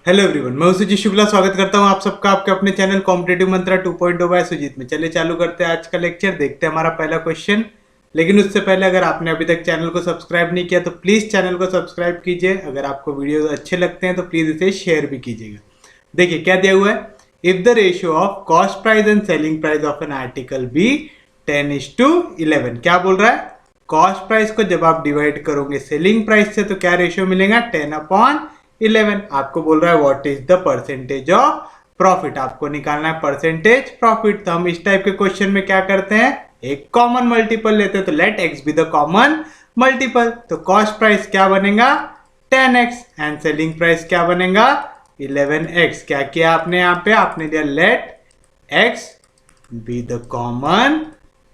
Hello everyone, मैं हूं सुजीत शुक्ला। स्वागत करता हूं आप सबका आपके अपने चैनल कॉम्पिटेटिव मंत्रा 2.0 बाय सुजीत में। चलिए चालू करते हैं आज का लेक्चर। देखते हैं हमारा पहला क्वेश्चन। लेकिन उससे पहले अगर आपने अभी तक चैनल को सब्सक्राइब नहीं किया तो प्लीज चैनल को सब्सक्राइब कीजिए। अगर आपको वीडियो अच्छे लगते हैं तो प्लीज इसे शेयर भी कीजिएगा। देखिए क्या दिया हुआ है, if the ratio of cost price and selling price of an article be 10:11। क्या बोल रहा है, कॉस्ट प्राइस को जब आप डिवाइड करोगे सेलिंग प्राइस से तो क्या रेशियो मिलेगा, 10/11। आपको बोल रहा है what is the percentage of profit, आपको निकालना है परसेंटेज प्रॉफिट। तो हम इस टाइप के क्वेश्चन में क्या करते हैं, एक कॉमन मल्टीपल लेते हैं। तो let x be the common multiple. तो कॉस्ट प्राइस क्या बनेगा, 10x एंड सेलिंग प्राइस क्या बनेगा, 11x। क्या किया आपने, यहाँ पे आपने दिया let x be the common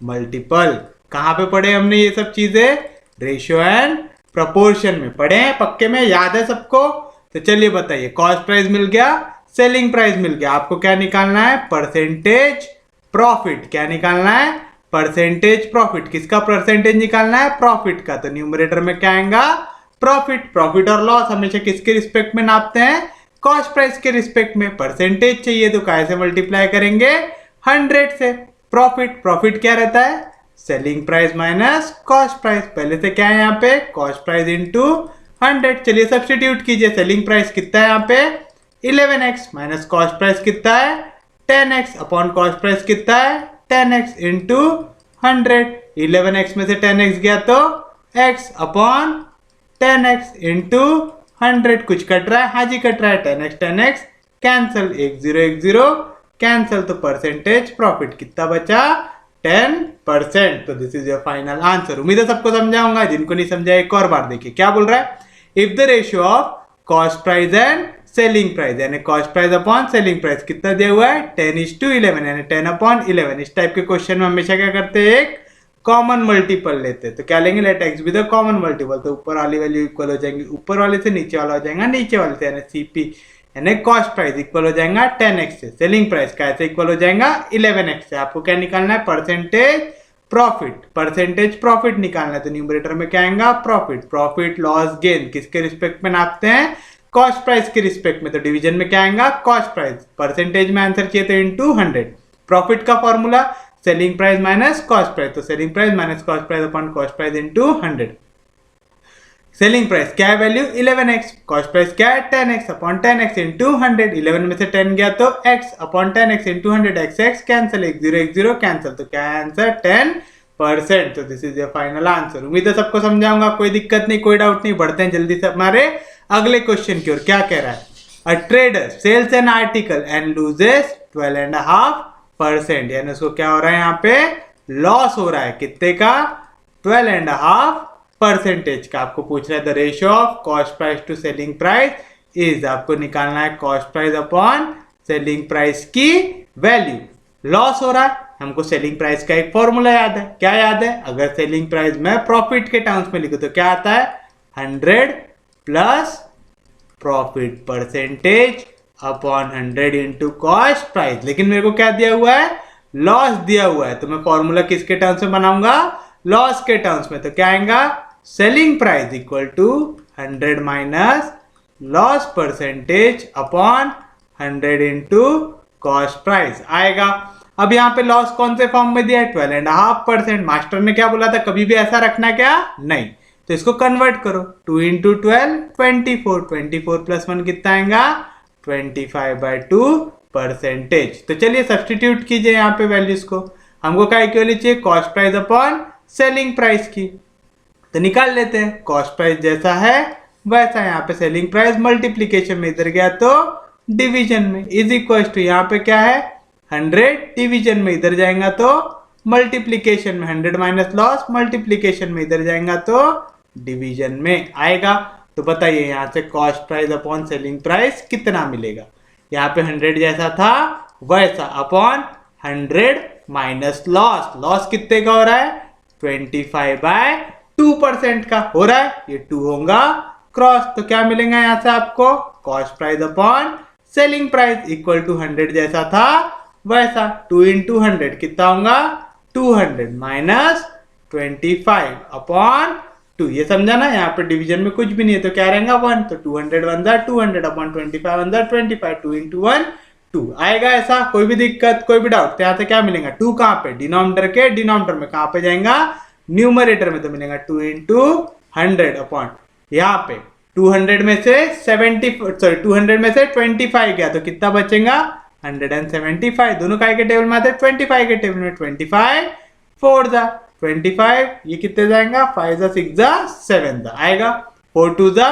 multiple. कहां पे पढ़े हमने ये सब चीजें, रेशियो एंड प्रपोर्शन में पढ़े हैं, पक्के में याद है सबको। तो चलिए बताइए, कॉस्ट प्राइस मिल गया, सेलिंग प्राइस मिल गया, आपको क्या निकालना है, परसेंटेज प्रॉफिट। क्या निकालना है, परसेंटेज प्रॉफिट। किसका परसेंटेज निकालना है, प्रॉफिट का। तो न्यूमरेटर में क्या आएगा, प्रॉफिट। प्रॉफिट और लॉस हमेशा किसके रिस्पेक्ट में नापते हैं, कॉस्ट प्राइस के रिस्पेक्ट में। परसेंटेज चाहिए तो कैसे मल्टीप्लाई करेंगे, 100 से। प्रॉफिट, प्रॉफिट क्या रहता है, selling price minus cost price. पहले से क्या है यहाँ पे, कॉस्ट प्राइस इंटू 100। चलिए सब्सटीट्यूट कीजिए। सेलिंग प्राइस कितना है यहाँ पे, 11x माइनस कॉस्ट प्राइस कितना है, 10x अपॉन कॉस्ट प्राइस कितना है, 10x इंटू 100। 11x में से 10x गया तो x अपॉन 10x इंटू 100। कुछ कट रहा है, हाँ जी कट रहा है, 10x कैंसल, 10 कैंसल। तो परसेंटेज प्रॉफिट कितना बचा, 10%। तो this is your final answer. उम्मीद है सबको समझा होगा, जिनको नहीं समझा एक और बार देखिए। क्या बोल रहा है, if the ratio of cost price and selling price यानी cost price upon selling price कितना दिया हुआ है, 10:11 यानी 10/11। इस टाइप के क्वेश्चन में हमेशा क्या करते हैं, एक कॉमन मल्टीपल लेते हैं। तो क्या लेंगे, let x be the common multiple. तो ऊपर वाली वैल्यू इक्वल हो जाएंगी ऊपर वाले से, नीचे वाला हो जाएगा नीचे वाले से, यानी सीपी यानी कॉस्ट प्राइस इक्वल हो जाएगा 10x से। सेलिंग प्राइस कैसे इक्वल हो जाएगा, 11x से। आपको क्या निकालना है, परसेंटेज प्रॉफिट। परसेंटेज प्रॉफिट निकालना है तो न्यूमरेटर में क्या आएगा, प्रॉफिट। प्रॉफिट लॉस गेन किसके रिस्पेक्ट में नापते हैं, कॉस्ट प्राइस के रिस्पेक्ट में। तो डिवीजन में क्या आएगा, कॉस्ट प्राइस। परसेंटेज में आंसर चाहिए तो इंटू 100। प्रॉफिट का formula selling price minus cost price. तो selling price minus cost price upon cost price into 100। Selling price क्या है, वैल्यू 11x। कॉस्ट प्राइस क्या है, 10x अपॉन 10x इंटू 100। 11 में से 10 गया तो x upon 10x into 100। x cancel, 10 cancel. तो क्या है आंसर, 10%। तो this is your final answer. उम्मीद है सबको समझाऊंगा, कोई दिक्कत नहीं, कोई डाउट नहीं। बढ़ते हैं जल्दी से हमारे अगले क्वेश्चन की ओर। क्या कह रहा है, a trader sells an article and loses 12.5%। यानी उसको क्या हो रहा है, यहाँ पे लॉस हो रहा है। कितने का, 12.5% का। आपको पूछ रहा है the ratio of cost price to selling price is, आपको निकालना है cost price upon selling price की वैल्यू। लॉस हो रहा है, हमको सेलिंग प्राइस का एक फॉर्मूला याद है। क्या याद है, अगर सेलिंग प्राइस मैं प्रॉफिट के टर्म्स में लिखूं तो क्या आता है, 100 plus profit percentage upon 100 into cost price. लेकिन मेरे को क्या दिया हुआ है, लॉस दिया हुआ है। तो मैं फॉर्मूला किसके टर्म्स में बनाऊंगा, लॉस के टर्म्स में। तो क्या आएगा, selling price equal to 100 minus loss percentage upon 100 into cost price आएगा। अब यहाँ पे लॉस कौन से फॉर्म में दिया है, 12.5%। मास्टर ने क्या बोला था, कभी भी ऐसा रखना क्या नहीं। तो इसको कन्वर्ट करो, 2 इंटू 12 24। 24 प्लस 1 कितना आएगा, 25/2%। तो चलिए सब्सटीट्यूट कीजिए यहाँ पे वैल्यूज को। हमको क्या इक्वली चाहिए, cost price upon selling price की। तो निकाल लेते हैं, कॉस्ट प्राइस जैसा है वैसा यहाँ पे सेलिंग प्राइस मल्टीप्लीकेशन में, इधर गया तो डिवीजन में, इज इक्वल टू यहाँ पे क्या है 100 डिवीजन में, इधर जाएगा तो मल्टीप्लीकेशन में। 100 माइनस लॉस मल्टीप्लीकेशन में, इधर जाएगा तो डिवीजन में आएगा। तो बताइए यहाँ से cost price upon selling price कितना मिलेगा। यहाँ पे 100 जैसा था वैसा अपॉन 100 माइनस लॉस। लॉस कितने का हो रहा है, 25/2% का हो रहा है। ये 2 होगा क्रॉस। तो क्या मिलेगा यहाँ से आपको, cost price upon selling price equal to 100 जैसा था वैसा। 2 इंटू 100 कितना होगा, 200 माइनस 25 अपॉन 2। ये समझा ना, यहाँ पे डिवीजन में कुछ भी नहीं है तो क्या रहेगा 1, तो 200 1 200 अपॉन 25 1 25, 2 इंटू 1 2 आएगा। ऐसा कोई भी दिक्कत कोई भी डाउट, तो यहाँ से क्या मिलेगा 2 कहाँ पे, डिनोमिनेटर के डिनोमिनेटर में, कहाँ पे जाएगा न्यूमरेटर में, तो मिलेगा 2 इंटू 100 अपॉन यहाँ पे 200 में से 200 में से 25 गया तो कितना बचेगा 175। दोनों काय के टेबल में आते हैं 25 के टेबल में, 25 4 जा 25, ये कितने जाएगा 5 जा 6 जा 7 जा आएगा, 4 2 जा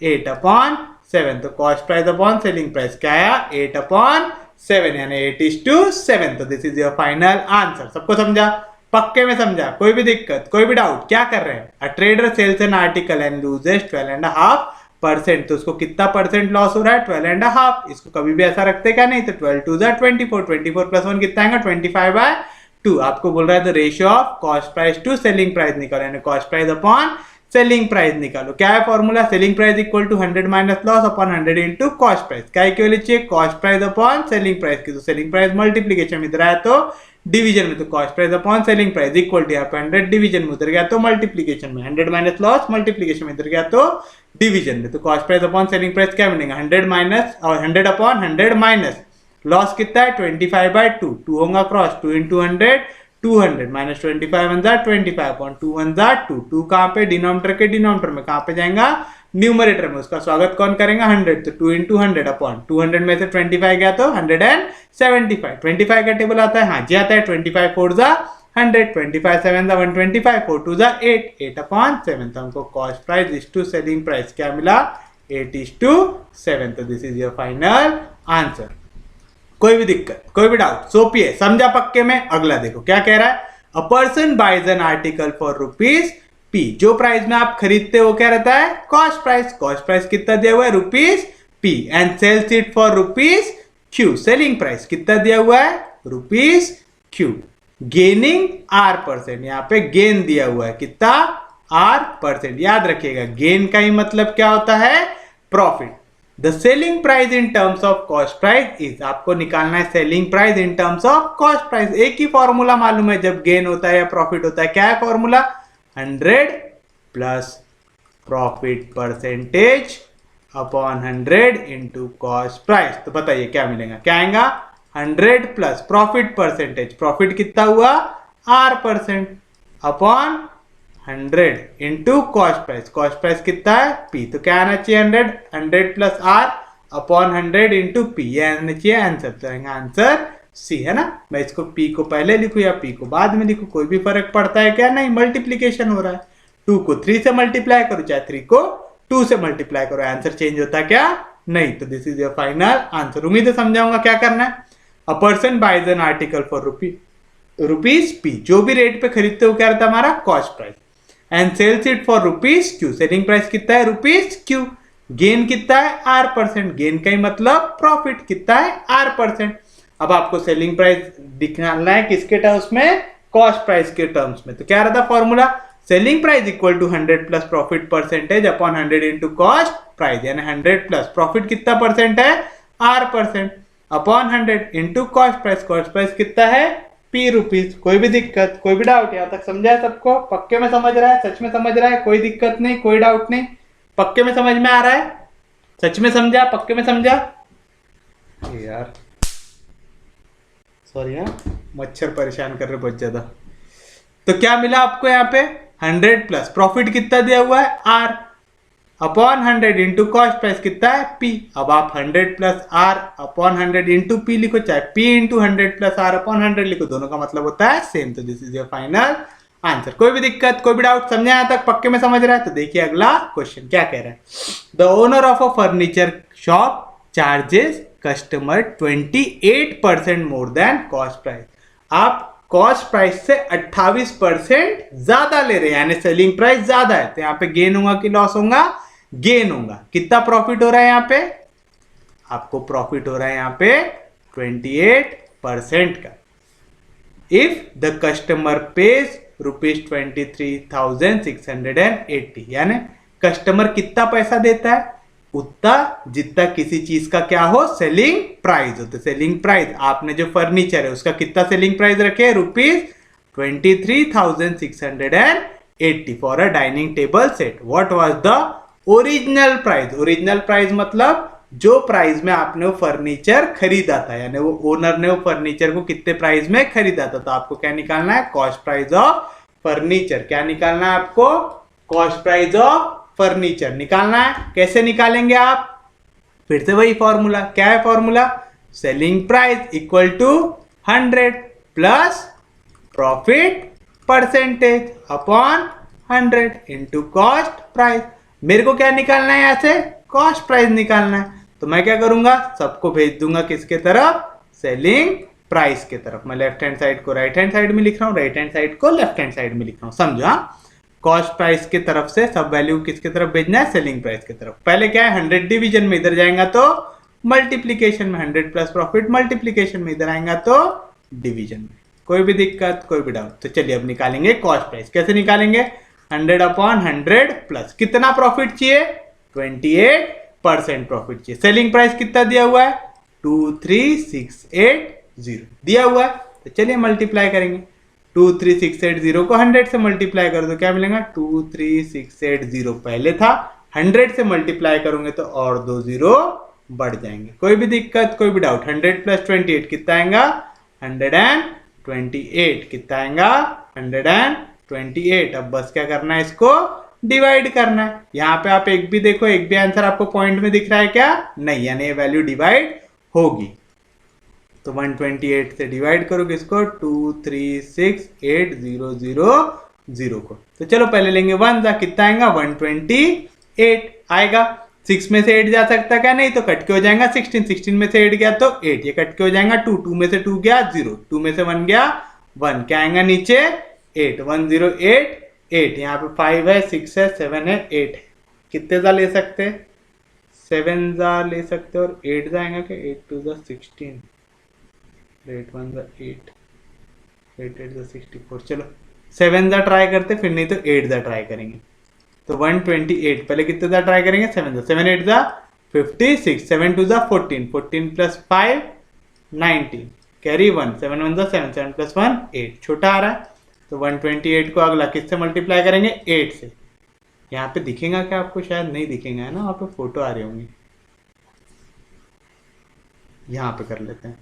8 अपॉन 7, तो cost price upon selling price क्या आया 8 अपॉन 7 यानी 8:7। तो this is your final answer. सबको समझा, पक्के में समझा, कोई भी दिक्कत कोई भी डाउट, क्या कर रहे हैं, a trader sells an article and loses 12.5%, तो उसको कितना परसेंट लॉस हो रहा है 12.5। इसको कभी भी ऐसा रखते क्या नहीं, तो 12 2 जा 24, 24 प्लस 1 कितना आएगा 25/2। आपको बोल रहा है the ratio of cost price to selling price निकालो, यानी cost price upon selling price निकालो। क्या है formula, selling price equal to 100 minus loss upon 100 into cost price. क्या इक्वल चाहिए, cost price upon selling price की, तो सेलिंग प्राइस मल्टीप्लीकेशन में इधर आया तो डिवीजन में, तो cost price upon selling price equal to यहाँ पे 100 डिवीजन में उधर गया तो मल्टीप्लीकेशन में, 100 माइनस लॉस मल्टीप्लीकेशन में इधर गया तो डिवीजन में, तो cost price upon selling price क्या मिलेगा 100 माइनस और 100 अपॉन 100 माइनस लॉस कितना है 25/2, 2 होगा क्रॉस 2 इंटू 100 200 माइनस 25 1 जा 25 अपॉन 2 1 जा 2, 2 कहाँ पे डिनोमिनेटर के डिनोमिनेटर में, कहाँ पे जाएगा न्यूमरेटर में, उसका स्वागत कौन करेगा 100, तो 2 इंटू 100 अपॉन 200 में से 25 गया तो 175, 25 का टेबल आता है, हाँ जी आता है, 25 4 जा 100, 25 7 जा 125, 4 2 जा 8, 8 अपॉन 7, तो हमको cost price is to selling price क्या मिला 8:7। तो this is your final answer. कोई भी दिक्कत कोई भी डाउट, सोपी है, समझा पक्के में। अगला देखो क्या कह रहा है, a person buys an article for rupees P, जो प्राइस में आप खरीदते हो क्या रहता है कॉस्ट प्राइस, कॉस्ट प्राइस कितना दिया हुआ है ₹P and sells it for ₹Q, selling price कितना दिया हुआ है ₹Q, गेनिंग R%, यहाँ पे गेन दिया हुआ है कितना R%। याद रखिएगा गेन का ही मतलब क्या होता है profit. The selling price in terms of cost price is, आपको निकालना है selling price in terms of cost price. एक ही फॉर्मूला मालूम है जब गेन होता है या प्रॉफिट होता है, क्या है formula 100 plus profit percentage upon 100 into cost price. तो बताइए क्या मिलेगा, क्या आएगा 100 प्लस प्रॉफिट परसेंटेज, प्रॉफिट कितना हुआ R% upon 100 into cost price कितना है P, तो क्या आना चाहिए 100 plus R upon 100 into P, ये आना चाहिए आंसर। तो आंसर C है ना। मैं इसको P को पहले लिखूं या P को बाद में लिखूं, कोई भी फर्क पड़ता है क्या, नहीं, मल्टीप्लीकेशन हो रहा है, 2 को 3 से मल्टीप्लाई करो चाहे 3 को 2 से मल्टीप्लाई करो, आंसर चेंज होता क्या नहीं। तो this is your final answer. उम्मीद है समझाऊंगा क्या करना है। A person buys an article for rupees P, जो भी रेट पे खरीदते हो क्या रहता है हमारा cost price, and sells it for ₹Q, selling price कितना है ₹Q, गेन कितना है R%, गेन का ही मतलब प्रॉफिट कितना है R%। अब आपको सेलिंग प्राइस दिखाना है किसके टर्म्स में, कॉस्ट प्राइस के टर्म्स में, तो क्या रहता formula selling price equal to 100 plus profit percentage upon 100 into cost price, यानी 100 प्लस प्रॉफिट कितना परसेंट है R% upon 100 into cost price कितना है ₹P। कोई भी दिक्कत कोई भी डाउट, यहाँ तक समझा है सबको, पक्के में समझ रहा है, सच में समझ रहा है, कोई दिक्कत नहीं कोई डाउट नहीं, पक्के में समझ में आ रहा है, सच में समझा पक्के में समझा यार, सॉरी हाँ मच्छर परेशान कर रहे बहुत ज्यादा। तो क्या मिला आपको यहाँ पे 100 प्लस प्रॉफिट कितना दिया हुआ है R upon 100 into cost price कितना है P। अब आप 100 plus R upon 100 into P लिखो, चाहे P into 100 plus R upon 100 लिखो, दोनों का मतलब होता है सेम। तो this is your final answer. कोई भी दिक्कत कोई भी डाउट, समझे यहाँ तक पक्के में समझ रहा है। तो देखिए अगला क्वेश्चन क्या कह रहा है, the owner of a furniture shop charges customer 28% more than cost price. आप कॉस्ट प्राइस से 28% ज्यादा ले रहे हैं, यानी सेलिंग प्राइस ज्यादा है, तो यहाँ पे गेन होगा कि लॉस होगा, गेन होगा। कितना प्रॉफिट हो रहा है यहाँ पे, आपको प्रॉफिट हो रहा है यहाँ पे 28% का। इफ द कस्टमर पेज ₹23,680, यानी कस्टमर कितना पैसा देता है, उतना जितना किसी चीज का क्या हो सेलिंग प्राइस हो। तो सेलिंग प्राइस आपने जो फर्नीचर है उसका कितना सेलिंग प्राइस रखे ₹23,680, 80 for a dining table set. What was the original price? Original price मतलब जो प्राइस में आपने वो फर्नीचर खरीदा था, यानी वो ओनर ने वो फर्नीचर को कितने प्राइस में खरीदा था। तो आपको क्या निकालना है? Cost price of furniture. क्या निकालना है आपको? कॉस्ट प्राइस ऑफ फर्नीचर निकालना है। कैसे निकालेंगे आप? फिर से वही फॉर्मूला। क्या है formula? Selling price equal to 100 plus profit percentage upon 100 into cost price. मेरे को क्या निकालना है? यहां से कॉस्ट प्राइस निकालना है। तो मैं क्या करूंगा? सबको भेज दूंगा किसके तरफ? सेलिंग प्राइस के तरफ। मैं लेफ्ट हैंड साइड को राइट हैंड साइड में लिख रहा हूं, राइट हैंड साइड को लेफ्ट हैंड साइड में लिख रहा हूं। समझो? कॉस्ट प्राइस की तरफ से सब वैल्यू किसके तरफ भेजना है? सेलिंग प्राइस की तरफ। पहले क्या है? 100 डिवीजन में इधर जाएगा तो मल्टीप्लीकेशन में, 100 प्लस प्रॉफिट मल्टीप्लीकेशन में इधर आएगा तो डिवीजन में। कोई भी दिक्कत, कोई भी डाउट? तो चलिए अब निकालेंगे कॉस्ट प्राइस। कैसे निकालेंगे? 100 अपॉन 100 प्लस कितना प्रॉफिट चाहिए? 28% प्रॉफिट चाहिए। सेलिंग प्राइस कितना दिया हुआ है? 23680 दिया हुआ है। तो चलिए मल्टीप्लाई करेंगे। 23680 को 100 से मल्टीप्लाई कर दो, क्या मिलेगा? 23680 पहले था, 100 से मल्टीप्लाई करोगे तो और 2 जीरो बढ़ जाएंगे। कोई भी दिक्कत, कोई भी डाउट? 100 प्लस 28 कितना आएगा? 128 कितना आएगा? 128। अब बस क्या करना है? इसको डिवाइड करना है। यहाँ पे आप एक भी देखो, एक भी आंसर आपको पॉइंट में दिख रहा है क्या? नहीं, यानी ये वैल्यू डिवाइड होगी। तो 128 से डिवाइड करोगे इसको 2368000 को। तो चलो पहले लेंगे 1 जा, कितना आएगा? 128 आएगा। 6 में से 8 जा सकता क्या? नहीं, तो कट के हो जाएगा 16। 16 में से 8 गया तो 8, ये कट के हो जाएगा 2। 2 में से 2 गया 0, 2 में से 1 गया 1, क्या आएगा नीचे? 8। 108 8। यहाँ पे 5 है, 6 है, 7 है, 8 है। कितने जा ले सकते? 7 जा ले सकते और 8 जाएगा क्या? 8 2 जा 16, 8 1 जा 8, 8 8 जा 64। चलो 7 जा ट्राई करते, फिर नहीं तो 8 जा ट्राई करेंगे। तो 128 पहले कितने जा ट्राई करेंगे? 7 जा। 7 8 जा 56, 7 2 जा 14, 14 प्लस 5 19, कैरी 1, 7 1 जा 7, 7 प्लस 1 8, छोटा आ रहा है। तो 128 को अगला किससे मल्टीप्लाई करेंगे? 8 से। यहाँ पे दिखेगा क्या आपको? शायद नहीं दिखेगा, है ना? वहाँ पे फोटो आ रही होंगी। यहाँ पे कर लेते हैं।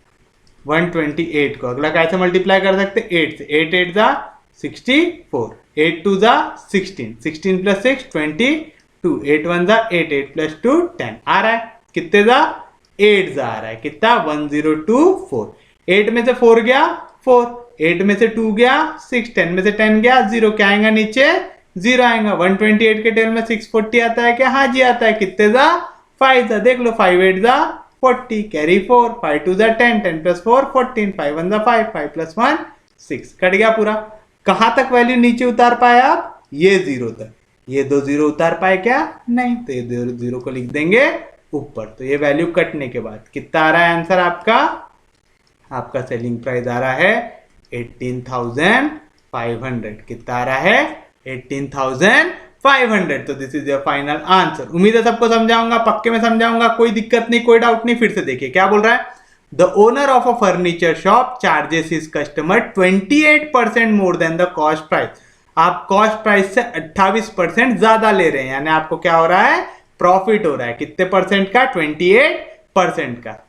128 को अगला कैसे मल्टीप्लाई कर सकते? 8 से। 8 8 जा 64, 8 2 जा 16, 16 प्लस 6 22, 8 1 जा 8, 8 प्लस 2 10 आ रहा है। कितने जा? 8 जा आ रहा है। कितना? 1024। 8 में से 4 गया 4, 8 में से 2 गया 6, 10 में से 10 गया 0, क्या आएगा नीचे? 0 आएगा। 128 के टेबल में 640 आता है क्या? हाँ जी आता है। कितने जा? 5 जा। देख लो 5 8 जा 40, कैरी 4, 5 2 जा 10, 10 प्लस 4 14, 5 1 जा 5, 5 प्लस 1 6, कट गया पूरा। कहां तक वैल्यू नीचे उतार पाए आप? ये 0 तक। ये 2 0 उतार पाए क्या? नहीं, तो ये 2 0 को लिख देंगे ऊपर। तो ये वैल्यू कटने के बाद कितना आ रहा है आंसर आपका? आपका सेलिंग प्राइस आ रहा है 18,500। कितना आ रहा है? 18,500। तो this is your final answer. उम्मीद है सबको समझाऊंगा, पक्के में समझाऊंगा, कोई दिक्कत नहीं, कोई डाउट नहीं। फिर से देखिए क्या बोल रहा है। The owner of a furniture shop charges his customer 28% more than the cost price. आप कॉस्ट प्राइस से 28% ज्यादा ले रहे हैं, यानी आपको क्या हो रहा है? प्रॉफिट हो रहा है। कितने परसेंट का? 28% का।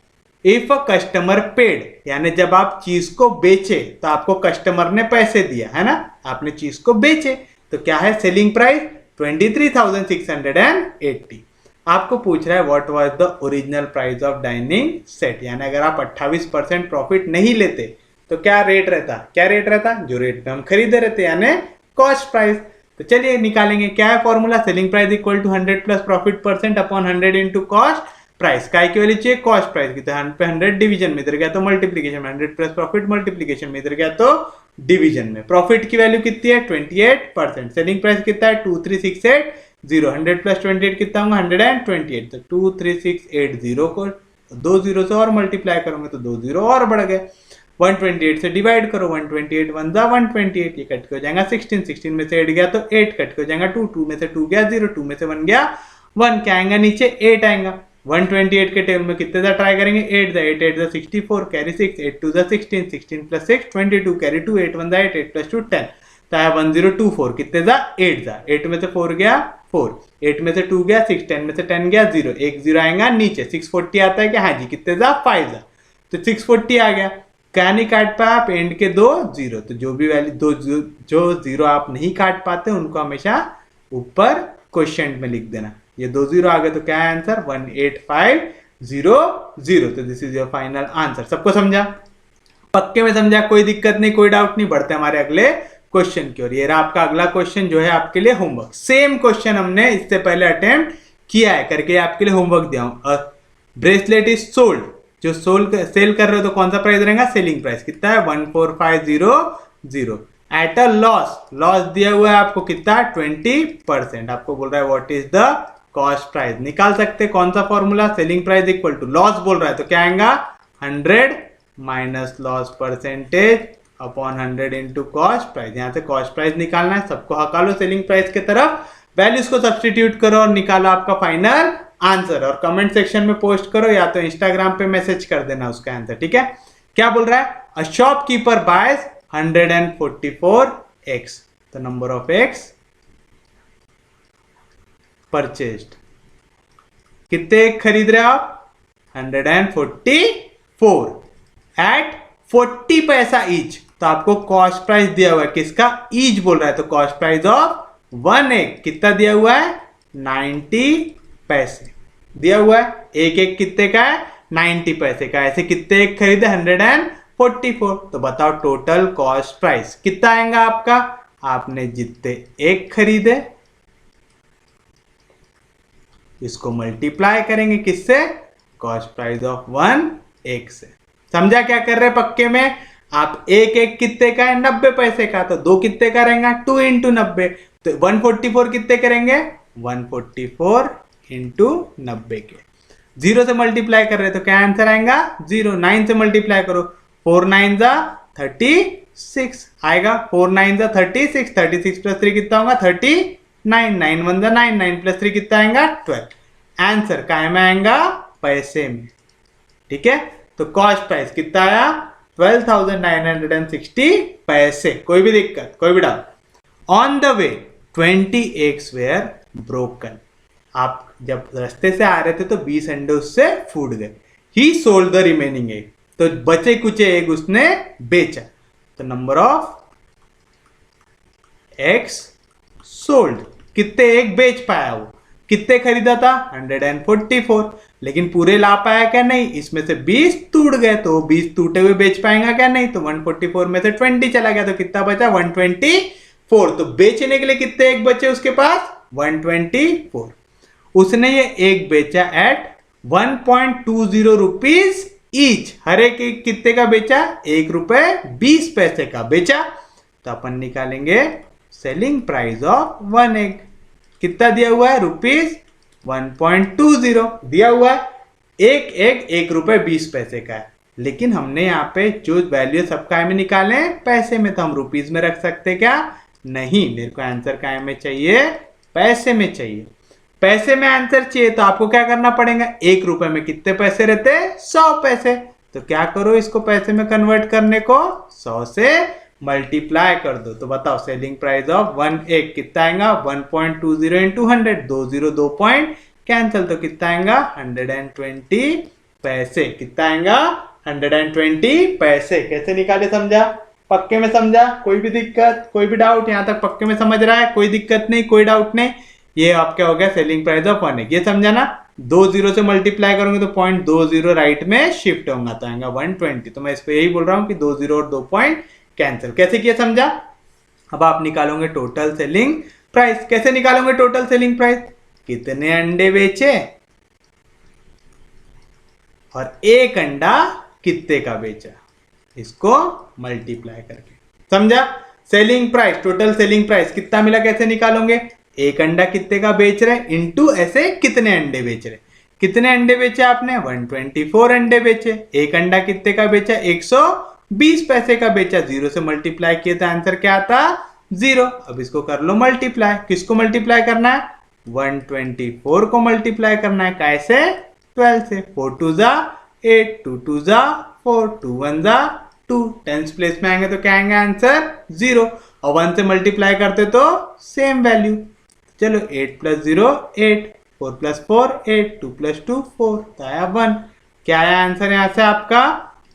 इफ अ कस्टमर पेड, यानी जब आप चीज को बेचे तो आपको कस्टमर ने पैसे दिया, है ना? आपने चीज को बेचे तो क्या है? Selling price 23,680। आपको पूछ रहा है what was the original price of dining set, यानी अगर आप 28% प्रॉफिट नहीं लेते तो क्या रेट रहता? क्या रेट रहता? जो रेट पे हम खरीदे रहते, यानी कॉस्ट प्राइस। तो चलिए निकालेंगे। क्या है formula? Selling price equal to 100 plus profit percent upon 100 into cost price. काय की वैल्यू चाहिए? कॉस्ट प्राइस की। तो 100 डिवीजन में इधर गया तो मल्टीप्लीकेशन में, 100 प्लस प्रॉफिट मल्टीप्लीकेशन में इधर गया तो डिवीजन में। प्रॉफिट की वैल्यू कितनी है? 28%। सेलिंग प्राइस कितना है? 23680। 100 प्लस 28 कितना होगा? 128। तो 23680 को 2 जीरो से और मल्टीप्लाई करोगे तो 2 जीरो और बढ़ गए। 128 से डिवाइड करो, 128 1 जा 128, ये कट के हो जाएगा 16, 16 में से 8 गया तो 8, कट के हो जाएगा 2, 2 में से 2 गया 0, 2 में से 1 गया 1, क्या आएगा नीचे? 8 आएगा। 128 के टेबल में कितने जा ट्राई करेंगे? 8 जा 8 8 जा 64, कैरी 6, 8 2 जा 16, 16 प्लस 6 22, कैरी 2, 8 1 जा 8, 8 प्लस 2 10। तो कितना है 1024, कितने जा 8 जा, 8 में से 4 गया 4, 8 में से 2 गया 6, 10 में से 10 गया 0, एक 0 आएगा नीचे, 640 आता है क्या, हाँ जी, कितने जा 5 जा, तो 640 आ गया। क्या नहीं काट पाया आप, एंड के 2 0, तो जो भी वैल्यू जो 0 आप नहीं काट पाते उनको हमेशा ऊपर क्वेश्चन में लिख देना। ये 2 0 आ गए तो क्या है आंसर 18500, तो this is your final answer. सबको समझा, पक्के में समझा, कोई दिक्कत नहीं, कोई डाउट नहीं, बढ़ते हमारे अगले क्वेश्चन की ओर। ये रहा आपका अगला क्वेश्चन जो है आपके लिए होमवर्क। सेम क्वेश्चन हमने इससे पहले अटेम्प्ट किया है, करके आपके लिए होमवर्क दिया हूं। ब्रेसलेट इज सोल्ड, जो सेल कर रहे हो तो कौन सा प्राइस रहेगा, सेलिंग प्राइस कितना है 14500 एट अ लॉस दिया हुआ है आपको कितना 20%। आपको बोल रहा है what is the cost price, निकाल सकते कौन सा formula, selling price equal to loss बोल रहा है तो क्या आएगा 100 minus loss percentage upon 100 into cost price. यहां से कॉस्ट प्राइस निकालना है, सबको हका लो सेलिंग प्राइस की तरफ, वैल्यूज को सब्स्टिट्यूट करो और निकालो आपका फाइनल आंसर, और कमेंट सेक्शन में पोस्ट करो या तो इंस्टाग्राम पे मैसेज कर देना उसका आंसर, ठीक है। क्या बोल रहा है, a shopkeeper boys 144x, the number of x purchased, कितने खरीद रहे हो आप 144 एट 40 पैसा ईच, तो आपको कॉस्ट प्राइस दिया हुआ है किसका, ईच बोल रहा है, तो कॉस्ट प्राइस ऑफ 1 एग कितना दिया हुआ है 90 पैसे दिया हुआ है, एक एक कितने का है 90 पैसे का, ऐसे कितने एक खरीदे 144, तो बताओ टोटल कॉस्ट प्राइस कितना आएगा आपका, आपने जितने एक खरीदे इसको मल्टीप्लाई करेंगे किससे, कॉस्ट प्राइस ऑफ 1 एक से। समझा क्या कर रहे पक्के में, आप एक एक कितने का है 90 पैसे का, तो दो कितने का रहेगा 2 इंटू 90, तो 144 कितने करेंगे 144 इंटू 90 के, 0 से मल्टीप्लाई कर रहे तो क्या आंसर आएगा 0, 9 से मल्टीप्लाई करो 4 9 जा 36 आएगा, 4 9 जा 36, 36 प्लस 3 कितना होगा 39, 9 1 जा 9, 9 प्लस 3 कितना आएगा 12, आंसर काय में आएगा पैसे में, ठीक है। तो कॉस्ट प्राइस कितना आया 12,960 पैसे। कोई भी दिक्कत, कोई भी doubt, on the way 20 eggs were broken, आप जब रास्ते से आ रहे थे तो 20 अंडे उससे फूट गए, he sold the remaining egg, तो बचे कुछ एग उसने बेचा, तो नंबर ऑफ एग्स सोल्ड, कितने एग बेच पाया वो, कितने खरीदा था 144, लेकिन पूरे ला पाया क्या नहीं, इसमें से 20 टूट गए, तो 20 टूटे हुए बेच पाएगा क्या नहीं, तो 144 में से 20 चला गया, तो कितना बचा 124, तो बेचने के लिए कितने एग बचे उसके पास 124, उसने ये एग बेचा एट 1.20 रुपीज ईच, हर एक कितने का बेचा 1 रुपए 20 पैसे का बेचा, तो अपन निकालेंगे सेलिंग प्राइस ऑफ 1 एग, कितना दिया हुआ है रुपीज 1.20 दिया हुआ है, एक एग 1 रुपए 20 पैसे का है, लेकिन हमने यहाँ पे जो वैल्यू सबका में निकाले पैसे में, तो हम रुपीज में रख सकते क्या नहीं, मेरे को आंसर काय में चाहिए पैसे में चाहिए, पैसे में आंसर चाहिए, तो आपको क्या करना पड़ेगा 1 रुपए में कितने पैसे रहते 100 पैसे, तो क्या करो इसको पैसे में कन्वर्ट करने को 100 से मल्टीप्लाई कर दो, तो बताओ सेलिंग प्राइस ऑफ 1 एग कितना आएगा 1.20 इंटू 100, 2 पॉइंट कैंसिल, तो कितना आएगा 120 पैसे, कितना आएगा 120 पैसे। कैसे निकाले समझा, पक्के में समझा, कोई भी दिक्कत, कोई भी डाउट, यहां तक पक्के में समझ रहा है, कोई दिक्कत नहीं, कोई डाउट नहीं, ये आपका हो गया सेलिंग प्राइस ऑफ 1 एग, ये समझा ना, 2 0 से मल्टीप्लाई करोगे तो 0.20 राइट में शिफ्ट होगा, तो आएगा 120, तो मैं इस पे यही बोल रहा हूं कि 2 0 और 2 पॉइंट कैंसिल। कैसे किया समझा, अब आप निकालोगे टोटल सेलिंग प्राइस, कैसे निकालोगे टोटल सेलिंग प्राइस, कितने अंडे बेचे और एक अंडा कितने का बेचा, इसको मल्टीप्लाई करके, समझा। Selling price, total selling price कितना मिला, कैसे निकालोगे, एक अंडा कितने का बेच रहे इनटू ऐसे कितने अंडे बेच रहे, कितने अंडे बेचे आपने 124 अंडे बेचे, एक अंडा कितने का बेचा 120 पैसे का बेचा, 0 से मल्टीप्लाई किए तो आंसर क्या आता 0। अब इसको कर लो मल्टीप्लाई, किसको मल्टीप्लाई करना है 124 को मल्टीप्लाई करना है, कैसे 12 से, 4 2 जा 8, 2 2 जा 4, 2 1 जा 2, टेंस प्लेस में आएंगे तो क्या आएंगे आंसर 0, और 1 से मल्टीप्लाई करते तो सेम वैल्यू। चलो 8 + 0 8, 4 + 4 8, 2 + 2 4, तो आया 1। क्या आया आंसर यहाँ से आपका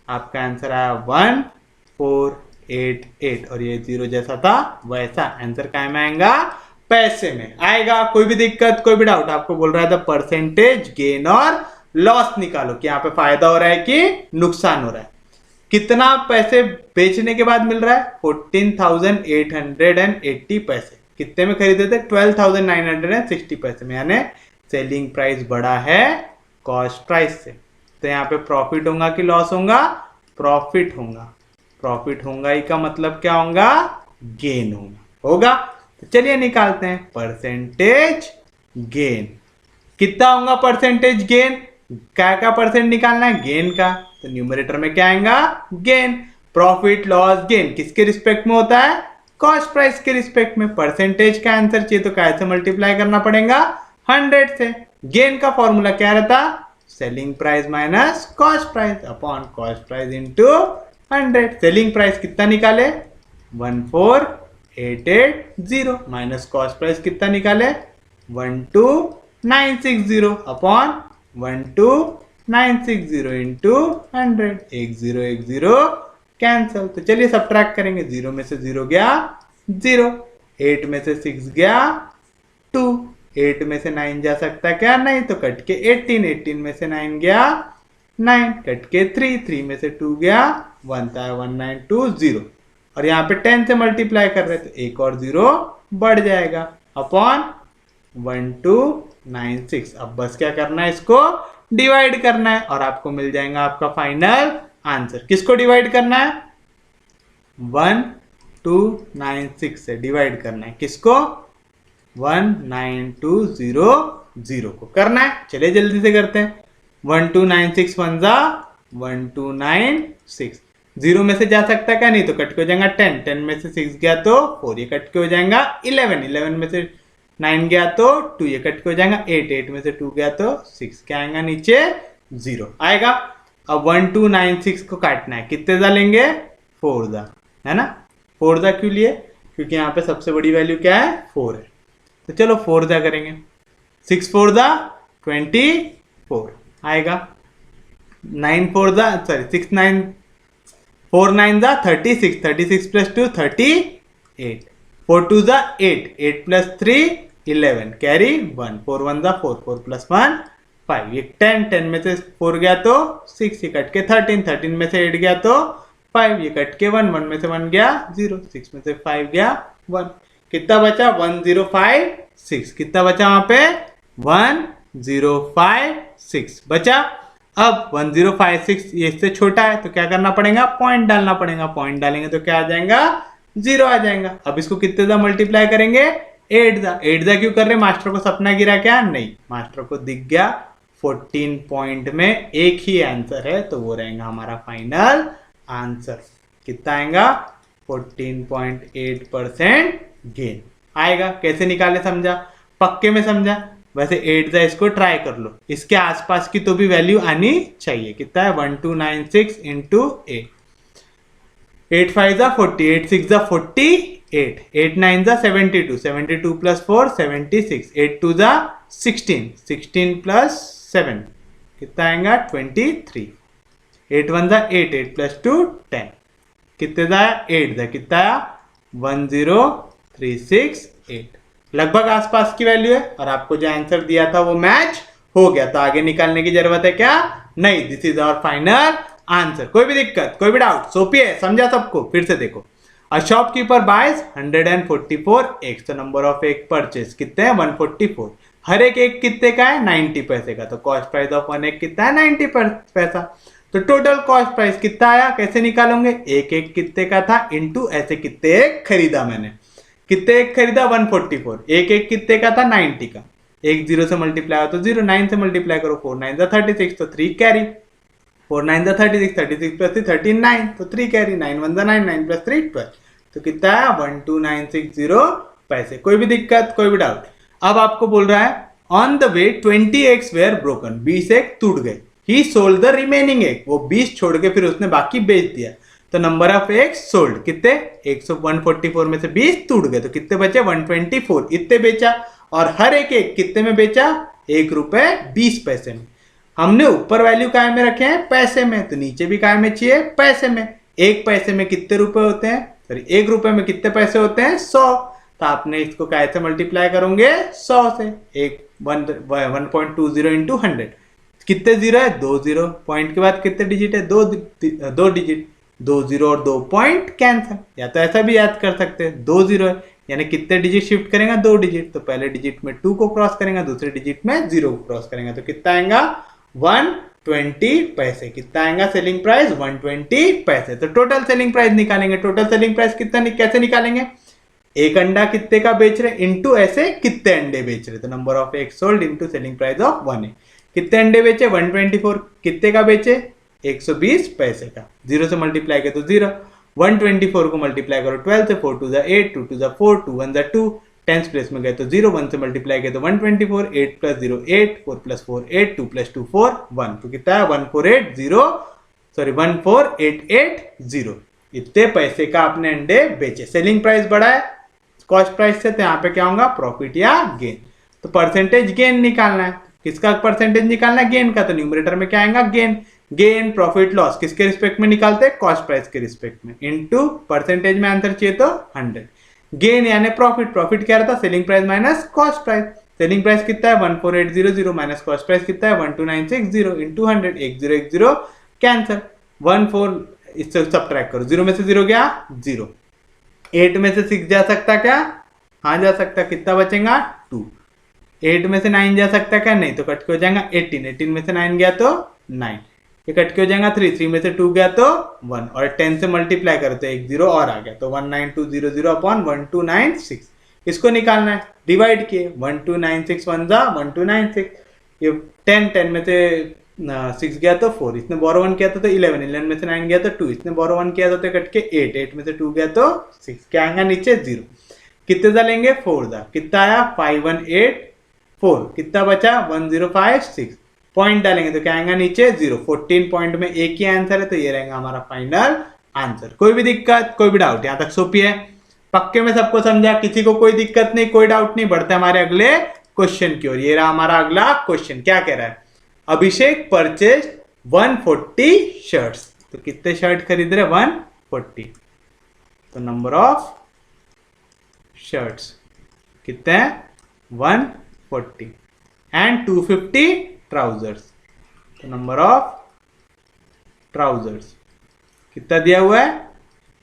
आंसर आया 1 4 8 8, और ये 0 जैसा था वैसा आंसर क्या में आएगा पैसे में आएगा। कोई भी दिक्कत कोई भी डाउट, आपको बोल रहा है द परसेंटेज गेन और लॉस निकालो कि यहाँ पे फायदा हो रहा है कि नुकसान हो रहा है। कितना पैसे बेचने के बाद मिल रहा है 14,880 पैसे। कितने में खरीदे थे 12,960 पैसे में, यानी सेलिंग प्राइस बड़ा है कॉस्ट प्राइस से। तो यहाँ पे प्रॉफिट होगा कि लॉस होगा, प्रॉफिट होगा। प्रॉफिट होगा ही का मतलब क्या होगा गेन होगा। तो चलिए निकालते हैं परसेंटेज गेन। कितना होगा परसेंटेज गेन, क्या परसेंट निकालना है गेन का, तो न्यूमरेटर में क्या आएगा गेन। प्रॉफिट लॉस गेन किसके रिस्पेक्ट में होता है कॉस्ट प्राइस के रिस्पेक्ट में। परसेंटेज का आंसर चाहिए तो कैसे मल्टीप्लाई करना पड़ेगा 100 से। गेन का फॉर्मूला क्या रहता selling price minus cost price upon cost price into 100। Selling price कितना निकाले 14,880 माइनस कॉस्ट प्राइस कितना निकाले 12,960 अपॉन 12,960 इंटू 100। 1010 कैंसल। तो चलिए सब्ट्रैक्ट करेंगे, 0 में से 0 गया 0, 8 में से 6 गया 2, 8 में से 9 जा सकता है क्या नहीं, तो कट के 18, 18 में से 9 गया 9, कट के 3, 3 में से 2 गया 1, था 1920, और यहाँ पे 10 से मल्टीप्लाई कर रहे तो एक और 0 बढ़ जाएगा अपॉन 1296। अब बस क्या करना है इसको डिवाइड करना है और आपको मिल जाएगा आपका फाइनल आंसर। किसको डिवाइड करना है 1296 से डिवाइड करना है, किसको 19200 को करना है। चलिए जल्दी से करते हैं। 1296 1 जा 1296, 0 में से जा सकता है क्या नहीं, तो कट के हो जाएगा 10, 10 में से 6 गया तो 4, ये कट के हो जाएगा 11, 11 में से 9 गया तो 2, ये कट के हो जाएगा 8, 8 में से 2 गया तो 6, क्या आएगा नीचे 0 आएगा। अब 1296 को काटना है, कितने जा लेंगे 4 जा, है ना। 4 जा क्यों लिए, क्योंकि यहाँ पे सबसे बड़ी वैल्यू क्या है 4 है, तो चलो 4 जा करेंगे। 6 4 जा 24 आएगा, 9 4 जा सॉरी 6 9 4 9 जा 36, 36 + 2 38, 4 2 जा 8, 8 + 3 11, कैरी 1, 4 1 जा 4, 4 + 1 5, ये 10, 10 में से 4 गया तो 6, ये कट के 13, 13 में से 8 गया तो 5, ये कट के 1, 1 में से 1 गया 0, 6 में से 5 गया 1, कितना बचा 1056, कितना बचा वहां पे 1056 बचा। अब 1056 ये इससे छोटा है तो क्या करना पड़ेगा पॉइंट डालना पड़ेगा, पॉइंट डालेंगे तो क्या आ जाएगा 0 आ जाएगा। अब इसको कितने दा मल्टीप्लाई करेंगे 8 दा, 8 दा क्यों कर रहे, मास्टर को सपना गिरा क्या नहीं, मास्टर को दिख गया 14 पॉइंट में एक ही आंसर है, तो वो रहेगा हमारा फाइनल आंसर। कितना आएगा 14.8% गेन आएगा। कैसे निकाले समझा, पक्के में समझा। वैसे 8 जा इसको ट्राई कर लो, इसके आसपास की तो भी वैल्यू आनी चाहिए। कितना है 1296 इंटू 8, 8 5 जा 40, 8 6 जा 48, 8 9 जा 72, 72 + 4 76, 8 2 जा 16, 16 + 7 कितना आएगा 23, 8 1 जा 8, 8 + 2 10, कितने जा 8 जा कितना आया 10368, लगभग आसपास की वैल्यू है और आपको जो आंसर दिया था वो मैच हो गया, तो आगे निकालने की जरूरत है क्या नहीं। This is our final answer. कोई भी दिक्कत कोई भी डाउट, सोपी है, समझा सबको। फिर से देखो, अ शॉपकीपर बाइज 144 eggs, तो नंबर ऑफ एग परचेज कितने हैं 144, हर एक एग कितने का है 90 पैसे का, तो कॉस्ट प्राइस ऑफ 1 egg कितना है 90 पैसा। तो टोटल कॉस्ट प्राइस कितना आया, कैसे निकालोगे, एक एक कितने का था इनटू ऐसे कितने एक खरीदा मैंने, कितने एक खरीदा 144, एक एक कितने का था 90 का, एक 0 से मल्टीप्लाई हो तो 0, 9 से मल्टीप्लाई करो 4 9 जा 36, तो 3 कैरी, 4 9 जा 36, 36 + 3 39, तो 3 कैरी, 9 1 जा 9, 9 + 3 12, तो कितना है 12960 पैसे। कोई भी दिक्कत कोई भी डाउट। अब आपको बोल रहा है on the way 20 eggs were broken, 20 egg टूट गए, he sold the remaining egg, वो 20 छोड़ के फिर उसने बाकी बेच दिया, तो नंबर ऑफ एग्स सोल्ड कितने 144 में से 20 टूट गए तो कितने बचे 124 इतने बेचा। और हर एक एक कितने में बेचा ₹1.20 में। हमने ऊपर वैल्यू काय में रखे हैं पैसे में, तो नीचे भी काय में चाहिए पैसे में। एक पैसे में कितने रुपए होते हैं, सॉरी ₹1 में कितने पैसे होते हैं 100। तो आपने इसको काय से मल्टीप्लाई करोगे 100 से। 1.20 इंटू 100 कितने जीरो है 2 जीरो। पॉइंट के बाद कितने डिजिट है 2 डिजिट। 2 जीरो और 2 पॉइंट कैंसिल। या तो ऐसा भी याद कर सकते हैं 2 जीरो है यानी कितने डिजिट शिफ्ट करेंगे 2 डिजिट। तो पहले डिजिट में 2 को क्रॉस करेंगे, दूसरे डिजिट में 0 को क्रॉस करेंगे तो कितना आएगा 120 पैसे। कितना आएगा सेलिंग प्राइस 120 पैसे। तो टोटल सेलिंग प्राइस निकालेंगे। टोटल सेलिंग प्राइस कितना कैसे निकालेंगे, एक अंडा कितने का बेच रहे इंटू ऐसे कितने अंडे बेच रहे। तो number of egg sold into selling price of 1 है। कितने अंडे बेचे 124, कितने का बेचे 120 पैसे का। 0 से मल्टीप्लाई किया तो 0। 124 को मल्टीप्लाई करो 12 से, 4 2 8, 2 2 4, 2 1 2, 10 प्लेस में गए तो 0। 1 से मल्टीप्लाई किया तो 124, 8 प्लस 0 8, 4 प्लस 4 8, 2 प्लस 2 4 1। तो कितना है 14880 इतने पैसे का आपने अंडे बेचे। सेलिंग प्राइस बढ़ा है कॉस्ट प्राइस से, तो यहाँ पे क्या होगा प्रॉफिट या गेन। तो परसेंटेज गेन निकालना है। किसका परसेंटेज निकालना है गेन का, तो न्यूमरेटर में क्या आएगा गेन। गेन प्रॉफिट लॉस किसके रिस्पेक्ट में निकालते हैं कॉस्ट प्राइस के रिस्पेक्ट में, इनटू परसेंटेज में आंसर चाहिए तो 100। गेन यानी प्रॉफिट, प्रॉफिट क्या रहता selling price minus cost price. Selling price कितना है 14800 माइनस कॉस्ट प्राइस कितना है 12960 इंटू 100। 1010 कैंसिल। 14 इससे सब्ट्रैक्ट करो, 0 में से 0 गया 0। 8 में से 6 जा सकता क्या, हाँ जा सकता। कितना बचेगा 2। 8 में से 9 जा सकता क्या, नहीं तो कट के हो जाएगा 18। 18 में से 9 गया तो 9, ये कट के हो जाएगा 3। 3 में से 2 गया तो 1 और 10 से मल्टीप्लाई करो तो 1 0 और आ गया तो 19200 अपॉन 1296। इसको निकालना है, डिवाइड किए 1296 1 जा 1296। ये 10 में से 6 गया तो 4, इसने बोरो 1 किया था तो 11। 11 में से 9 गया तो 2, इसने बोरो 1 किया था तो कट के 8। 8 में से 2 गया तो 6, क्या आएगा नीचे 0। कितने जा लेंगे 4 जा, कितना आया 5184। कितना बचा 1056। पॉइंट डालेंगे तो क्या आएगा नीचे 0। 14 पॉइंट में एक ही आंसर है तो ये रहेगा हमारा फाइनल आंसर। कोई भी दिक्कत कोई भी डाउट, यहां तक सोपी है, पक्के में सबको समझा, किसी को कोई दिक्कत नहीं कोई डाउट नहीं। बढ़ते हमारे अगले क्वेश्चन की ओर। ये रहा हमारा अगला क्वेश्चन, क्या कह रहा है अभिषेक परचेज 140 शर्ट्स। तो कितने शर्ट खरीद रहे 140। तो नंबर ऑफ शर्ट्स कितने हैं 140 एंड 250 ट्राउजर्स। तो नंबर ऑफ ट्राउजर्स कितना दिया हुआ है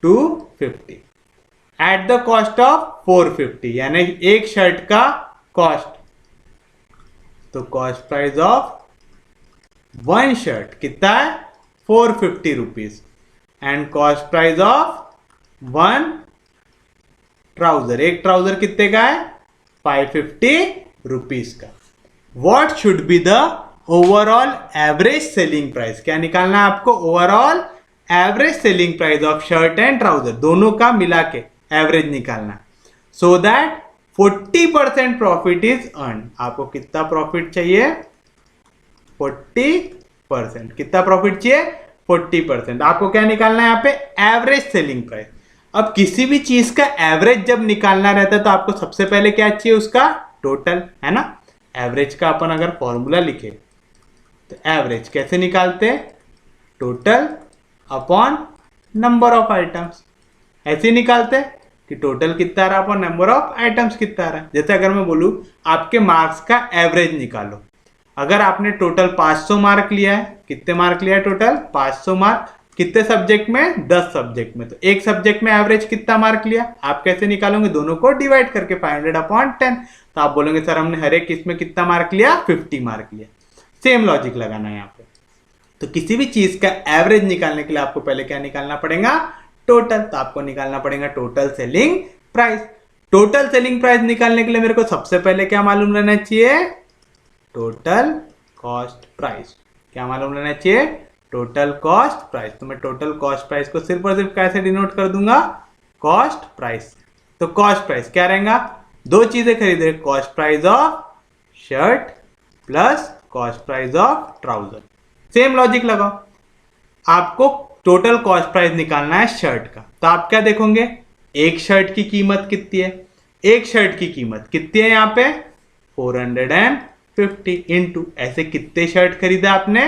250 एट द कॉस्ट ऑफ 450, यानी एक शर्ट का कॉस्ट। तो कॉस्ट प्राइस ऑफ 1 शर्ट कितना है 450 rupees and cost price of 1 trouser, एक ट्राउजर कितने का है 550 रुपीज का। What should be the overall average selling price? क्या निकालना है आपको overall average selling price of shirt and trouser, दोनों का मिला के एवरेज निकालना, so that 40% profit is earn. आपको कितना प्रॉफिट चाहिए 40%। कितना प्रॉफिट चाहिए 40%। आपको क्या निकालना है यहाँ पे एवरेज सेलिंग प्राइस। अब किसी भी चीज का एवरेज जब निकालना रहता है तो आपको सबसे पहले क्या चाहिए उसका टोटल, है ना। एवरेज का अपन अगर फॉर्मूला लिखे तो एवरेज कैसे निकालते हैं total upon number of items. ऐसे निकालते हैं कि टोटल कितना आ रहा अपॉन नंबर ऑफ आइटम्स कितना आ रहा है। जैसे अगर मैं बोलूं आपके मार्क्स का एवरेज निकालो, अगर आपने टोटल 500 मार्क लिया है, कितने मार्क लिया है टोटल 500 मार्क, कितने सब्जेक्ट में 10 सब्जेक्ट में, तो एक सब्जेक्ट में एवरेज कितना मार्क लिया। आप कैसे निकालोगे दोनों को डिवाइड करके 500 अपॉन 10। तो आप बोलोगे सर हमने हर एक इसमें कितना मार्क लिया 50 मार्क लिया। सेम लॉजिक लगाना है यहाँ पे। तो किसी भी चीज का एवरेज निकालने के लिए आपको पहले क्या निकालना पड़ेगा टोटल। तो आपको निकालना पड़ेगा total selling price. Total selling price निकालने के लिए मेरे को सबसे पहले क्या मालूम रहना चाहिए टोटल कॉस्ट प्राइस। क्या मालूम रहना चाहिए टोटल कॉस्ट प्राइस। तो मैं टोटल कॉस्ट प्राइस को सिर्फ और सिर्फ कैसे डिनोट कर दूंगा कॉस्ट प्राइस। तो कॉस्ट प्राइस क्या रहेगा, दो चीजें खरीद रहे, cost price of shirt plus cost price of trouser. Same logic लगाओ। आपको टोटल कॉस्ट प्राइस निकालना है शर्ट का। तो आप क्या देखोगे, एक शर्ट की कीमत कितनी है, एक शर्ट की कीमत कितनी है यहाँ पे 450 इंटू ऐसे कितने शर्ट खरीदा आपने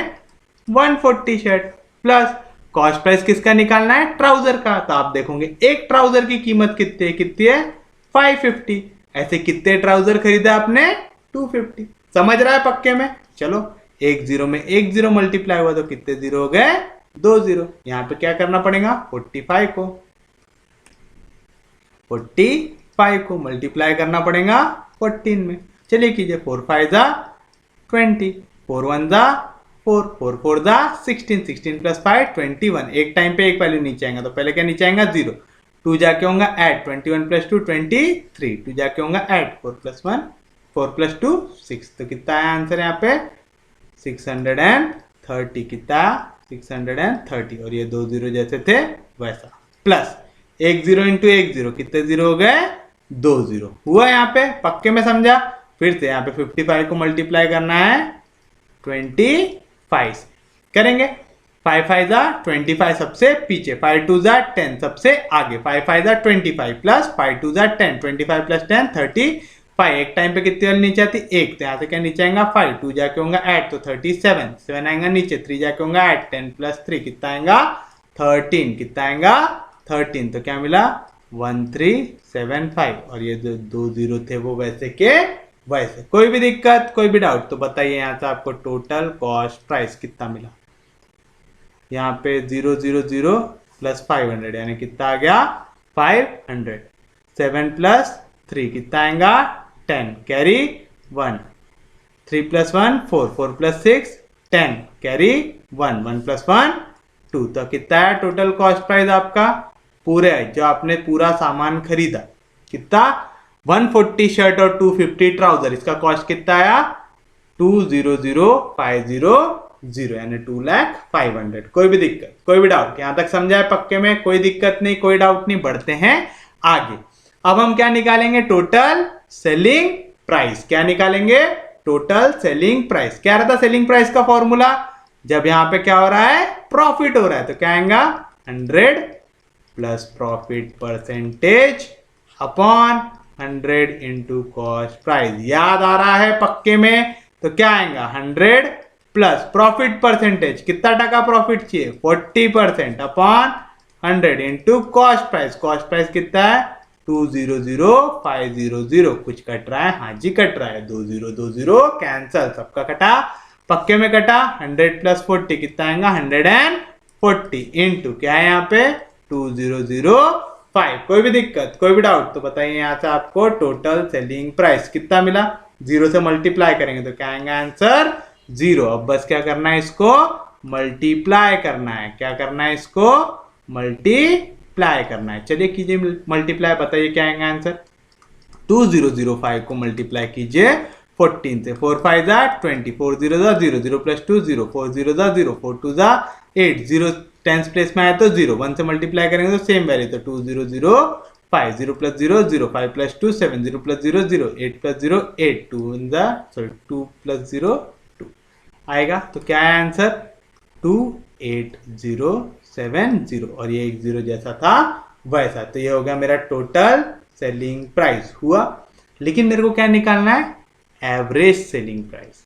140 शर्ट, प्लस कॉस्ट प्राइस किसका निकालना है, ट्राउजर का। तो आप देखोगे एक ट्राउजर की कीमत कितनी है 550, ऐसे कितने ट्राउजर खरीदा आपने 250। समझ रहा है पक्के में। चलो एक जीरो में एक जीरो मल्टीप्लाई हुआ तो कितने जीरो हो गए 2 जीरो। यहां पे क्या करना पड़ेगा 45 को मल्टीप्लाई करना पड़ेगा 14 में। चलिए कीजिए 4 5 जा 20, 4 1 जा 4, 4 4 जा 16, 16 प्लस 5 21। एक टाइम पे एक वैल्यू नीचे आएगा तो पहले क्या नीचे आएगा 0, 2 जाके होगा ऐड 21 प्लस 2 23, 2 जाके होगा ऐड 4 प्लस 1 4 प्लस 2 6। तो कितना है आंसर यहाँ पे 630। कितना 630, और ये 2 जीरो जैसे थे वैसा, प्लस एक जीरो इंटू एक जीरो कितने जीरो हो गए 2 जीरो हुआ। यहाँ पे पक्के में समझा। फिर से यहाँ पे 55 को मल्टीप्लाई करना है 25 करेंगे। 5 5 जा 25 सबसे पीछे, 5 2 जा 10 सबसे आगे, 5 5 जा 25 प्लस 5 2 जा 10, 25 प्लस 10 35। एक टाइम पे कितनी वाली नीचे आती एक, तो यहाँ से क्या नीचे आएगा 5, 2 जाके होगा ऐड तो 37, 7 आएगा नीचे, 3 जाके होगा ऐड 10 प्लस 3 कितना आएगा 13, कितना आएगा 13। तो क्या मिला 1375, और ये जो 2 जीरो थे वो वैसे के वैसे। कोई भी दिक्कत कोई भी डाउट तो बताइए। यहाँ से आपको टोटल कॉस्ट प्राइस कितना मिला, यहाँ पे 0 0 0 प्लस 500 यानी कितना आ गया 500। 7 प्लस 3 कितना आएगा 10, carry 1, 3 plus 1 4, 4 plus 6 10, carry 1, 1 plus 1 2। तो कितना है टोटल कॉस्ट प्राइस आपका पूरे जो आपने पूरा सामान खरीदा, कितना 140 शर्ट और 250 ट्राउजर, इसका कॉस्ट कितना आया 200,500 यानी 2,05,000। कोई भी दिक्कत कोई भी डाउट यहां तक समझा है पक्के में, कोई दिक्कत नहीं कोई डाउट नहीं, बढ़ते हैं आगे। अब हम क्या निकालेंगे टोटल सेलिंग प्राइस। क्या निकालेंगे टोटल सेलिंग प्राइस। क्या रहता सेलिंग प्राइस का फॉर्मूला, जब यहां पे क्या हो रहा है प्रॉफिट हो रहा है तो क्या आएगा 100 plus profit percentage upon 100 into cost price. याद आ रहा है पक्के में, तो क्या आएगा 100 प्लस प्रॉफिट परसेंटेज, कितना टका प्रॉफिट चाहिए 40% upon 100 into cost price. Cost price कितना है 200,500। कुछ कट रहा है, हाँ जी कट रहा है, 2 0 कैंसल, सबका कटा पक्के में कटा। 100 प्लस 40 कितना आएगा 140 इंटू क्या है यहाँ पे 2005। कोई भी दिक्कत कोई भी डाउट तो बताइए। यहाँ से आपको टोटल सेलिंग प्राइस कितना मिला, 0 से मल्टीप्लाई करेंगे तो क्या आएगा आंसर 0। अब बस क्या करना है इसको मल्टीप्लाई करना है, क्या करना है इसको मल्टीप्लाई करना है। चलिए कीजिए मल्टीप्लाई, बताइए क्या आएगा आंसर। 2005 को मल्टीप्लाई कीजिए 14 से, 4 5 जा 20, 4 0 जा 0, 0 प्लस 2 0, 4 0 जा 0, 4 2 जा 8, 0 टेंस प्लेस में आया तो 0, 1 से मल्टीप्लाई करेंगे तो सेम वैल्यू, तो 2005, 0 plus 0 0, 5 plus 2 7, 0 plus 0 0, 8 plus 0 8, 2 plus 0 2 आएगा। तो क्या है आंसर 28070, और ये 1 0 जैसा था वैसा। तो ये हो गया मेरा टोटल सेलिंग प्राइस हुआ। लेकिन मेरे को क्या निकालना है एवरेज सेलिंग प्राइस।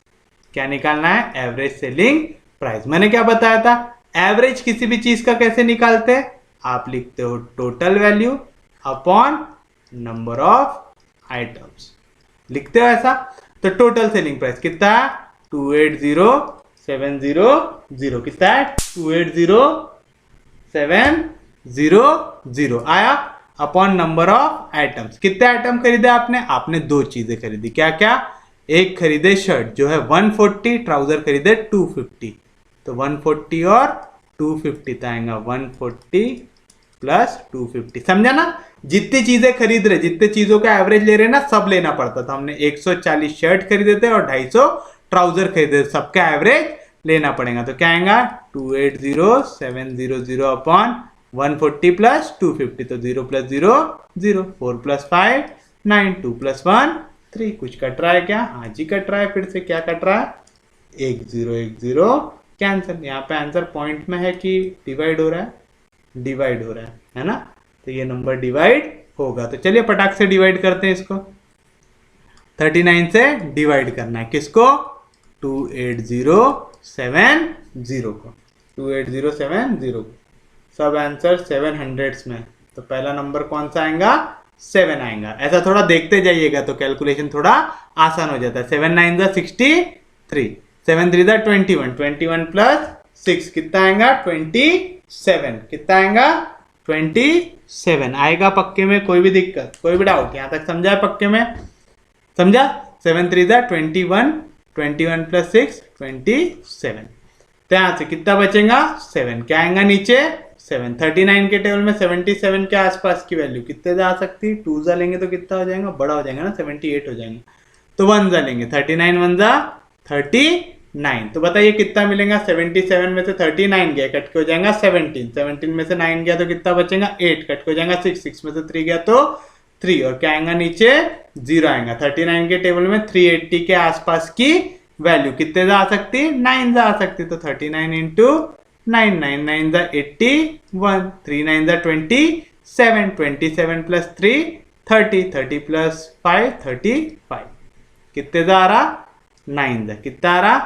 क्या निकालना है एवरेज सेलिंग प्राइस। मैंने क्या बताया था एवरेज किसी भी चीज का कैसे निकालते हैं, आप लिखते हो total value upon number of items, लिखते हो ऐसा। तो टोटल सेलिंग प्राइस कितना है 280,700 कितना है 280,700 आया अपॉन नंबर ऑफ आइटम्स। कितने आइटम खरीदे आपने 2 चीजें खरीदी। क्या क्या, एक खरीदे शर्ट जो है 140, ट्राउजर खरीदे 250। तो 140 और 250 आएगा 140 प्लस 250। समझा ना, जितनी चीजें खरीद रहे जितने चीजों का एवरेज ले रहे ना सब लेना पड़ता था। हमने 140 शर्ट खरीदे थे और 250 ट्राउजर खरीदे, सबका एवरेज लेना पड़ेगा। तो क्या आएगा 280,700 अपॉन 140 प्लस 250, तो 0 प्लस 0 0, 4 प्लस 5 9, 2 प्लस 1 3। कुछ कट रहा है क्या, हाँ जी कट रहा है। फिर से क्या कट रहा है 1 0 1 0 कैंसिल। यहाँ पे आंसर पॉइंट में है कि डिवाइड हो रहा है, डिवाइड हो रहा है ना, तो ये नंबर डिवाइड होगा। तो चलिए फटाक से डिवाइड करते हैं इसको। 39 से डिवाइड करना है किसको, 28,070 को, 28,070 को। सब आंसर 700 में, तो पहला नंबर कौन सा आएगा, 7 आएगा। ऐसा थोड़ा देखते जाइएगा तो कैलकुलेशन थोड़ा आसान हो जाता है। 7 9 जा 63, 7 3 जा 21, 21 प्लस 6 कितना आएगा, 27। कितना आएगा, 27 आएगा पक्के में। कोई भी दिक्कत, कोई भी डाउट, यहाँ तक समझा है पक्के में, समझा। 7 3 जा 21, 21 प्लस 6 27। तो यहाँ से कितना बचेगा, 7। क्या आएगा नीचे, 7। 39 के टेबल में 77 के आसपास की वैल्यू कितने जा सकती है, 2 जा लेंगे तो कितना हो जाएगा, बड़ा हो जाएगा ना, 78 हो जाएंगे। तो 1 जा लेंगे, 39 1 जा 39। तो बताइए कितना मिलेगा, 77 में से 39 गया, कट के हो जाएगा 17, 17 में से 9 गया तो कितना बचेगा, 8, कट के हो जाएगा 6, 6 में से 3 गया तो 3, और क्या आएगा नीचे, 0 आएगा। 39 के टेबल में 380 के आसपास की वैल्यू कितने जा सकती, 9 जा सकती। तो 39 इंटू 9, 9 9 जा 81, 3 9 जा 27, 27 प्लस 3 30, 30 प्लस 5 35। कितने जा रहा, 9 जा कितना आ रहा,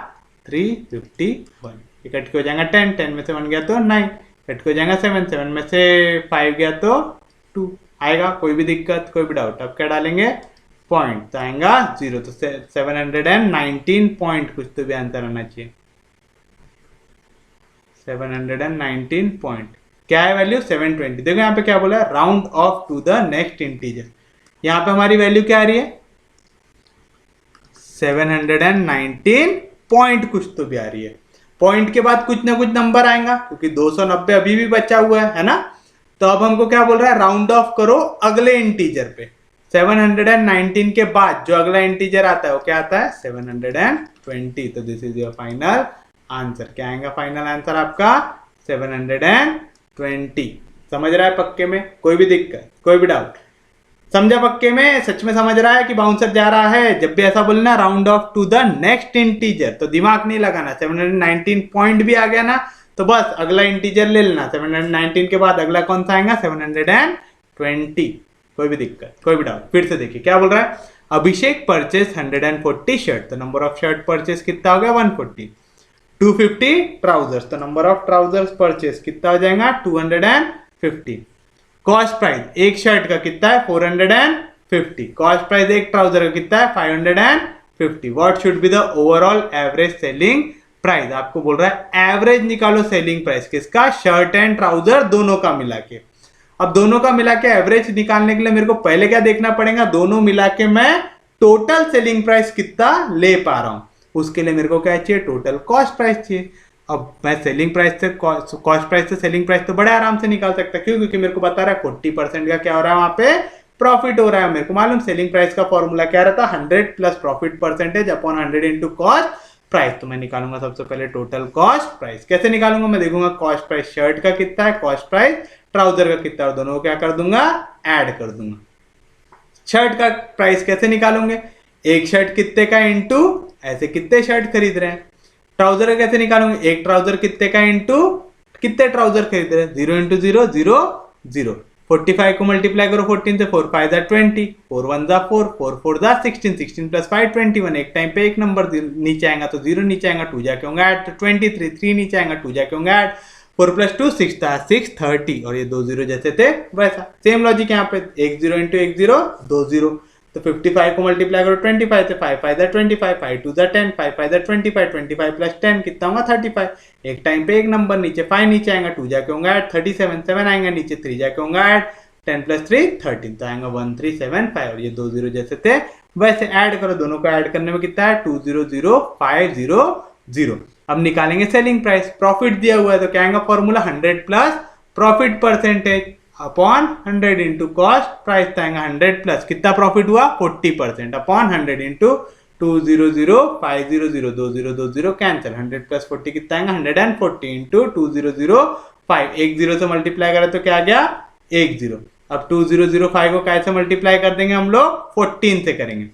351। ये कट के हो जाएगा 10, 10 में से 1 गया तो 9, कट के हो जाएगा 7, 7 में से 5 गया तो 2 आएगा। कोई भी दिक्कत, कोई भी डाउट, अब क्या डालेंगे, पॉइंट, तो आएगा 0। तो 719 पॉइंट कुछ तो भी आंसर आना चाहिए, 719 पॉइंट। क्या है वैल्यू, 720। देखो यहाँ पे क्या बोला है, round off to the next integer. यहाँ पे हमारी वैल्यू क्या आ रही है, 719 पॉइंट कुछ तो भी आ रही है। पॉइंट के बाद कुछ ना कुछ नंबर आएगा, क्योंकि 290 अभी भी बचा हुआ है ना। तो अब हमको क्या बोल रहा है, राउंड ऑफ करो अगले इंटीजर पे। 719 के बाद जो अगला इंटीजर आता है वो क्या आता है, 720। तो this is your final answer. क्या आएगा फाइनल आंसर आपका, 720। समझ रहा है पक्के में, कोई भी दिक्कत, कोई भी डाउट, समझा पक्के में, सच में समझ रहा है कि बाउंसर जा रहा है। जब भी ऐसा बोलना round off to the next integer, तो दिमाग नहीं लगाना। 719 पॉइंट भी आ गया ना, तो बस अगला इंटीजर ले लेना। 719 के बाद अगला कौन सा आएगा, 720। कोई भी दिक्कत, कोई भी डाउट, फिर से देखिए क्या बोल रहा है। अभिषेक परचेस 140 शर्ट, तो नंबर ऑफ शर्ट परचेस कितना हो गया, 140। 250 ट्राउजर्स, तो नंबर ऑफ ट्राउजर्स परचेस कितना हो जाएगा, 250। कॉस्ट प्राइस एक शर्ट का कितना है, 450। कॉस्ट प्राइस एक ट्राउजर का कितना है, 550। What should be the overall average selling price. आपको बोल रहा है एवरेज निकालो सेलिंग प्राइस किसका, शर्ट एंड ट्राउजर दोनों का मिला के। अब दोनों का मिला के एवरेज निकालने के लिए मेरे को पहले क्या देखना पड़ेगा, दोनों मिला के मैं टोटल सेलिंग प्राइस कितना ले पा रहा हूं। उसके लिए मेरे को क्या चाहिए, टोटल कॉस्ट प्राइस चाहिए। अब मैं सेलिंग प्राइस से कॉस्ट प्राइस से सेलिंग प्राइस तो बड़े आराम से निकाल सकता, क्यों, क्योंकि मेरे को बता रहा है 40% का क्या हो रहा है, वहां पे प्रॉफिट हो रहा है। मेरे को मालूम सेलिंग प्राइस का फॉर्मूला क्या रहता है, 100 plus profit percentage upon 100 into cost price. तो मैं निकालूंगा सबसे पहले टोटल कॉस्ट प्राइस। कैसे निकालूंगा, मैं देखूंगा कॉस्ट प्राइस शर्ट का कितना है, कॉस्ट प्राइस ट्राउजर का कितना है, दोनों को क्या कर दूंगा, ऐड कर दूंगा। शर्ट का प्राइस कैसे निकालूंगे, एक शर्ट कितने का इंटू ऐसे कितने शर्ट खरीद रहे हैं। ट्राउजर कैसे निकालूंगे, एक ट्राउजर कितने का इंटू कितने ट्राउजर खरीद रहे हैं, 0 इंटू 0 0 0। 45 को मल्टीप्लाई करो 14 से, 4 5 जा 20, 4 1 जा 4, 4 4 जा 16, 16 प्लस 5 21। एक टाइम पे एक नंबर नीचे आएगा तो 0 नीचे आएगा, 2 जाके होंगे ऐड, 23 3 नीचे आएगा, 2 जाके होंगे ऐड, 4 प्लस 2 6 था 6 30, और ये 2 0 जैसे थे वैसा सेम लॉजिक यहाँ पे, 1 0 इंटू 1 0 2 0। तो 55 को मल्टीप्लाई करो 25 से, 5 5 जा 25, 5 2 जा 10, 5 5 जा 25, 25 प्लस 10 कितना होगा 35। एक टाइम पे एक नंबर नीचे 5 नीचे आएगा, 2 जाके होंगे ऐड, 37 7 आएगा नीचे, 3 जाके होंगे ऐड, 10 प्लस 3 13, तो आएगा 1375। और ये 2 0 जैसे थे वैसे ऐड करो, दोनों को ऐड करने में कितना है 200,500। अब निकालेंगे सेलिंग प्राइस, प्रॉफिट दिया हुआ है तो क्या आएगा formula 100 plus profit percentage upon 100 into cost price, आएगा 100 प्लस कितना प्रॉफिट हुआ 40% अपॉन 100 इंटू 200,500 2020 कैंसिल, 100 प्लस 40 कितना आएगा 140 इंटू 2005, एक 0 से मल्टीप्लाई करें तो क्या आ गया 1 0। अब 2005 को कैसे मल्टीप्लाई कर देंगे हम लोग, 14 से करेंगे,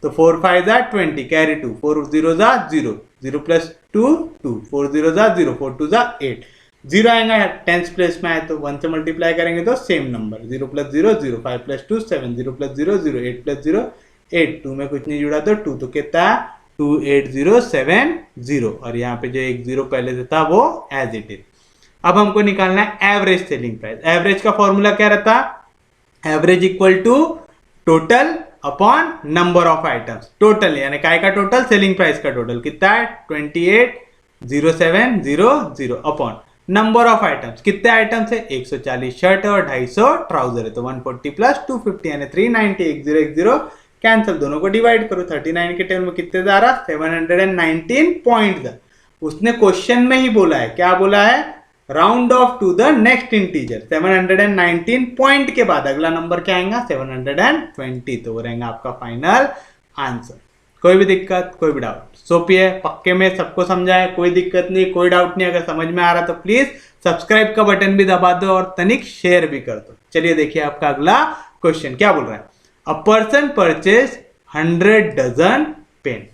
तो 4 5 जा 20 कैरी 2, 4 0 जा 0, 0 प्लस 2 2, 4 0 जा 0, 4 2 जा 8, 0 आएगा टेंस प्लेस में आए तो 1 से मल्टीप्लाई करेंगे तो same number 0 plus 0 0, 5 plus 2 7, 0 plus 0 0, 8 plus 0 8, 2 में कुछ नहीं जुड़ा तो 2, तो कितना 28070, और यहाँ पे जो एक 0 पहले से था वो एज इट इज। अब हमको निकालना है एवरेज सेलिंग प्राइस। एवरेज का फॉर्मूला क्या रहता, average equal to total upon number of items. Total यानी काय का टोटल, सेलिंग प्राइस का टोटल कितना है 28070 अपॉन नंबर ऑफ आइटम्स, कितने आइटम्स है 140 शर्ट और 250 ट्राउजर है, तो 140 प्लस 250 यानी 390, 1010 कैंसिल, दोनों को डिवाइड करो, 39 के टेबल में कितने जा रहा 719 पॉइंट। उसने क्वेश्चन में ही बोला है, क्या बोला है, round off to the next integer. 719 point के बाद अगला नंबर क्या आएगा 720, तो वो रहेगा आपका फाइनल आंसर। कोई भी दिक्कत, कोई भी डाउट, सोपी है, पक्के में सबको समझा है, कोई दिक्कत नहीं, कोई डाउट नहीं। अगर समझ में आ रहा तो प्लीज सब्सक्राइब का बटन भी दबा दो और तनिक शेयर भी कर दो। चलिए देखिए आपका अगला क्वेश्चन क्या बोल रहा है, a person purchase 100 dozen pen,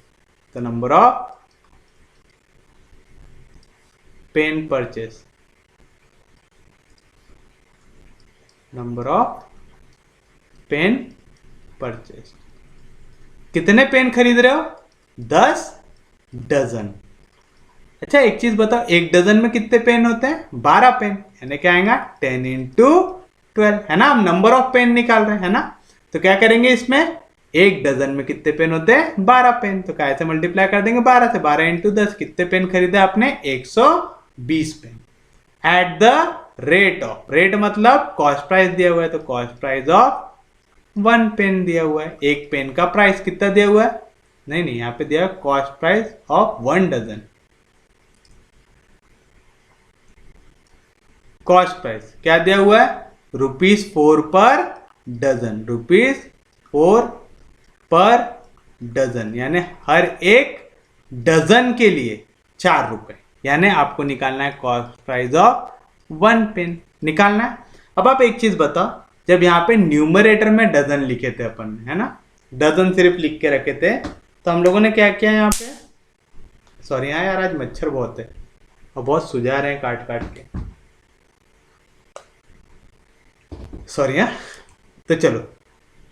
तो number of pen purchase, number of pen purchase, कितने पेन खरीद रहे हो 10 डजन। अच्छा एक चीज बताओ, एक डजन में कितने पेन होते हैं 12 पेन, यानी क्या आएगा 10 into 12, है ना, हम नंबर ऑफ पेन निकाल रहे हैं ना, तो क्या करेंगे इसमें, एक डजन में कितने पेन होते हैं 12 पेन, तो कैसे मल्टीप्लाई कर देंगे 12 से, 12 into 10, कितने पेन खरीदे आपने 120 pen. At the rate of, rate मतलब कॉस्ट प्राइस दिया हुआ है, तो कॉस्ट प्राइस ऑफ 1 पेन दिया हुआ है, एक पेन का प्राइस कितना दिया हुआ है, नहीं यहाँ पे दिया है cost price of 1 dozen. Cost price क्या दिया हुआ है ₹4 पर डजन, ₹4 पर डजन, यानी हर एक डजन के लिए 4 रुपए, यानी आपको निकालना है कॉस्ट प्राइस ऑफ 1 पेन निकालना है। अब आप एक चीज बताओ, जब यहाँ पे न्यूमरेटर में डजन लिखे थे अपन ने, है ना, डजन सिर्फ लिख के रखे थे, तो हम लोगों ने क्या किया यहाँ पे, सॉरी यहाँ यार आज मच्छर बहुत है और बहुत सुझा रहे हैं काट काट के, सॉरी यार। तो चलो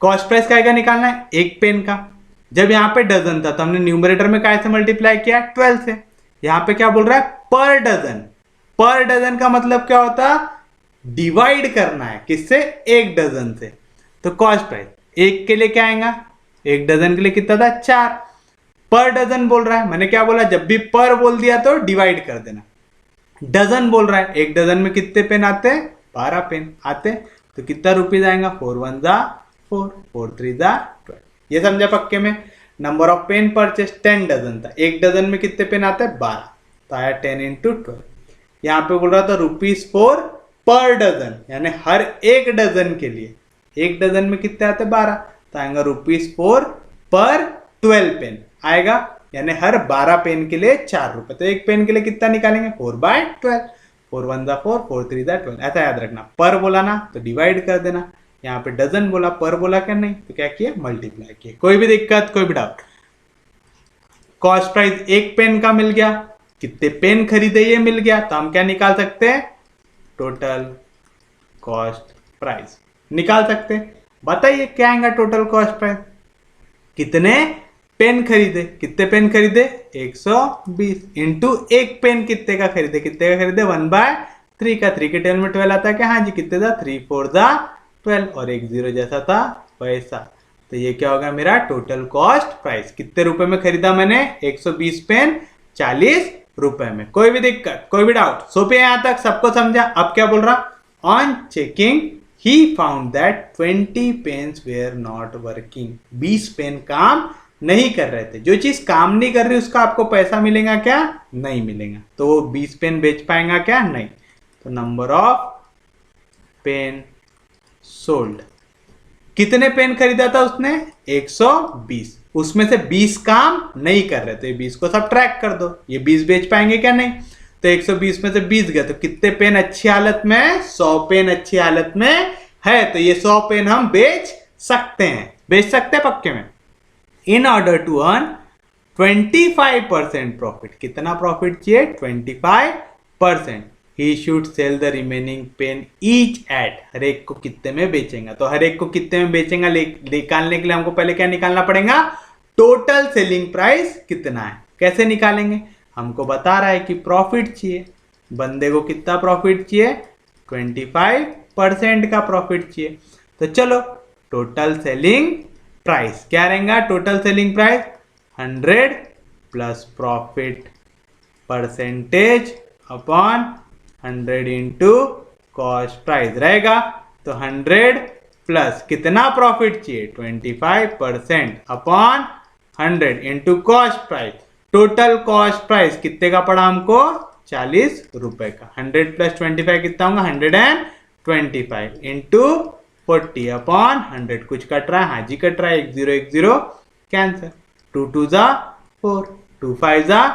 कॉस्ट प्राइस क्या निकालना है एक पेन का, जब यहाँ पे डजन था तो हमने न्यूमरेटर में कैसे मल्टीप्लाई किया 12 से, यहाँ पे क्या बोल रहा है पर डजन, पर डजन का मतलब क्या होता है डिवाइड करना है किससे, एक डजन से, तो कॉस्ट प्राइस एक के लिए क्या आएगा, एक डजन के लिए कितना था 4, पर डजन बोल रहा है, मैंने क्या बोला जब भी पर बोल दिया तो डिवाइड कर देना, डजन बोल रहा है एक डजन में कितने पेन आते हैं 12 पेन आते, तो कितना रुपीज आएगा 4 1 जा 4, 4 3 जा 12, ये समझा पक्के में। Number of pen purchase 10 dozen था, एक डजन में कितने पेन आते हैं 12, तो आया 10 into 12। यहाँ पे बोल रहा था ₹4 पर डजन, यानी हर एक डजन के लिए, एक डजन में कितने आते 12, तो आएगा ₹4 पर 12 पेन आएगा, यानी हर 12 पेन के लिए 4 रुपए, तो एक पेन के लिए कितना निकालेंगे 4/12, 4 1 जा 4, 4 3 जा 12, ऐसा याद रखना। पर बोला ना तो डिवाइड कर देना, यहाँ पे डजन बोला पर बोला क्या नहीं, तो क्या किया मल्टीप्लाई किया। कोई भी दिक्कत, कोई भी डाउट, कॉस्ट प्राइस एक पेन का मिल गया, कितने पेन खरीदे ये मिल गया, तो हम क्या निकाल सकते हैं टोटल कॉस्ट प्राइस निकाल सकते हैं। बताइए क्या आएगा टोटल कॉस्ट प्राइस, कितने पेन खरीदे, कितने पेन खरीदे 120 इंटू एक पेन कितने का खरीदे, कितने का खरीदे 1/3 का, 3 के टेबल में 12 आता है क्या, हाँ जी कितने था 3 4 जा 12 और एक 0 जैसा था वैसा, तो ये क्या होगा मेरा टोटल कॉस्ट प्राइस। कितने रुपए में खरीदा मैंने 120 पेन 40 रुपए में। कोई भी दिक्कत, कोई भी डाउट, सोपे यहां तक सबको समझा। अब क्या बोल रहा, on checking he found that 20 pens were not working, 20 pen काम नहीं कर रहे थे। जो चीज काम नहीं कर रही उसका आपको पैसा मिलेगा क्या, नहीं मिलेगा, तो वो 20 पेन बेच पाएगा क्या, नहीं। तो नंबर ऑफ पेन सोल्ड, कितने पेन खरीदा था उसने 120, उसमें से 20 काम नहीं कर रहे, तो ये 20 को सब ट्रैक कर दो, ये 20 बेच पाएंगे क्या, नहीं। तो 120 में से 20 गए, तो कितने पेन अच्छी हालत में, 100 पेन अच्छी हालत में है, तो ये 100 पेन हम बेच सकते हैं, बेच सकते हैं पक्के में। In order to earn 25% profit, कितना प्रॉफिट चाहिए 25%। He should sell the remaining pen each at, हर एक को कितने में बेचेगा, तो हर एक को कितने में बेचेगा निकालने के लिए हमको पहले क्या निकालना पड़ेगा, टोटल सेलिंग प्राइस कितना है। कैसे निकालेंगे, हमको बता रहा है कि प्रॉफिट चाहिए, बंदे को कितना प्रॉफिट चाहिए 25% का प्रॉफिट चाहिए। तो चलो टोटल सेलिंग प्राइस क्या रहेगा, total selling price 100 plus profit percentage upon 100 into cost price रहेगा। तो 100 प्लस कितना प्रॉफिट चाहिए 25% upon 100 into cost price. Total cost price कितने का पड़ा हमको 40 रुपए का। 100 प्लस 25 कितना होगा 125 इंटू 40 अपॉन 100, कुछ कट रहा है, हाँ जी कट रहा है, 1010 कैंसर, 2 2 जा 4, 2 5 जा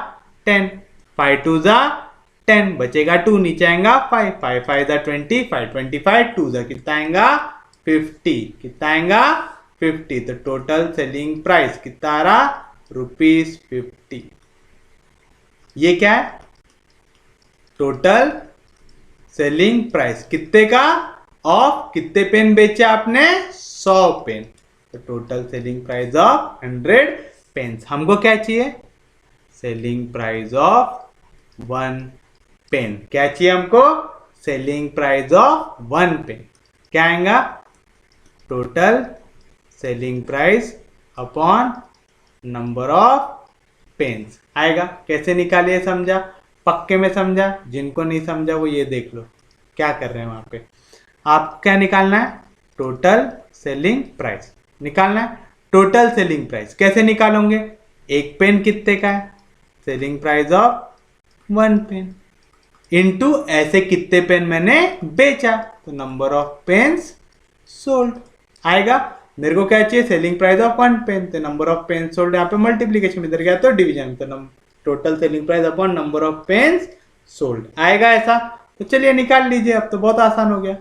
10, 5 2 जा 10, बचेगा 2, नीचे आएगा 5, 5 5 जा 20, 5 25, 2 जा कितना आएगा 50, कितना आएगा 50। तो टोटल सेलिंग प्राइस कितना आ रहा ₹50। ये क्या है, टोटल सेलिंग प्राइस कितने का, ऑफ कितने पेन बेचे आपने 100 पेन, तो total selling price of 100 pens. हमको क्या चाहिए, सेलिंग प्राइस ऑफ 1 पेन, क्या चाहिए हमको, सेलिंग प्राइस ऑफ 1 पेन। क्या आएगा, total selling price upon number of pens आएगा। कैसे निकालिए समझा, पक्के में समझा, जिनको नहीं समझा वो ये देख लो क्या कर रहे हैं वहां पे। आप क्या निकालना है, टोटल सेलिंग प्राइस निकालना है। टोटल सेलिंग प्राइस कैसे निकालोगे, एक पेन कितने का है, selling price of 1 pen into ऐसे कितने पेन मैंने बेचा, तो नंबर ऑफ पेन्स सोल्ड आएगा। मेरे को क्या चाहिए, सेलिंग प्राइस ऑफ 1 पेन, तो नंबर ऑफ पेन सोल्ड, यहाँ पे मल्टीप्लीकेशन इधर गया तो डिवीजन, तो total selling price upon number of pens sold आएगा ऐसा। तो चलिए निकाल लीजिए, अब तो बहुत आसान हो गया।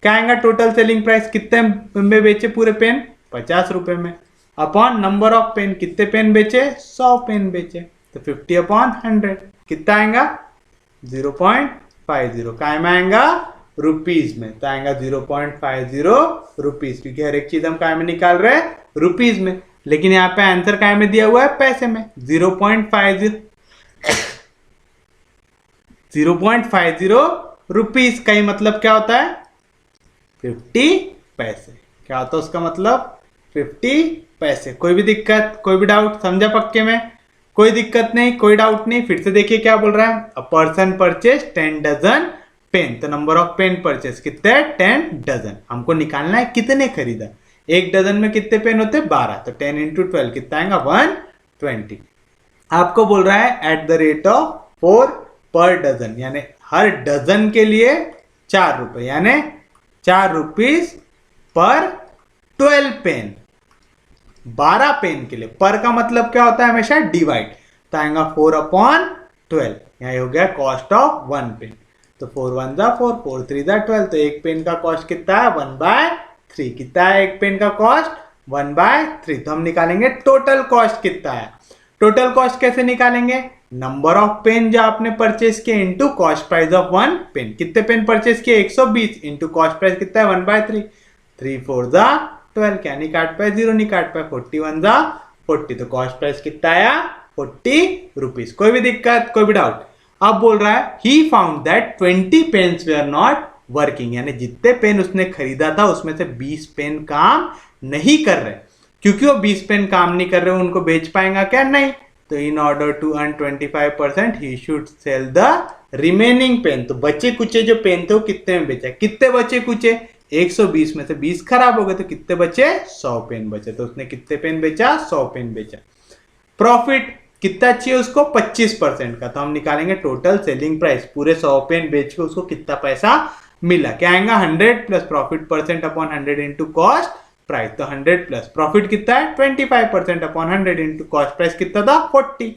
क्या आएगा, टोटल सेलिंग प्राइस कितने में बेचे पूरे पेन 50 रुपए में, अपॉन नंबर ऑफ पेन कितने पेन बेचे 100 पेन बेचे, तो 50 अपॉन 100 कितना आएगा 0.50, काय में आएगा रुपीज में, तो आएगा 0.50 रुपीज, क्योंकि हर एक चीज हम काय में निकाल रहे हैं रुपीज में, लेकिन यहाँ पे आंसर काय में दिया हुआ है पैसे में 0.50 रुपीज का ही मतलब क्या होता है 50 पैसे। क्या होता है उसका मतलब 50 पैसे। कोई भी दिक्कत, कोई भी डाउट, समझा पक्के में, कोई दिक्कत नहीं, कोई डाउट नहीं। फिर से देखिए क्या बोल रहा है, a person purchase 10 dozen pen, तो नंबर ऑफ पेन परचेज कितने 10 डजन। हमको निकालना है कितने खरीदा, एक डजन में कितने पेन होते 12, तो 10 इंटू 12 कितना आएगा 120। आपको बोल रहा है एट द रेट ऑफ 4 पर डजन, यानी हर डजन के लिए 4 रुपए, यानी 4 रुपीज पर 12 पेन, 12 पेन के लिए। पर का मतलब क्या होता है हमेशा डिवाइड, तो आएगा 4 अपॉन 12, यहाँ हो गया कॉस्ट ऑफ 1 पेन, तो 4 1 जा 4, 4 3 जा 12, तो एक पेन का कॉस्ट कितना है 1/3, कितना है एक पेन का कॉस्ट 1/3। तो हम निकालेंगे टोटल कॉस्ट कितना है। टोटल कॉस्ट कैसे निकालेंगे, नंबर ऑफ पेन जो आपने परचेस किए into cost price of 1 pen, कितने पेन परचेस किए 120 इंटू कॉस्ट प्राइस कितना है 1/3, 3 4 जा 12, क्या नहीं काट पाए 0 नहीं काट पाए, 41 जा 40, तो कॉस्ट प्राइस कितना आया 40 रुपीज। कोई भी दिक्कत, कोई भी डाउट। अब बोल रहा है he found that 20 pens were not working, यानी जितने पेन उसने खरीदा था उसमें से 20 पेन काम नहीं कर रहे, क्योंकि वो 20 पेन काम नहीं कर रहे उनको बेच पाएगा क्या, नहीं। तो in order to earn 25% he should sell the remaining pen, तो बचे कुचे जो पेन थे वो कितने में बेचा, कितने बचे कुचे 120 में से 20 खराब हो गए, तो कितने बचे 100 पेन बचे, तो उसने कितने पेन बेचा 100 पेन बेचा। प्रॉफिट कितना चाहिए उसको 25% का, तो हम निकालेंगे टोटल सेलिंग प्राइस, पूरे 100 पेन बेच के उसको कितना पैसा मिला। क्या आएगा 100 plus profit percent upon 100 into cost price, तो 100 प्लस प्रॉफिट कितना है 25% अपॉन 100 इंटू कॉस्ट प्राइस कितना था 40,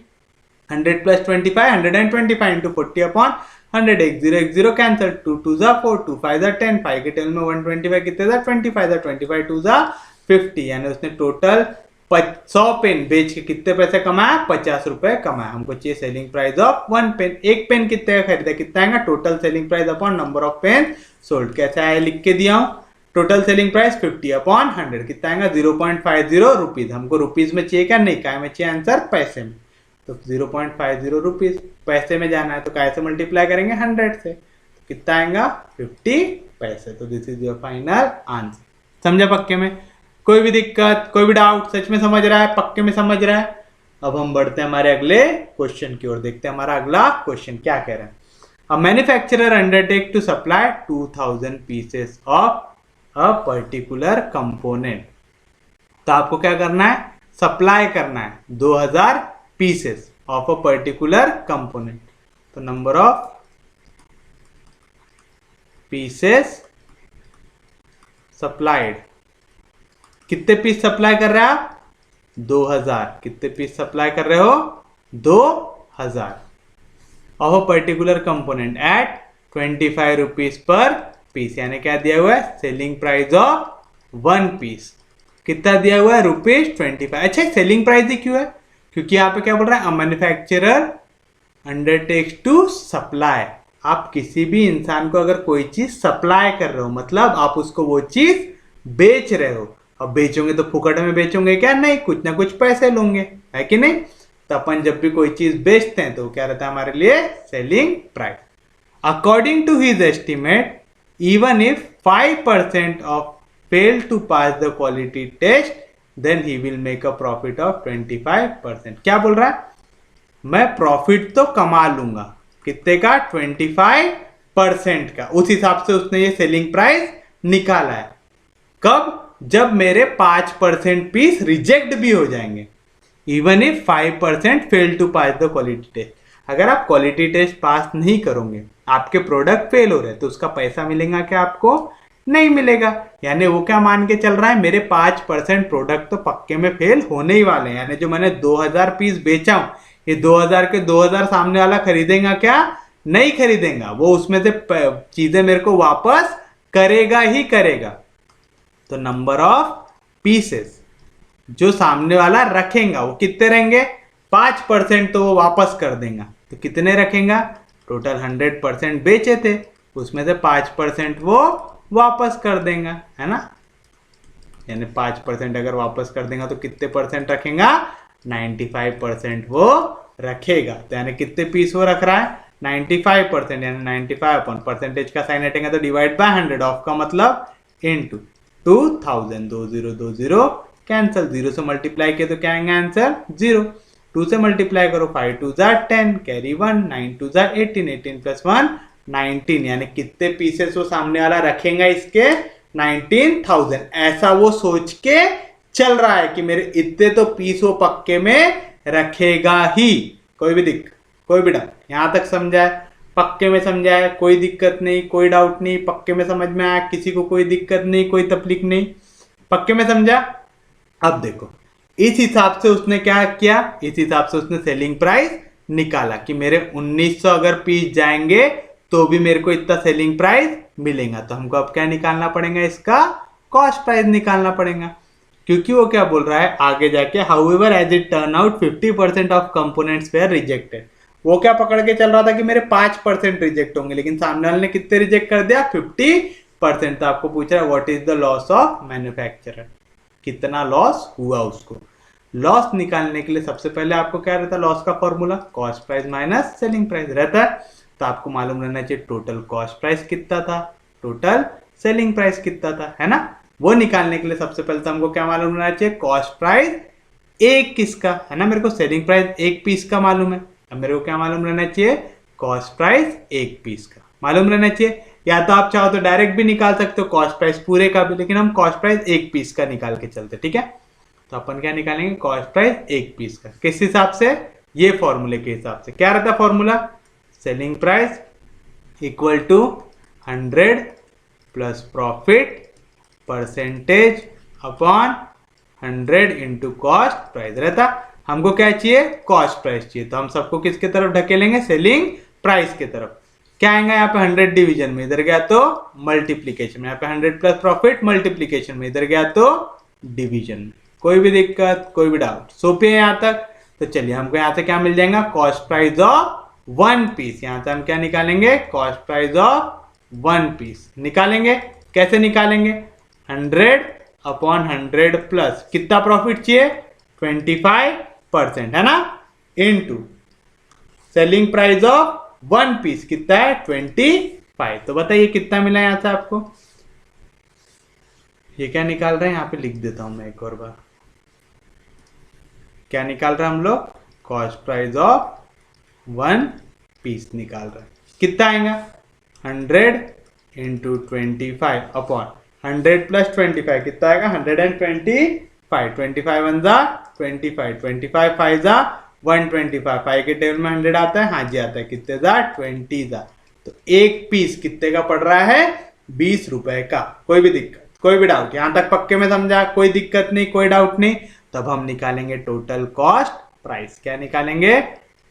100 प्लस 25 125 इंटू 40 अपॉन 100, 10 कैंसिल, 2 2 जा 4, 2 5 जा 10, 5 के 10 में 125 कितने था 25 जा 25, 2 जा 50, यानी उसने टोटल 100 पेन बेच के कितने पैसे कमाया, 50 रुपए कमाया। हमको चाहिए सेलिंग प्राइस ऑफ 1 पेन। एक पेन कितने का खरीदा, कितना आएगा, total selling price upon number of pen sold. कैसे आया लिख के दिया हूं, टोटल सेलिंग प्राइस 50 अपॉन 100 कितना आएगा 0.50 रुपीज। हमको रुपीज में चाहिए क्या, नहीं क्या में चाहिए आंसर, पैसे में। तो 0.50 रुपीज पैसे में जाना है तो कैसे मल्टीप्लाई करेंगे 100 से, तो कितना आएगा 50 पैसे। तो this is your final answer. समझा पक्के में, कोई भी दिक्कत, कोई भी डाउट, सच में समझ रहा है, पक्के में समझ रहा है। अब हम बढ़ते हैं हमारे अगले क्वेश्चन की ओर, देखते हैं हमारा अगला क्वेश्चन क्या कह रहा है। A manufacturer undertake to supply 2000 pieces of a particular component. तो आपको क्या करना है, सप्लाई करना है 2000 pieces of a particular component. तो नंबर ऑफ पीसेस सप्लाइड, कितने पीस सप्लाई कर रहे हैं आप, 2000। कितने पीस सप्लाई कर रहे हो, 2000 of a particular component at 25 rupees per piece. यानी क्या दिया हुआ है, सेलिंग प्राइस ऑफ 1 पीस कितना दिया हुआ है, ₹25। अच्छा सेलिंग प्राइस ही क्यों है, क्योंकि यहाँ पे क्या बोल रहा है, मैन्युफैक्चरर अंडरटेक्स टू सप्लाई। आप किसी भी इंसान को अगर कोई चीज सप्लाई कर रहे हो, मतलब आप उसको वो चीज बेच रहे हो। अब बेचोगे तो फुकट में बेचोगे क्या, नहीं कुछ ना कुछ पैसे लोगे, है कि नहीं। तो अपन जब भी कोई चीज बेचते हैं तो क्या रहता है हमारे लिए, selling price. According to his estimate even if 5% of fail to pass the quality test then he will make a profit of 25%। क्या बोल रहा है, मैं प्रॉफिट तो कमा लूंगा, कितने का, 25% का। उस हिसाब से उसने ये सेलिंग प्राइस निकाला है। कब, जब मेरे 5% पीस रिजेक्ट भी हो जाएंगे। Even if 5% fail to pass the quality test. अगर आप क्वालिटी टेस्ट पास नहीं करोगे, आपके प्रोडक्ट फेल हो रहे हैं, तो उसका पैसा मिलेगा क्या, आपको नहीं मिलेगा। यानी वो क्या मान के चल रहा है, मेरे 5% प्रोडक्ट तो पक्के में फेल होने ही वाले हैं। यानी जो मैंने 2000 पीस बेचा हूं, ये 2000 के 2000 सामने वाला खरीदेगा क्या, नहीं खरीदेगा। वो उसमें से चीजें मेरे को वापस करेगा ही करेगा। तो नंबर ऑफ पीसेस जो सामने वाला रखेगा वो कितने रहेंगे, 5% तो वो वापस कर देगा। तो कितने रखेगा, टोटल 100% बेचे थे, उसमें से 5% वो वापस कर देगा, है ना। यानी 5% अगर वापस कर देगा तो कितने परसेंट रखेगा, 95% वो रखेगा। तो यानी कितने पीस वो रख रहा है, 95%। यानी 95 अपन परसेंटेज का साइन हटेगा तो डिवाइड बाय 100, ऑफ का मतलब इनटू 2000। 2020 कैंसिल, 0 से मल्टीप्लाई किया तो क्या आएंगे आंसर 0। 2 से मल्टीप्लाई करो, 5 2 10 कैरी 1, 9 2 18, 18 प्लस 1 19। यानी कितने पीसेस वो सामने वाला रखेगा इसके, 19,000। ऐसा वो सोच के चल रहा है कि मेरे इतने तो पीस वो पक्के में रखेगा ही। कोई भी डाउट यहां तक समझा है, पक्के में समझा है, कोई दिक्कत नहीं, कोई डाउट नहीं, पक्के में समझ में आया, किसी को कोई दिक्कत नहीं, कोई तकलीफ नहीं, पक्के में समझा। अब देखो इस हिसाब से उसने क्या किया, इस हिसाब से उसने सेलिंग प्राइस निकाला कि मेरे 1900 अगर पीस जाएंगे तो भी मेरे को इतना सेलिंग प्राइस मिलेगा। तो हमको अब क्या निकालना पड़ेगा, इसका कॉस्ट प्राइस निकालना पड़ेगा। क्योंकि वो क्या बोल रहा है आगे जाके, however as it turn out 50% of components were rejected. वो क्या पकड़ के चल रहा था कि मेरे 5% रिजेक्ट होंगे, लेकिन सामने वाले ने कितने रिजेक्ट कर दिया, 50%। तो आपको पूछ रहा है what is the loss of manufacturer, कितना लॉस हुआ उसको। लॉस निकालने के लिए सबसे पहले आपको क्या रहता है, लॉस का formula cost price minus selling price रहता है। तो आपको मालूम रहना चाहिए टोटल कॉस्ट प्राइस कितना था, टोटल सेलिंग प्राइस कितना था, है ना। वो निकालने के लिए सबसे पहले तो हमको क्या मालूम रहना चाहिए, कॉस्ट प्राइस एक किसका है ना, मेरे को सेलिंग प्राइस एक पीस का मालूम है। अब मेरे को क्या मालूम रहना चाहिए, कॉस्ट प्राइस एक पीस का मालूम रहना चाहिए। या तो आप चाहो तो डायरेक्ट भी निकाल सकते हो कॉस्ट प्राइस पूरे का भी, लेकिन हम कॉस्ट प्राइस एक पीस का निकाल के चलते, ठीक है। तो अपन क्या निकालेंगे, कॉस्ट प्राइस एक पीस का। किस हिसाब से, ये फॉर्मूले के हिसाब से। क्या रहता है formula, selling price equal to 100 plus profit percentage upon 100 into cost price रहता। हमको क्या चाहिए, कॉस्ट प्राइस चाहिए, तो हम सबको किसके तरफ ढकेलेंगे, सेलिंग प्राइस के तरफ। क्या आएगा यहाँ पे 100 डिवीजन में, इधर गया तो मल्टीप्लीकेशन में, यहाँ पे 100 प्लस प्रॉफिट मल्टीप्लीकेशन में, इधर गया तो डिवीजन में। कोई भी दिक्कत, कोई भी डाउट? सोपी है यहाँ तक? तो चलिए हमको यहाँ से क्या मिल जाएगा, कॉस्ट प्राइस ऑफ 1 पीस। यहाँ से हम क्या निकालेंगे, कॉस्ट प्राइस ऑफ 1 पीस निकालेंगे। कैसे निकालेंगे, 100/100 प्लस कितना प्रॉफिट चाहिए, 25% है ना, into selling price of 1 piece कितना है, 25। तो बताइए कितना मिला यहाँ से आपको। ये क्या निकाल रहे हैं, यहाँ पे लिख देता हूं मैं एक और बार। क्या निकाल रहे हैं हम लोग, कॉस्ट प्राइस ऑफ 1 पीस निकाल रहे हैं। कितना आएगा, 100 इंटू 25 अपॉन 100 प्लस 25 कितना आएगा, 125। 25 वन जा 25, 25 5 जा 125, 5 के टेबल में 100 आता है, हाँ जी आता है, कितने जा 20 जा। तो एक पीस कितने का पड़ रहा है, 20 रुपए का। कोई भी दिक्कत, कोई भी डाउट? यहां तक पक्के में समझा, कोई दिक्कत नहीं, कोई डाउट नहीं। तब हम निकालेंगे टोटल कॉस्ट प्राइस। क्या निकालेंगे,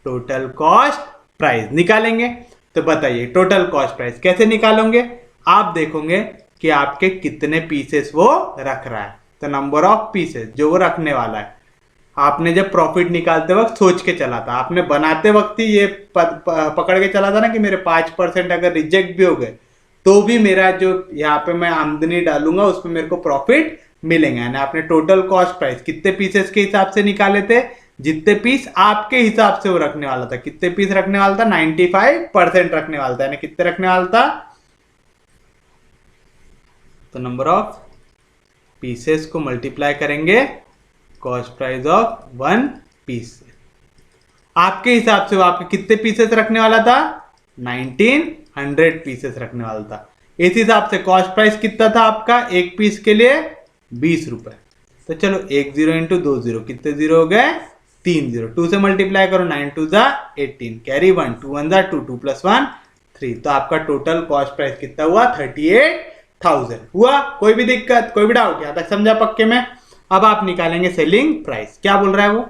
टोटल कॉस्ट प्राइस निकालेंगे। तो बताइए टोटल कॉस्ट प्राइस कैसे निकालोगे, आप देखोगे कि आपके कितने पीसेस वो रख रहा है। तो नंबर ऑफ पीसेस जो वो रखने वाला है। आपने जब प्रॉफिट निकालते वक्त सोच के चला था, आपने बनाते वक्त ही ये पकड़ के चला था ना कि मेरे 5% अगर रिजेक्ट भी हो गए तो भी मेरा जो यहाँ पे मैं आमदनी डालूंगा उसमें मेरे को प्रॉफिट मिलेंगे। यानी आपने टोटल कॉस्ट प्राइस कितने पीसेस के हिसाब से निकाले थे, जितने पीस आपके हिसाब से वो रखने वाला था। कितने पीस रखने वाला था, 95% रखने वाला था। यानी कितने रखने वाला था, तो नंबर ऑफ पीसेस को मल्टीप्लाई करेंगे कॉस्ट प्राइस ऑफ 1 पीस से। आपके हिसाब से वो आपके कितने पीसेस रखने वाला था, 1900 पीसेस रखने वाला था। इस हिसाब से कॉस्ट प्राइस कितना था आपका, एक पीस के लिए 20 रुपए। तो चलो 1 0 इंटू 2 0, कितने जीरो हो गए, 3 0। 2 से मल्टीप्लाई करो, 9 2 जा 18, कैरी 1, 2 1 जा 2, 2 + 1 3। तो आपका टोटल कॉस्ट प्राइस कितना हुआ, 38,000 हुआ। कोई भी दिक्कत, कोई भी डाउट? यहां तक समझा पक्के में? अब आप निकालेंगे सेलिंग प्राइस। क्या बोल रहा है वो,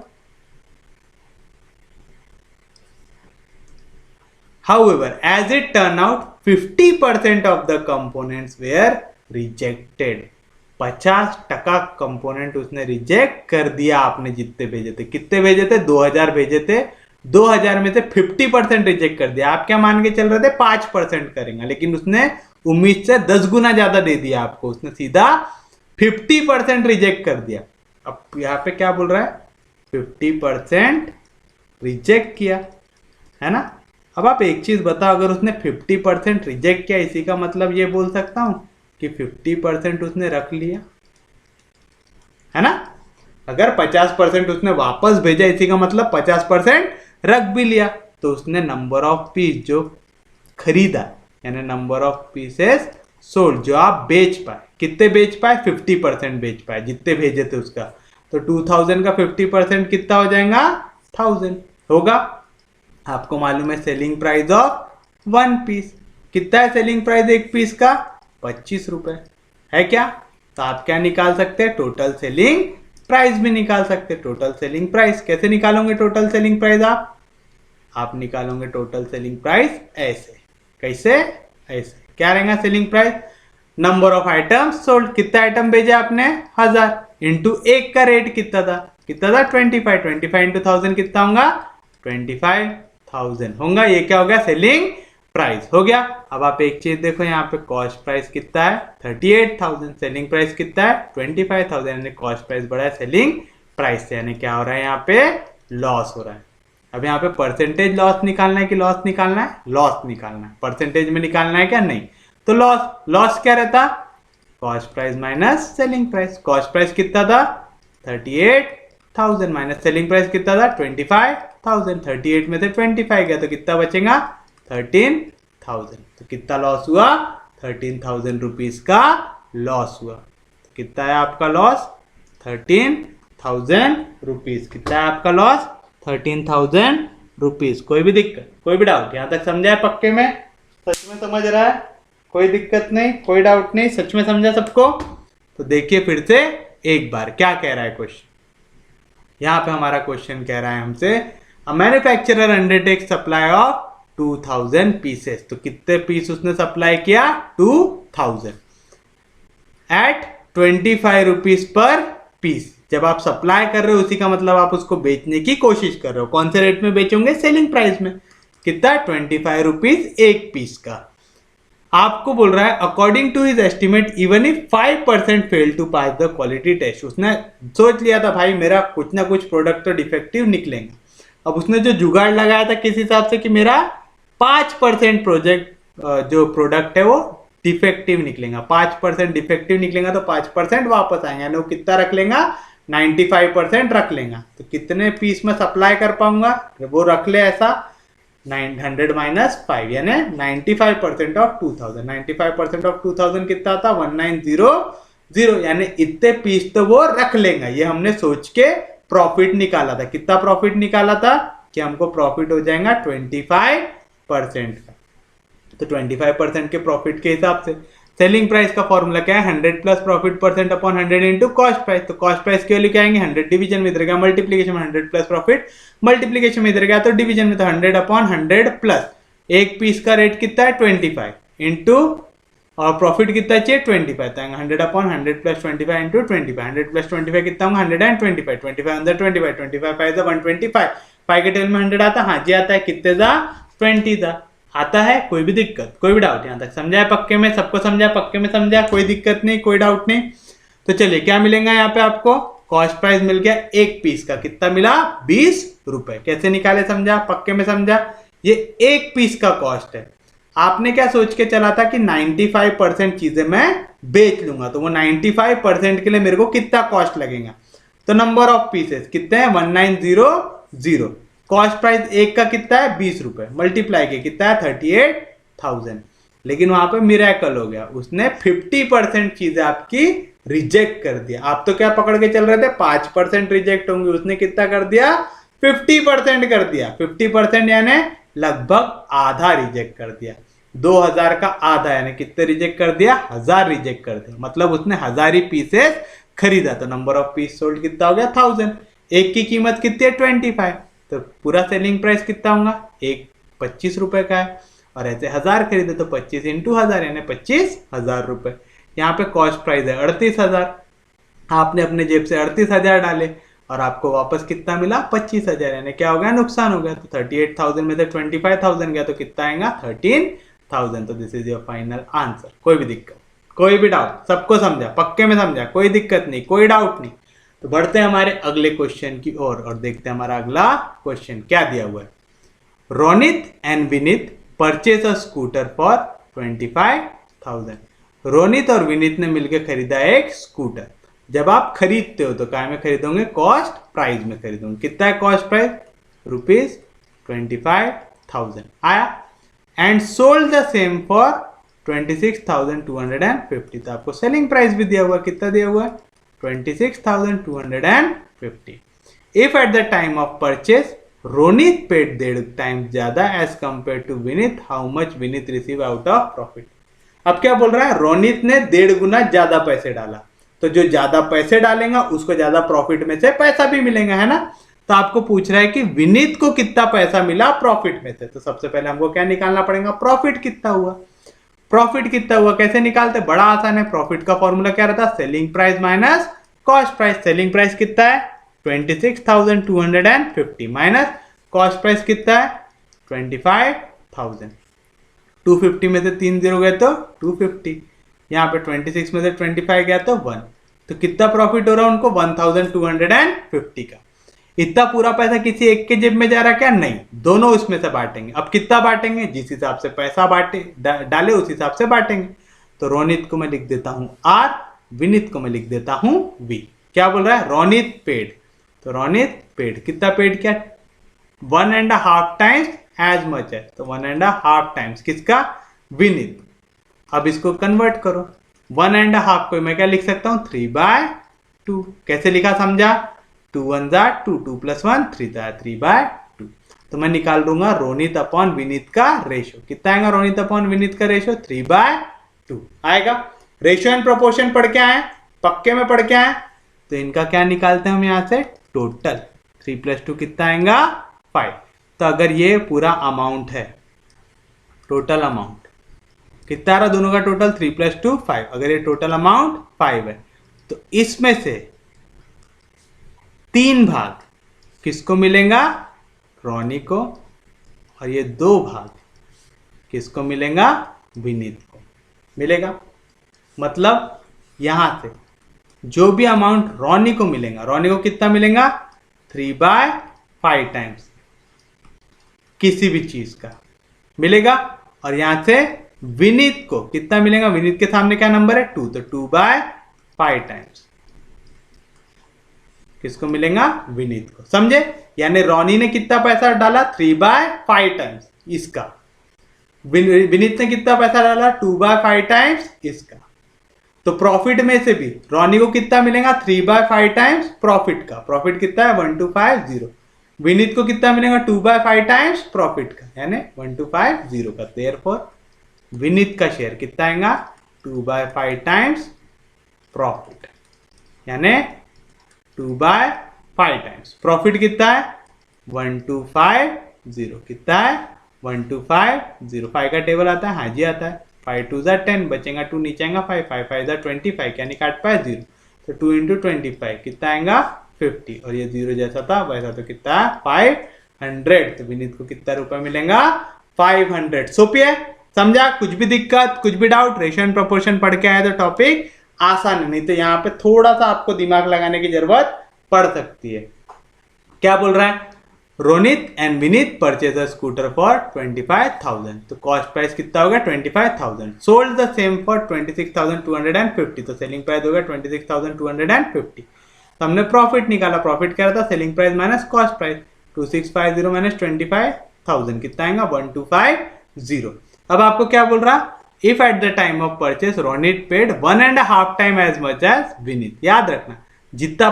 however as it turned out 50% of the components were rejected। 50% component उसने रिजेक्ट कर दिया। आपने जितने भेजे थे, कितने भेजे थे, 2000 भेजे थे, 2000 में से 50% रिजेक्ट कर दिया। आप क्या मान के चल रहे थे, 5% करेंगे, लेकिन उसने उम्मीद से 10 गुना ज्यादा दे दिया आपको। उसने सीधा 50% रिजेक्ट कर दिया। अब यहाँ पे क्या बोल रहा है, 50% रिजेक्ट किया, है ना। अब आप एक चीज बताओ, अगर उसने 50% रिजेक्ट किया, इसी का मतलब ये बोल सकता हूं कि 50% उसने रख लिया, है ना। अगर 50% उसने वापस भेजा, इसी का मतलब 50% रख भी लिया। तो उसने नंबर ऑफ पीस जो खरीदा, यानी नंबर ऑफ पीसेस सोल्ड, जो आप बेच पाए, कितने बेच पाए, 50% बेच पाए जितने भेजे थे उसका। तो 2000 का 50% कितना हो जाएगा, 1000 होगा। आपको मालूम है सेलिंग प्राइस ऑफ 1 पीस कितना है, सेलिंग प्राइस एक पीस का 25 रुपए है क्या। तो आप क्या निकाल सकते हैं, टोटल सेलिंग प्राइस भी निकाल सकते हैं। टोटल सेलिंग प्राइस कैसे निकालोगे, टोटल सेलिंग प्राइस आप निकालोगे टोटल सेलिंग प्राइस ऐसे। कैसे, ऐसे। क्या रहेगा selling price, number of items sold, कितना आइटम भेजे आपने, 1000, इंटू एक का रेट कितना था, 25, 25 इंटू 1000 कितना होगा, 25,000 होगा। ये क्या हो गया, सेलिंग प्राइस हो गया। अब आप एक चीज देखो, यहाँ पे कॉस्ट प्राइस कितना है, 38,000, सेलिंग प्राइस कितना है, 25,000। यानी कॉस्ट प्राइस बढ़ा है सेलिंग प्राइस से, यानी क्या हो रहा है, यहाँ पे लॉस हो रहा है। अब यहाँ पे परसेंटेज लॉस निकालना है कि लॉस निकालना है, लॉस निकालना है। परसेंटेज में निकालना है क्या, नहीं। तो लॉस क्या रहता, cost price minus selling price. Cost price कितना था, 38,000 माइनस सेलिंग प्राइस कितना था, 25,000। 38 में से 25 गया तो कितना बचेगा, 13,000। तो कितना लॉस हुआ, 13,000 रुपीज का लॉस हुआ। तो कितना है आपका लॉस, 13,000 रुपीज। कितना है आपका लॉस, 13,000 रुपीज। कोई भी दिक्कत, कोई भी डाउट? यहां तक समझा है पक्के में, सच में समझ रहा है, कोई दिक्कत नहीं, कोई डाउट नहीं, सच में समझा सबको। तो देखिए फिर से एक बार क्या कह रहा है क्वेश्चन। यहां पे हमारा क्वेश्चन कह रहा है हमसे, अ manufacturer undertake supply of 2000 pieces. तो कितने पीस उसने सप्लाई किया, 2000 एट 25 रुपीज पर पीस। जब आप सप्लाई कर रहे हो उसी का मतलब आप उसको बेचने की कोशिश कर रहे हो। कौन से रेट में बेचोगे? सेलिंग प्राइस में। कितना? 25 रुपीज एक पीस का। आपको बोल रहा है according to his estimate even if 5% fail to pass the quality test. उसने सोच लिया था भाई मेरा कुछ ना कुछ प्रोडक्ट तो डिफेक्टिव निकलेगा। अब उसने जो जुगाड़ लगाया था किस हिसाब से कि मेरा 5% प्रोजेक्ट जो प्रोडक्ट है वो डिफेक्टिव निकलेगा। 5% डिफेक्टिव निकलेगा तो 5% वापस आएंगे, यानी वो कितना रख लेगा? 95% रख लेगा। तो कितने पीस में सप्लाई कर पाऊंगा? वो रख ले ऐसा 900 माइनस 5 यानी 95% ऑफ 2000। 95% ऑफ 2000 कितना था? 1900, यानी इतने पीस तो वो रख लेगा। ये हमने सोच के प्रॉफिट निकाला था। कितना प्रॉफिट निकाला था? कि हमको प्रॉफिट हो जाएगा 25% का। तो 25% के प्रॉफिट के हिसाब से सेलिंग प्राइस का फॉर्मूला क्या है? 100 plus profit percent upon 100 into cost price. तो कॉस्ट प्राइस के लिए क्या आएंगे? 100 डिवीजन में इधर गया मल्टीप्लीकेशन में 100 प्लस प्रॉफिट, मल्टीप्लीकेशन में इधर गया तो डिवीजन में, तो 100 अपॉन 100 प्लस एक पीस का रेट कितना है? 25 इंटू और प्रॉफिट कितना चाहिए? 25। तो 100 अपॉन 100 प्लस 25 इंटू 25। 100 प्लस 25 कितना होगा? 125। 25 अंदर 25, 25 5 125, 5 के टेल में 100 आता। हाँ जी आता है। कितने था? 20 था। आता है? कोई भी दिक्कत, कोई भी डाउट? यहाँ तक समझा है पक्के में? सबको समझा? पक्के में समझा? कोई दिक्कत नहीं, कोई डाउट नहीं? तो चलिए क्या मिलेगा यहाँ पे आपको? कॉस्ट प्राइस मिल गया एक पीस का। कितना मिला? 20 रुपए। कैसे निकाले? समझा? पक्के में समझा? ये एक पीस का कॉस्ट है। आपने क्या सोच के चला था कि 95% चीजें मैं बेच लूंगा, तो वो 95% के लिए मेरे को कितना कॉस्ट लगेगा? तो नंबर ऑफ पीसेस कितने हैं? 1900। कॉस्ट प्राइस एक का कितना है? 20 रुपए। मल्टीप्लाई के कितना है? 38,000। लेकिन वहां पे मिरेकल हो गया, उसने 50% चीजें आपकी रिजेक्ट कर दिया। आप तो क्या पकड़ के चल रहे थे? 5% रिजेक्ट होंगे, उसने कितना कर दिया? 50% कर दिया। 50% यानी लगभग आधा रिजेक्ट कर दिया। 2000 का आधा यानी कितने रिजेक्ट कर दिया? 1000 रिजेक्ट कर दिया। मतलब उसने 1000 ही पीसेस खरीदा। तो नंबर ऑफ पीस सोल्ड कितना हो गया? 1000। एक की कीमत कितनी है? 25। तो पूरा सेलिंग प्राइस कितना होगा? एक 25 रुपए का है, और ऐसे 1000 खरीदे तो 25 इंटू 1000 यानी 25,000 रुपए। यहाँ पे कॉस्ट प्राइस है 38,000। आपने अपने जेब से 38,000 डाले और आपको वापस कितना मिला? 25,000, यानी क्या हो गया? नुकसान हो गया। तो 38,000 में से 25,000 गया तो कितना आएगा? 13,000। तो this is your final answer. कोई भी दिक्कत, कोई भी डाउट? सबको समझा? पक्के में समझा? कोई दिक्कत नहीं, कोई डाउट नहीं? तो बढ़ते हैं हमारे अगले क्वेश्चन की ओर और देखते हैं हमारा अगला क्वेश्चन क्या दिया हुआ है। Ronit and Vineet purchase a scooter for 25,000। Ronit और विनीत ने मिलकर खरीदा एक स्कूटर। जब आप खरीदते हो तो काय में खरीदोगे? कॉस्ट प्राइस में खरीदोगे। कितना है कॉस्ट प्राइस? ₹25,000 आया। And sold the same for 26,250। तो आपको सेलिंग प्राइस भी दिया हुआ। कितना दिया हुआ है? 26,250। If at the time of purchase Ronit paid 1.5 times ज्यादा as compared to Vineet, how much Vineet receive out of profit. अब क्या बोल रहा है? रोनित ने 1.5 गुना ज्यादा पैसे डाला, तो जो ज्यादा पैसे डालेगा उसको ज्यादा प्रॉफिट में से पैसा भी मिलेगा, है ना? तो आपको पूछ रहा है कि विनीत को कितना पैसा मिला प्रॉफिट में से। तो सबसे पहले हमको क्या निकालना पड़ेगा? प्रॉफिट कितना हुआ। प्रॉफिट कितना हुआ कैसे निकालते? बड़ा आसान है। प्रॉफिट का फॉर्मूला क्या रहता? Selling price minus cost price. Selling price कितना है? 26,250 माइनस कॉस्ट प्राइस कितना है? 25,000। 250 में से 3 0 गए तो 250। यहाँ पे 26 में से 25 गया तो 1। तो कितना प्रॉफिट हो रहा है उनको? 1,250 का। इतना पूरा पैसा किसी एक के जेब में जा रहा है क्या? नहीं, दोनों इसमें से बांटेंगे। अब कितना बांटेंगे? जिस हिसाब से पैसा डाले उस हिसाब से बांटेंगे। तो रोनित को मैं लिख देता हूं R, विनीत को मैं लिख देता हूं V। क्या बोल रहा है? रोनित पेड। तो रोनित पेड कितना पेड किया? 1.5 टाइम्स एज मच है। तो 1.5 टाइम्स किसका? विनीत। अब इसको कन्वर्ट करो। 1.5 को मैं क्या लिख सकता हूं? 3/2। कैसे लिखा समझा? 2 1 2, 2 + 1 3, 3/2। तो मैं निकाल दूंगा रोनित अपॉन विनीत का रेशो। कितना आएगा रोनित अपॉन विनीत का रेशो? 3/2 आएगा। रेशो एंड प्रोपोर्शन पढ़ के आए, पक्के में पढ़ के आए। तो इनका क्या निकालते हैं हम यहाँ से? टोटल। 3 + 2 कितना आएगा? 5। तो अगर ये पूरा अमाउंट है, टोटल अमाउंट कितना रहा दोनों का? टोटल 3 + 2 5। अगर ये टोटल अमाउंट 5 है तो इसमें से 3 भाग किसको मिलेगा, रोनी को, और ये 2 भाग किसको मिलेगा, विनीत को मिलेगा। मतलब यहां से जो भी अमाउंट रोनी को मिलेगा, रोनी को कितना मिलेगा, 3/5 टाइम्स किसी भी चीज का मिलेगा। और यहां से विनीत को कितना मिलेगा, विनीत के सामने क्या नंबर है, 2, तो 2/5 टाइम्स किसको मिलेगा, विनीत को। समझे, यानी रोनी ने कितना पैसा डाला, 3/5 टाइम्स इसका, विनीत ने कितना पैसा डाला, 2/5 टाइम्स इसका। तो प्रॉफिट में से भी रोनी को कितना मिलेगा, 3/5 टाइम्स प्रॉफिट का, प्रॉफिट कितना है 1250, विनीत को कितना मिलेगा 2/5 टाइम्स प्रॉफिट का, यानी 1250 का। देयरफॉर विनीत का शेयर कितना आएगा, 2/5 टाइम्स प्रॉफिट, यानी 2/5 टाइम्स प्रॉफिट कितना है 1250, कितना है 1250, 5 का टेबल आता है, हाँ जी आता है, 5 2 10, बचेगा 2 नीचे आएगा 5, 5 5 25, क्या नहीं काट पाए 0, तो 2 इंटू 25 कितना आएगा 50, और ये 0 जैसा था वैसा, तो कितना है 500। तो विनीत को कितना रुपए मिलेगा, 500। सोपी है, समझा, कुछ भी दिक्कत कुछ भी डाउट, रेशियो एंड प्रोपोर्शन पढ़ के आए तो टॉपिक आसान है, नहीं तो यहाँ पे थोड़ा सा आपको दिमाग लगाने की जरूरत पड़ सकती है। क्या बोल रहा है, Ronit and Vineet purchase a scooter for 25,000, तो कॉस्ट प्राइस कितना होगा 25,000, सोल्ड द सेम फॉर 26,250, तो सेलिंग प्राइस होगा 26,250। तो हमने प्रॉफिट निकाला, प्रॉफिट क्या था, selling price minus cost price, 2650 minus 25,000 कितना आएगा 1250। अब आपको क्या बोल रहा, if at the time of purchase Ronit paid 1.5 time as much as Vineet. याद रखना, जितना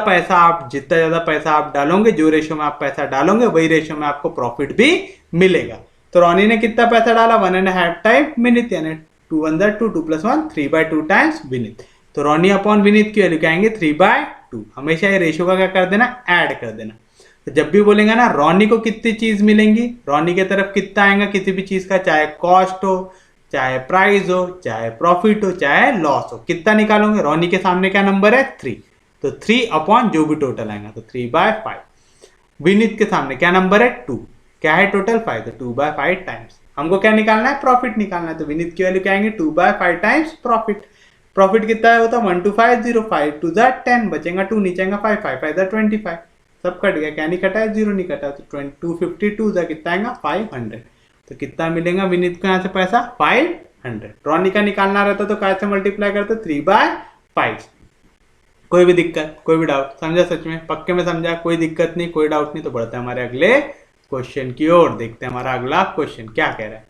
ज्यादा पैसा आप डालोगे, जो रेशियो में आप पैसा डालोगे वही रेशियो में आपको प्रॉफिट भी मिलेगा। तो रोनी ने कितना पैसा डाला, 1.5 टाइम विनीत, यानी 2 1 2 2 + 1 3/2 टाइम्स विनीत। तो रोनी अपॉन विनीत की वैल्यू क्या आएंगे 3/2। हमेशा ये रेशियो का क्या कर देना, ऐड कर देना। तो जब भी बोलेंगे ना रोनी को कितनी चीज मिलेंगी, रोनी की तरफ कितना आएगा किसी भी चीज का, चाहे कॉस्ट हो, चाहे प्राइस हो, चाहे प्रॉफिट हो, चाहे लॉस हो, कितना निकालोगे, रोनी के सामने क्या नंबर है 3, तो 3 अपॉन जो भी टोटल आएगा, तो 3/5। विनीत के सामने क्या नंबर है 2, क्या है टोटल 5, तो 2/5 टाइम्स। हमको क्या निकालना है, प्रॉफिट निकालना है, तो विनीत की वैल्यू क्या आएंगे 2/5 टाइम्स प्रॉफिट। प्रॉफिट कितना है होता 1250, 5 2 10, बचेगा 2 नीचे आएगा 5 5 5 25, सब कट गया, क्या नहीं कटा है 0 नहीं कटा, तो 252 कितना आएगा 500। तो कितना मिलेगा विनीत को यहाँ से पैसा 500। रोनी का निकालना रहता तो कैसे मल्टीप्लाई करते 3/5। कोई भी दिक्कत कोई भी डाउट, समझा, सच में पक्के में समझा, कोई दिक्कत नहीं कोई डाउट नहीं, तो बढ़ते हैं हमारे अगले क्वेश्चन की ओर। देखते हैं हमारा अगला क्वेश्चन क्या कह रहा है।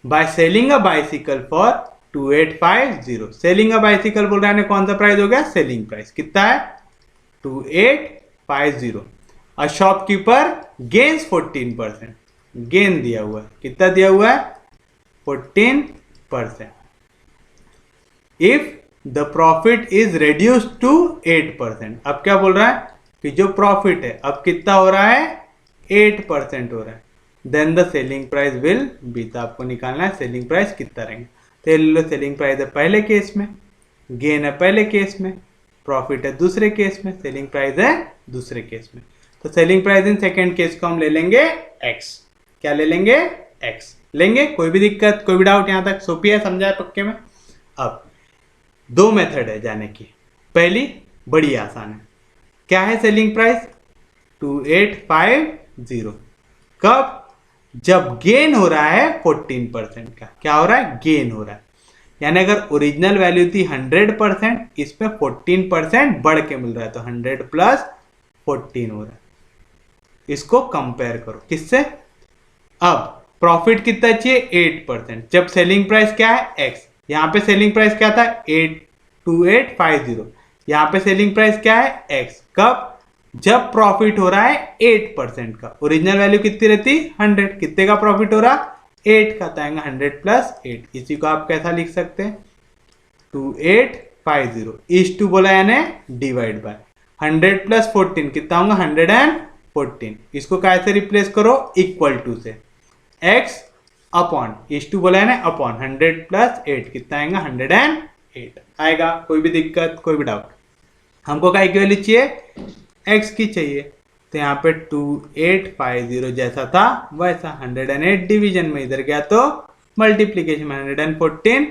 By selling a bicycle for 2850, selling a bicycle बोल रहा है, कौन सा प्राइस हो गया, सेलिंग प्राइस कितना है 2850। अ शॉपकीपर गेन्स 14%, गेन दिया हुआ है, कितना दिया हुआ है 14%। If the profit is reduce to 8%, अब क्या बोल रहा है कि जो प्रॉफिट है अब कितना हो रहा है 8% हो रहा है, then the selling price will be, तो आपको निकालना है सेलिंग प्राइस कितना रहेंगे। तो लो, सेलिंग प्राइस है पहले केस में, गेन है पहले केस में, प्रॉफिट है दूसरे केस में, सेलिंग प्राइस है दूसरे केस में। तो selling price in second case को हम ले लेंगे x, क्या ले लेंगे x लेंगे। कोई भी दिक्कत कोई भी डाउट यहां तक सोपी है, समझा है पक्के में। अब 2 मेथड है जाने की, पहली बड़ी आसान है, क्या है सेलिंग प्राइस 2850, कब, जब गेन हो रहा है 14% का, क्या हो रहा है गेन हो रहा है, यानी अगर ओरिजिनल वैल्यू थी 100%, इसमें 14% बढ़ के मिल रहा है, तो 100 + 14 हो रहा है। इसको कंपेयर करो किससे, अब प्रॉफिट कितना चाहिए 8%, जब सेलिंग प्राइस क्या है x, यहां पे सेलिंग प्राइस क्या था 2850, यहां पे सेलिंग प्राइस क्या है x, कब, जब प्रॉफिट हो रहा है 8% का, ओरिजिनल वैल्यू कितनी रहती 100, कितने का प्रॉफिट हो रहा 8 का, तो आएगा 100 + 8। इसी को आप कैसा लिख सकते हैं 2850 इज टू बोला यानी डिवाइड बाय 100 + 14 कितना होगा 114, इसको कैसे रिप्लेस करो इक्वल टू से, x अपॉन इज टू बोला है अपॉन 100 + 8 कितना आएगा 108 आएगा। कोई भी दिक्कत कोई भी डाउट, हमको काय की वैल्यू चाहिए, x की चाहिए। तो यहाँ पे 2850 जैसा था वैसा 108 डिवीजन में, इधर गया तो मल्टीप्लीकेशन में 114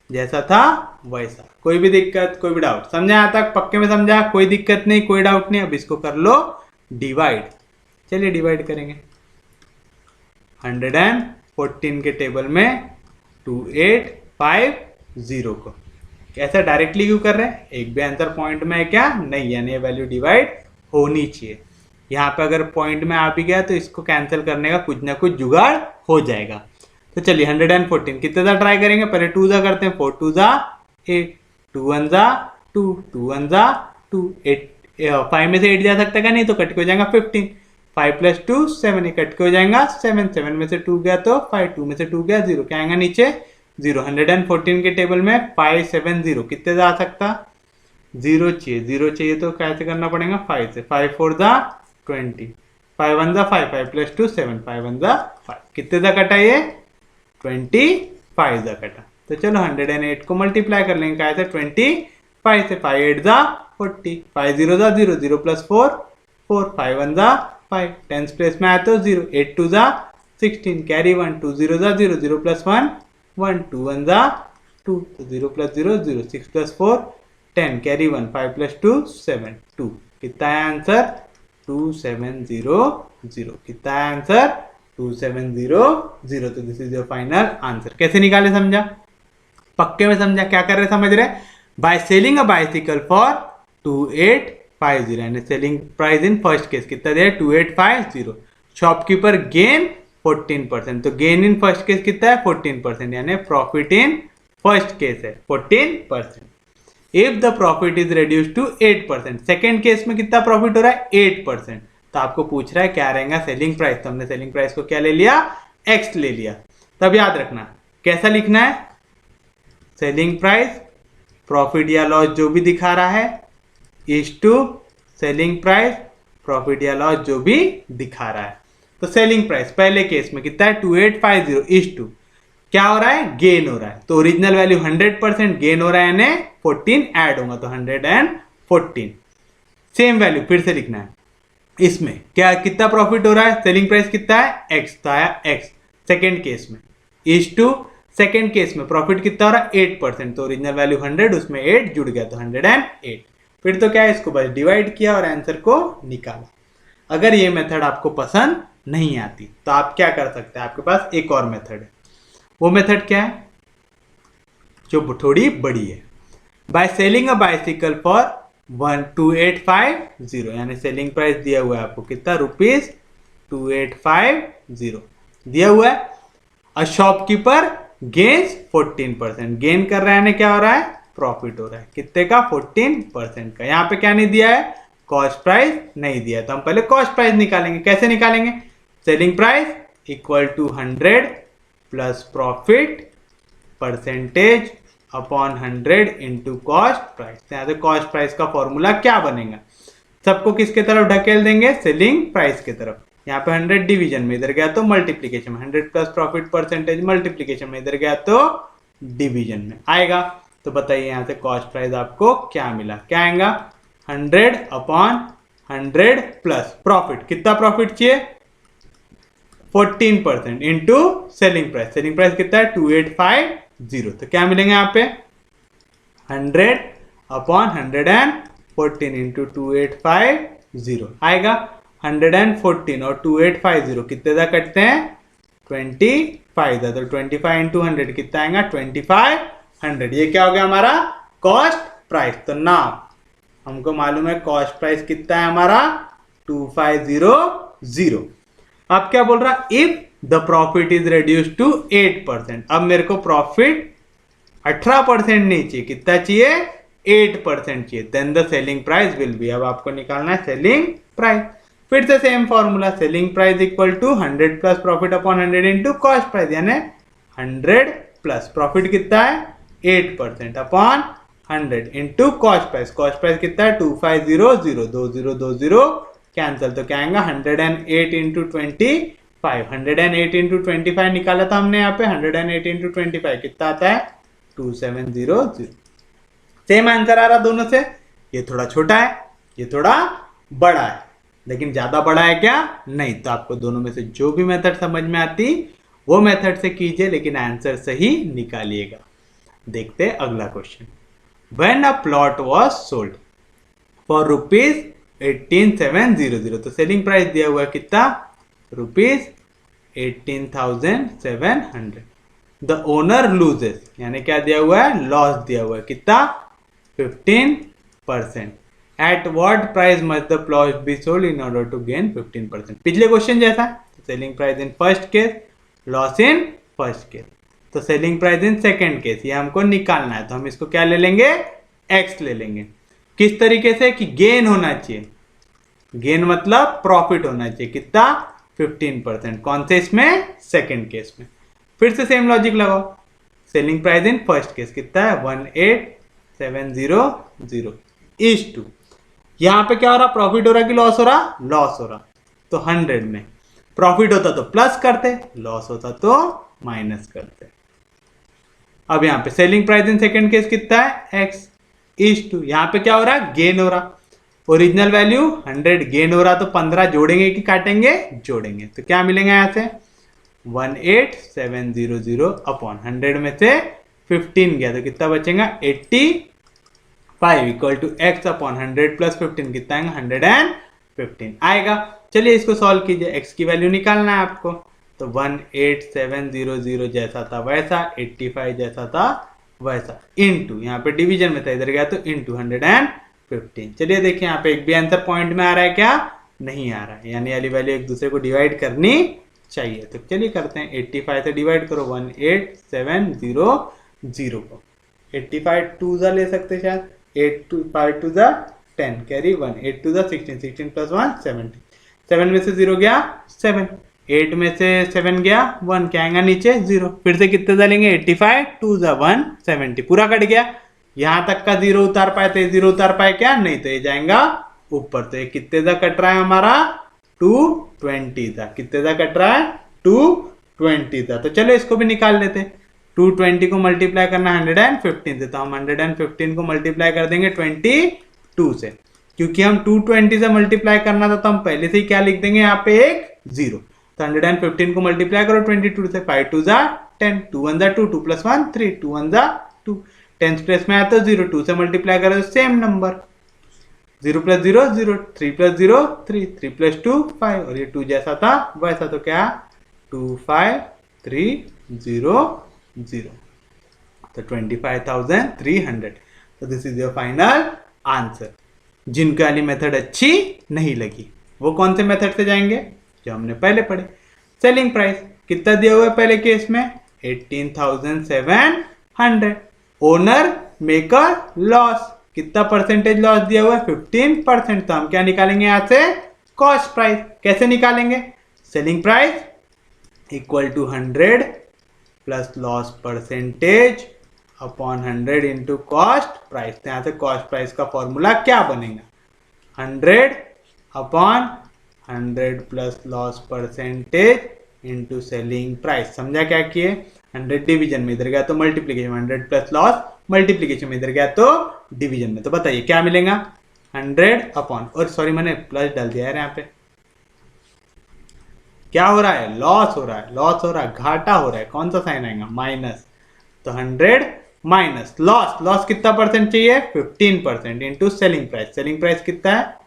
जैसा था वैसा। कोई भी दिक्कत, कोई भी डाउट? समझा यहाँ तक? पक्के में समझा? कोई दिक्कत नहीं, कोई डाउट नहीं। अब इसको कर लो डिवाइड। चलिए डिवाइड करेंगे। 114 के टेबल में 2850 को ऐसा डायरेक्टली क्यों कर रहे हैं? एक भी आंसर पॉइंट में है क्या? नहीं, यानी ये वैल्यू डिवाइड होनी चाहिए। यहाँ पे अगर पॉइंट में आ भी गया तो इसको कैंसिल करने का कुछ ना कुछ जुगाड़ हो जाएगा। तो चलिए 114 कितने ज़ा ट्राई करेंगे? पहले 2 ज़ा करते हैं। 4 2 ज़ा 8, 2 1 ज़ा 2, 2 1 ज़ा 2, 8 5 में से 8 जा सकता है क्या? नहीं, तो कट के हो जाएगा 15। 5 + 2 7, कट के हो जाएगा 7। 7 में से 2 गया तो 5, 2 में से 2 गया 0, क्या आएगा नीचे? 0। 114 के टेबल में 570 कितने जा सकता? 0 चाहिए। 0 चाहिए तो कैसे करना पड़ेगा? 5 से। 5 4 ज़ा 20, 5 1 ज़ा 5, 5 + 2 7, 5 1 ज़ा 5, कितने ज़ा कटा ये? 25 ज़ा कटा। तो चलो 108 को मल्टीप्लाई कर लेंगे क्या है? 25 से। 5 8 ज़ा 40, 5 0 ज़ा 0, 0 + 4 4, 5 1 ज़ा 5, 10 प्लेस में आया तो 0, 8 2 ज़ा 16, कैरी 1, 2 0 ज़ा 0, 0 + 1 1, 2 1 ज़ा 2, तो 0 + 0 0, 6 + 4 10, कैरी 1, 5 + 2 7 2, कितना है आंसर? 2700। कितना है आंसर? 2700। तो this is your final answer. कैसे निकाले समझा? पक्के में समझा? क्या कर रहे समझ रहे? By selling a bicycle for 2850 यानी selling price in first case कितना दिया? 2850। शॉपकीपर गेन 14%, तो गेन इन फर्स्ट केस कितना है? 14%, यानी प्रॉफिट इन फर्स्ट केस है 14%। If the profit is reduce to 8%, second case में कितना प्रॉफिट हो रहा है? 8%। तो आपको पूछ रहा है क्या रहेगा सेलिंग प्राइस, तो हमने सेलिंग प्राइस को क्या ले लिया? x ले लिया। तब याद रखना कैसा लिखना है? सेलिंग प्राइस प्रॉफिट या लॉस जो भी दिखा रहा है is to selling price profit या लॉस जो भी दिखा रहा है। तो सेलिंग प्राइस पहले केस में कितना है? 2850 इज टू क्या हो रहा है? गेन हो रहा है। तो ओरिजिनल वैल्यू 100% गेन हो रहा है, यानी 14 ऐड होगा तो 114। सेम वैल्यू फिर से लिखना है। इसमें क्या कितना प्रॉफिट हो रहा है? सेलिंग प्राइस कितना है? x, तो आया x सेकेंड केस में इज टू सेकेंड केस में प्रॉफिट कितना हो रहा है? 8%, तो ओरिजिनल वैल्यू 100 उसमें 8 जुड़ गया तो 108। फिर तो क्या है? इसको बस डिवाइड किया और आंसर को निकाला। अगर ये मेथड आपको पसंद नहीं आती तो आप क्या कर सकते हैं? आपके पास एक और मेथड है। वो मेथड क्या है? जो थोड़ी बड़ी है। By selling a bicycle for 2850, यानी सेलिंग प्राइस दिया हुआ है आपको कितना? ₹2850 दिया हुआ है। अ शॉपकीपर गेन्स 14%, गेन कर रहा है, यानी क्या हो रहा है? प्रॉफिट हो रहा है। कितने का? 14% का। यहाँ पे क्या नहीं दिया है? कॉस्ट प्राइस नहीं दिया है। तो हम पहले कॉस्ट प्राइस निकालेंगे। कैसे निकालेंगे? Selling price equal to 100 plus profit percentage upon 100 into cost price. यहाँ से कॉस्ट प्राइस का फॉर्मूला क्या बनेगा? सबको किसके तरफ ढकेल देंगे? सेलिंग प्राइस के तरफ। यहाँ पे 100 डिवीजन में, इधर गया तो मल्टीप्लीकेशन में, 100 प्लस प्रॉफिट परसेंटेज मल्टीप्लीकेशन में, इधर गया तो डिवीजन में आएगा। तो बताइए यहाँ से कॉस्ट प्राइस आपको क्या मिला? क्या आएगा? 100 अपॉन 100 प्लस प्रॉफिट। कितना प्रॉफिट चाहिए? 14% into selling price. Selling price कितना है? 2850। तो क्या मिलेंगे यहाँ पे? 100 अपॉन 114 इंटू 2850 आएगा। 114 और 2850 कितने दा कटते हैं? 25 दा। तो 25 इंटू 100 कितना आएगा? 2500। ये क्या हो गया हमारा? Cost price. तो नाउ हमको मालूम है कॉस्ट प्राइस कितना है हमारा? 2500। अब क्या बोल रहा? If the profit is reduce to 8%। अब मेरे को प्रॉफिट 18% नहीं चाहिए, कितना चाहिए? 8% चाहिए। Then the selling price will be, अब आपको निकालना है सेलिंग प्राइस। फिर से same formula, selling price equal to 100 plus profit upon 100 into cost price, यानी 100 प्लस प्रॉफिट कितना है? 8% upon 100 into cost price. Cost price कितना है? 2500, 2020 कैंसल, तो क्या आएगा? 108 इंटू 25। 108 इंटू 25 निकाला था हमने यहाँ पे। 108 इंटू 25 कितना आता है? 2700। सेम आंसर आ रहा दोनों से। ये थोड़ा छोटा है, ये थोड़ा बड़ा है, लेकिन ज्यादा बड़ा है क्या? नहीं। तो आपको दोनों में से जो भी मेथड समझ में आती वो मेथड से कीजिए, लेकिन आंसर सही निकालिएगा। देखते हैं अगला question. When a plot was sold for rupees 18,700, तो सेलिंग प्राइस दिया हुआ है कितना? रुपीज 18,700। द ओनर लूजेस, यानी क्या दिया हुआ है? लॉस दिया हुआ है कितना? 15%। At what price must the plot be sold in order to gain 15%। पिछले क्वेश्चन जैसा, selling price in first case, loss in first case. तो selling price in second case ये हमको निकालना है, तो हम इसको क्या ले लेंगे? एक्स ले लेंगे। किस तरीके से? कि गेन होना चाहिए, गेन मतलब प्रॉफिट होना चाहिए कितना? 15%। कौन से इसमें? सेकेंड केस में। फिर से सेम लॉजिक लगाओ। Selling price in first case कितना है? 18,700 इज टू, यहां पे क्या हो रहा? प्रॉफिट हो रहा कि लॉस हो रहा? लॉस हो रहा। तो 100 में प्रॉफिट होता तो प्लस करते, लॉस होता तो माइनस करते। अब यहां पे selling price in second case कितना है? एक्स इज टू, यहां पे क्या हो रहा? गेन हो रहा। ओरिजिनल वैल्यू 100, गेन हो रहा तो 15 जोड़ेंगे कि काटेंगे? जोड़ेंगे। तो क्या मिलेगा यहां से? 18,700 अपॉन 100 में से 15 गया तो कितना बचेगा? 85 equal to x upon 100 plus 15 कितना आएगा? 115 आएगा। चलिए इसको सॉल्व कीजिए, एक्स की वैल्यू निकालना है आपको। तो 18,700 जैसा था वैसा, 85 जैसा था वैसा, इनटू यहाँ पे डिवीजन में था, इधर गया तो इनटू 115। चलिए देखिए यहाँ पे एक भी आंसर पॉइंट में आ रहा है क्या? नहीं आ रहा है, यानी वाली वैल्यू एक दूसरे को डिवाइड करनी चाहिए। तो चलिए करते हैं, 85 से डिवाइड करो 18,700 को। 85 टू जा ले सकते शायद, 8 टू 5 टू जा 10 कैरी 1, 8 टू जा 16, 16 प्लस 1 17, 7 में से 0 गया 7, 8 में से 7 गया 1, क्या आएगा नीचे? 0। फिर से कितने डालेंगे? 85 टू जा 170, पूरा कट गया। यहां तक का 0 उतार पाए तो 0 उतार पाए क्या? नहीं, तो ये जाएगा ऊपर। तो ये कितने दा कट रहा है हमारा? 220 दा। कितने दा कट रहा है? 220 दा। तो चलो इसको भी निकाल लेते हैं। 220 को मल्टीप्लाई करना 115 से, तो हम 115 को मल्टीप्लाई कर देंगे 22 से। क्योंकि हम 220 से मल्टीप्लाई करना था तो हम पहले से ही क्या लिख देंगे यहाँ पे? एक 0। तो 115 को मल्टीप्लाई करो 22 से, 5 टू जा 10, 2 1 जा 2, 2 प्लस 1 3, 2 1 जा 2, 10 प्लेस में आया तो 0, 2 से मल्टीप्लाई करो तो same number, 0 plus 0 0, 3 plus 0 3, 3 plus 2 5, और ये 2 जैसा था वैसा, तो क्या? 25,300, तो 25,300। तो this is your final answer. जिनकी वाली मेथड अच्छी नहीं लगी वो कौन से मेथड से जाएंगे? जो हमने पहले पढ़े। सेलिंग प्राइस कितना दिया हुआ है पहले केस में? 18,700। ओनर मेकर लॉस, कितना परसेंटेज लॉस दिया हुआ है? 15%। तो हम क्या निकालेंगे यहाँ से? Cost price. कैसे निकालेंगे? Selling price equal to 100 plus loss percentage upon 100 into cost price. तो यहाँ से कॉस्ट प्राइस का फॉर्मूला क्या बनेगा? 100 upon 100 plus loss percentage into selling price. समझा क्या किए? 100 डिवीजन में इधर गया तो मल्टीप्लीकेशन, 100 प्लस लॉस मल्टीप्लीकेशन में इधर गया तो डिवीजन में। तो बताइए क्या मिलेगा? 100 अपॉन, और सॉरी मैंने प्लस डाल दिया है यहाँ पे। क्या हो रहा है? लॉस हो रहा है, लॉस हो रहा है, घाटा हो रहा है। कौन सा साइन आएगा? माइनस। तो 100 माइनस लॉस, लॉस कितना परसेंट चाहिए? 15% into selling price. Selling price कितना है?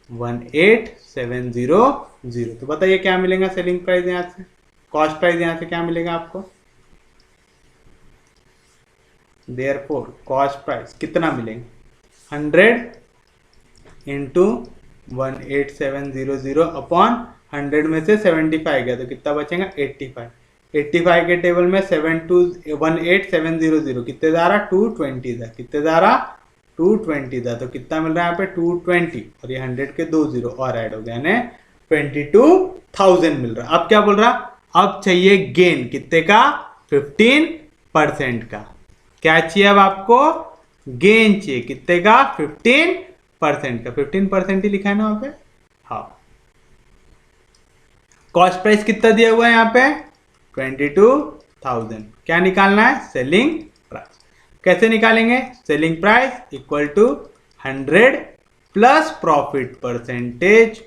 18,700। तो बताइए क्या मिलेगा सेलिंग प्राइस यहां से? कॉस्ट प्राइस यहां से क्या मिलेगा आपको? देयरफॉर कॉस्ट प्राइस कितना मिलेगा? 100 इंटू 18,700 अपॉन 100 में से 75 गया तो कितना बचेगा? 85। 85 के टेबल में 18,700 कितने जा रहा? 220 था। कितने जा रहा? 220 था। तो कितना मिल रहा है यहाँ पे? 220, और ये 100 के 2 0 और ऐड हो गया, यानी 22,000 मिल रहा। अब क्या बोल रहा? अब चाहिए गेन कितने का? 15% का। क्या चाहिए अब आपको? गेन चाहिए कितने का? 15% का। 15% ही लिखा है ना वहां पे? हाँ। कॉस्ट प्राइस कितना दिया हुआ है यहाँ पे? 22,000। क्या निकालना है? Selling price. कैसे निकालेंगे? Selling price equal to 100 plus profit percentage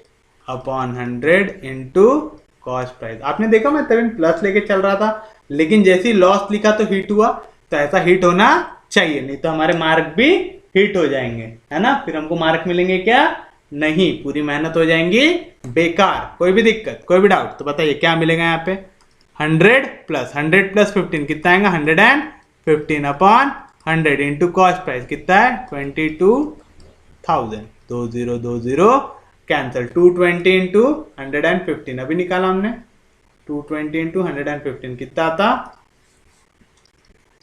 upon 100 into cost price. आपने देखा मैं तभी प्लस लेके चल रहा था, लेकिन जैसे ही लॉस लिखा तो हिट हुआ, तो ऐसा हिट होना चाहिए, नहीं तो हमारे मार्क भी हिट हो जाएंगे, है ना। फिर हमको मार्क मिलेंगे क्या? नहीं, पूरी मेहनत हो जाएंगी बेकार। कोई भी दिक्कत, कोई भी डाउट तो बताइए क्या मिलेगा यहाँ पे? 100 प्लस 15 कितना आएगा? 115 अपॉन 100 इंटू कॉस्ट प्राइस कितना है? 22,000। 2020 कैंसिल। 220 इंटू 115 अभी निकाला हमने। 220 इंटू 115 कितना आता?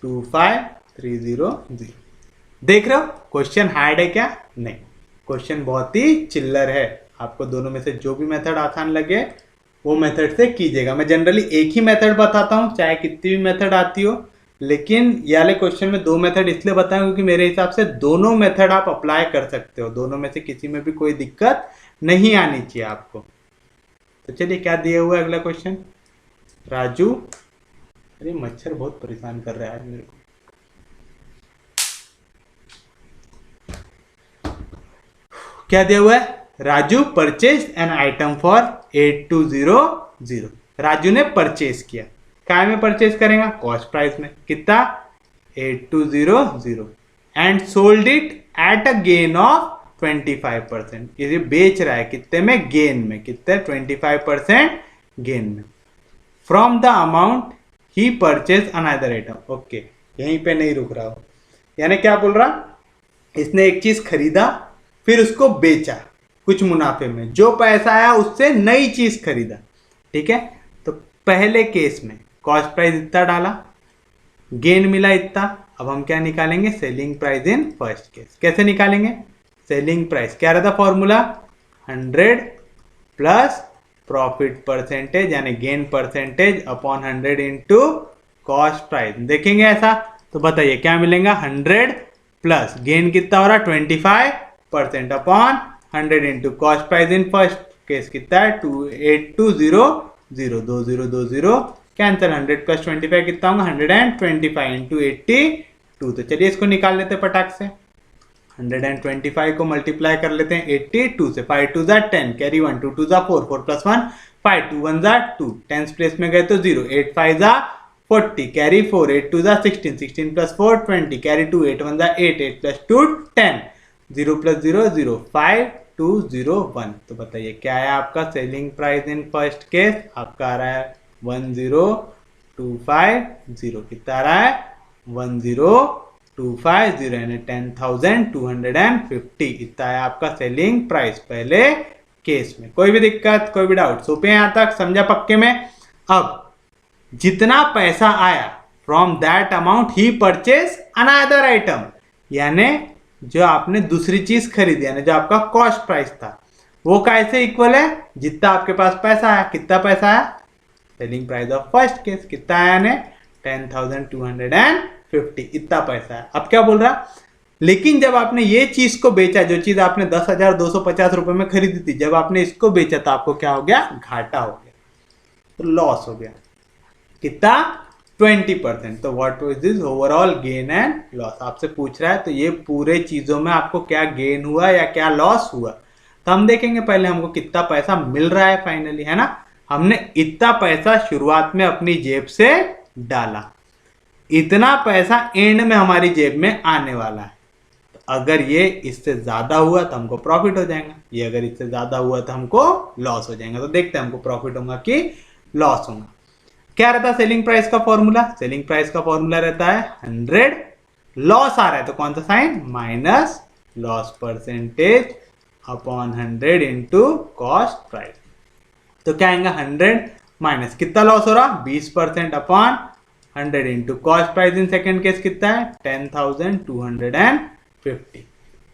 25300। देख रहे हो क्वेश्चन हार्ड है क्या? नहीं, क्वेश्चन बहुत ही चिल्लर है। आपको दोनों में से जो भी मेथड आसान लगे वो मेथड से कीजिएगा। मैं जनरली एक ही मेथड बताता हूँ, चाहे कितनी भी मेथड आती हो, लेकिन ये वाले क्वेश्चन में दो मेथड इसलिए बताएं क्योंकि मेरे हिसाब से दोनों मेथड आप अप्लाई कर सकते हो, दोनों में से किसी में भी कोई दिक्कत नहीं आनी चाहिए आपको। तो चलिए क्या दिया हुआ है अगला क्वेश्चन। राजू, अरे मच्छर बहुत परेशान कर रहा है मेरे को। क्या दिया हुआ है? Raju purchase an item for 8200। Raju ने परचेज किया, काय में परचेज करेगा? कॉस्ट प्राइस में। कितना? 8200 and sold it at a gain of 25%। ये बेच रहा है कितने में? गेन में। कितने? 25% गेन में। From the amount he purchase another item. Okay, यहीं पे नहीं रुक रहा हो, यानी क्या बोल रहा? इसने एक चीज खरीदा, फिर उसको बेचा कुछ मुनाफे में, जो पैसा आया उससे नई चीज खरीदा, ठीक है। तो पहले केस में कॉस्ट प्राइस इतना डाला, गेन मिला इतना। अब हम क्या निकालेंगे? Selling price in first case. कैसे निकालेंगे? सेलिंग प्राइस क्या रहता फॉर्मूला? 100 प्लस प्रॉफिट परसेंटेज यानी gain percentage upon 100 into cost price. देखेंगे ऐसा तो बताइए क्या मिलेगा? 100 प्लस गेन कितना हो रहा? 25% upon 100 into cost price in first case कितना है? 8200। 2020 कैंसिल। 100 प्लस 25 कितना होगा? 125 इंटू 82। तो चलिए इसको निकाल लेते हैं पटाख से। 125 को मल्टीप्लाई कर लेते हैं 82 से। 5 2 10, कैरी 1, 2 2 4, 4 प्लस 1 5, 2 1 2, 10 प्लेस में गए तो 0, 8 5 40, carry 4, 8 2 16, 16 plus 4 20, carry 2, 8 1 8, 8 plus 2 10, 0 plus 0 0, 5 2 0 1। तो बताइए क्या है आपका selling price in first case? आपका आ रहा है 10250। कितना आ रहा है? 10250 यानी 10,250। इतना है आपका सेलिंग प्राइस पहले केस में। कोई भी दिक्कत, कोई भी डाउट? सोपे यहां तक समझा पक्के में? अब जितना पैसा आया from that amount he purchase another item, यानी जो आपने दूसरी चीज खरीदी, यानी जो आपका कॉस्ट प्राइस था वो कैसे इक्वल है? जितना आपके पास पैसा आया। कितना पैसा आया? Selling price of first case कितना आया? यानी 10,250। इतना पैसा है। अब क्या बोल रहा? लेकिन जब आपने ये चीज को बेचा, जो चीज आपने 10,250 रुपए में खरीदी थी, जब आपने इसको बेचा तो आपको क्या हो गया? घाटा हो गया, तो लॉस हो गया। कितना? 20%। तो what was this overall gain and loss? आपसे पूछ रहा है तो ये पूरे चीजों में आपको क्या गेन हुआ या क्या लॉस हुआ, तो हम देखेंगे पहले हमको कितना पैसा मिल रहा है फाइनली, है ना। हमने इतना पैसा शुरुआत में अपनी जेब से डाला, इतना पैसा एंड में हमारी जेब में आने वाला है। तो अगर ये इससे ज्यादा हुआ तो हमको प्रॉफिट हो जाएगा, ये अगर इससे ज्यादा हुआ तो हमको लॉस हो जाएगा। तो देखते हैं हमको प्रॉफिट होगा कि लॉस होगा। क्या रहता है सेलिंग प्राइस का फॉर्मूला? सेलिंग प्राइस का फॉर्मूला रहता है 100, लॉस आ रहा है तो कौन सा sign? Minus loss percentage upon 100 into cost price. तो क्या आएगा? 100 माइनस कितना लॉस हो रहा? 20% upon 100 into cost price in second case कितना है? 10,250।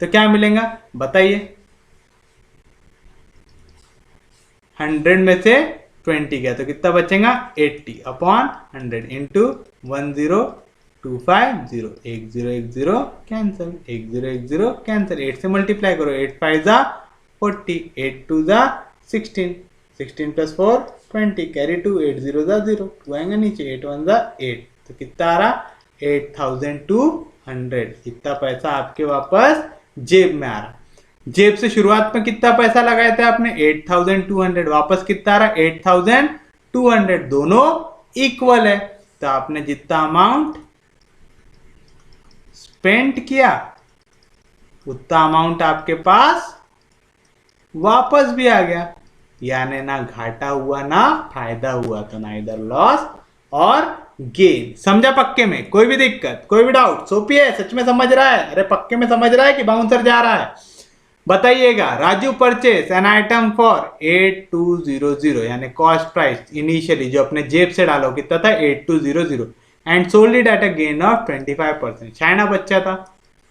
तो क्या मिलेगा बताइए? 100 में से 20 गया तो कितना बचेगा? 80 अपॉन 100 इंटू 10250। 1010 cancel, 1010 cancel. 8 से मल्टीप्लाई करो, 8 5 40, 8 2 16, 16 प्लस 4 20, कैरी 2, 8 0 0, 2 आएंगे नीचे, 8 1 8। तो कितना आ रहा? 8,200। इतना पैसा आपके वापस जेब में आ रहा। जेब से शुरुआत में कितना पैसा लगाए थे आपने 8200, वापस कितना आ रहा 8200, दोनों इक्वल है। तो आपने जितना अमाउंट स्पेंड किया उतना अमाउंट आपके पास वापस भी आ गया, यानी ना घाटा हुआ ना फायदा हुआ। तो ना इधर लॉस और गेन। समझा पक्के में? कोई भी दिक्कत, कोई भी डाउट? सोपी है, सच में समझ रहा है? अरे पक्के में समझ रहा है कि बाउंसर जा रहा है? बताइएगा। Raju purchase an item for 8200, यानी कॉस्ट प्राइस इनिशियली जो अपने जेब से डालो कितना था 8200, and sold it at a gain of 25%। China बच्चा था,